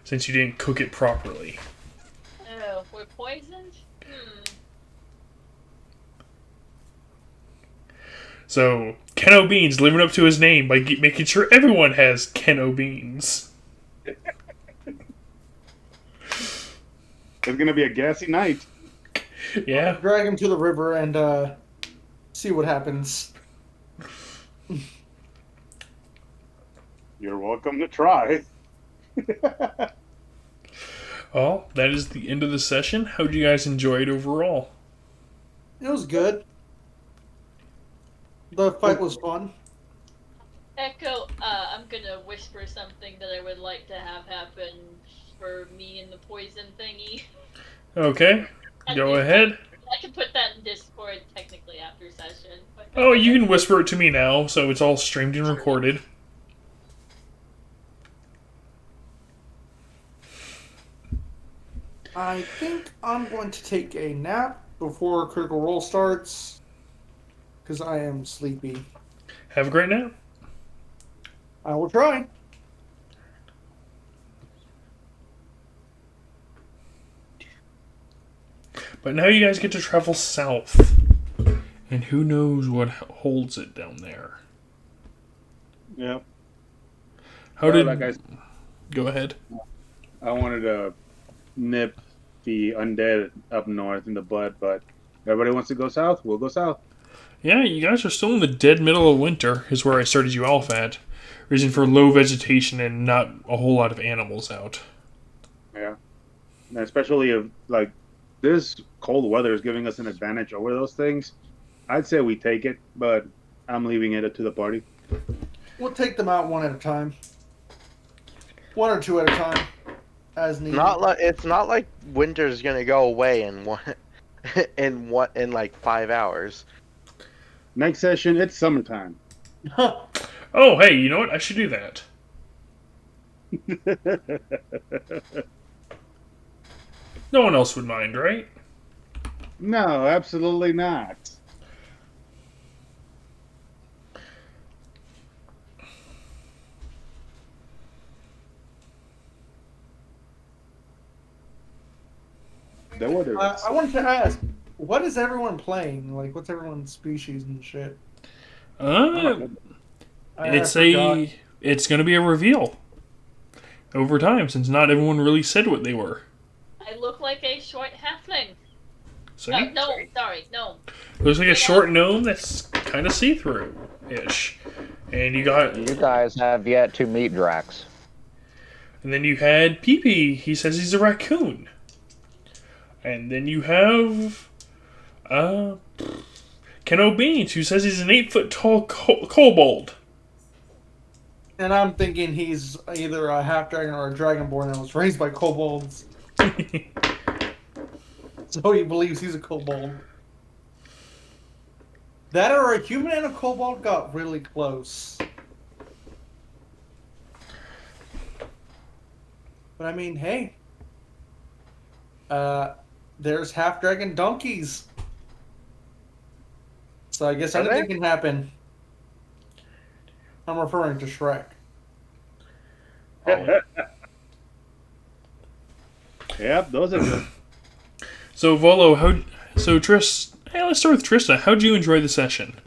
Since you didn't cook it properly. Oh, we're poisoned? So, Keno Beans living up to his name by making sure everyone has Keno Beans. It's gonna be a gassy night. Yeah. Drag him to the river and see what happens. You're welcome to try. Well, that is the end of the session. How'd you guys enjoy it overall? It was good. The fight was fun. Echo, I'm gonna whisper something that I would like to have happen for me and the poison thingy. Okay, go ahead. I can put that in Discord technically after session. But Oh, you can whisper it to me now, so it's all streamed and recorded. I think I'm going to take a nap before Critical Role starts. Because I am sleepy. Have a great nap. I will try. But now you guys get to travel south. And who knows what holds it down there. Yep. How did... Like Go ahead. I wanted to nip the undead up north in the bud, but everybody wants to go south, we'll go south. Yeah, you guys are still in the dead middle of winter, is where I started you off at. Reason for low vegetation and not a whole lot of animals out. Yeah. And especially if, like, this cold weather is giving us an advantage over those things. I'd say we take it, but I'm leaving it to the party. We'll take them out one at a time. One or two at a time. As needed. It's not like winter's gonna go away in in like 5 hours. Next session, it's summertime. Oh, hey, you know what? I should do that. No one else would mind, right? No, absolutely not. I wanted to ask, what is everyone playing? Like, what's everyone's species and shit? It's going to be a reveal over time, since not everyone really said what they were. I look like a short halfling. See? No. Looks like a short gnome that's kind of see-through-ish. And you guys have yet to meet Drax. And then you had Pee-Pee. He says he's a raccoon. And then you have Keno Beans, who says he's an 8-foot-tall kobold. And I'm thinking he's either a half-dragon or a dragonborn that was raised by kobolds. So he believes he's a kobold. That or a human and a kobold got really close. But I mean, hey. There's half-dragon donkeys. So I guess anything can happen. I'm referring to Shrek. Yep, those are good. So Volo, let's start with Trista. How'd you enjoy the session?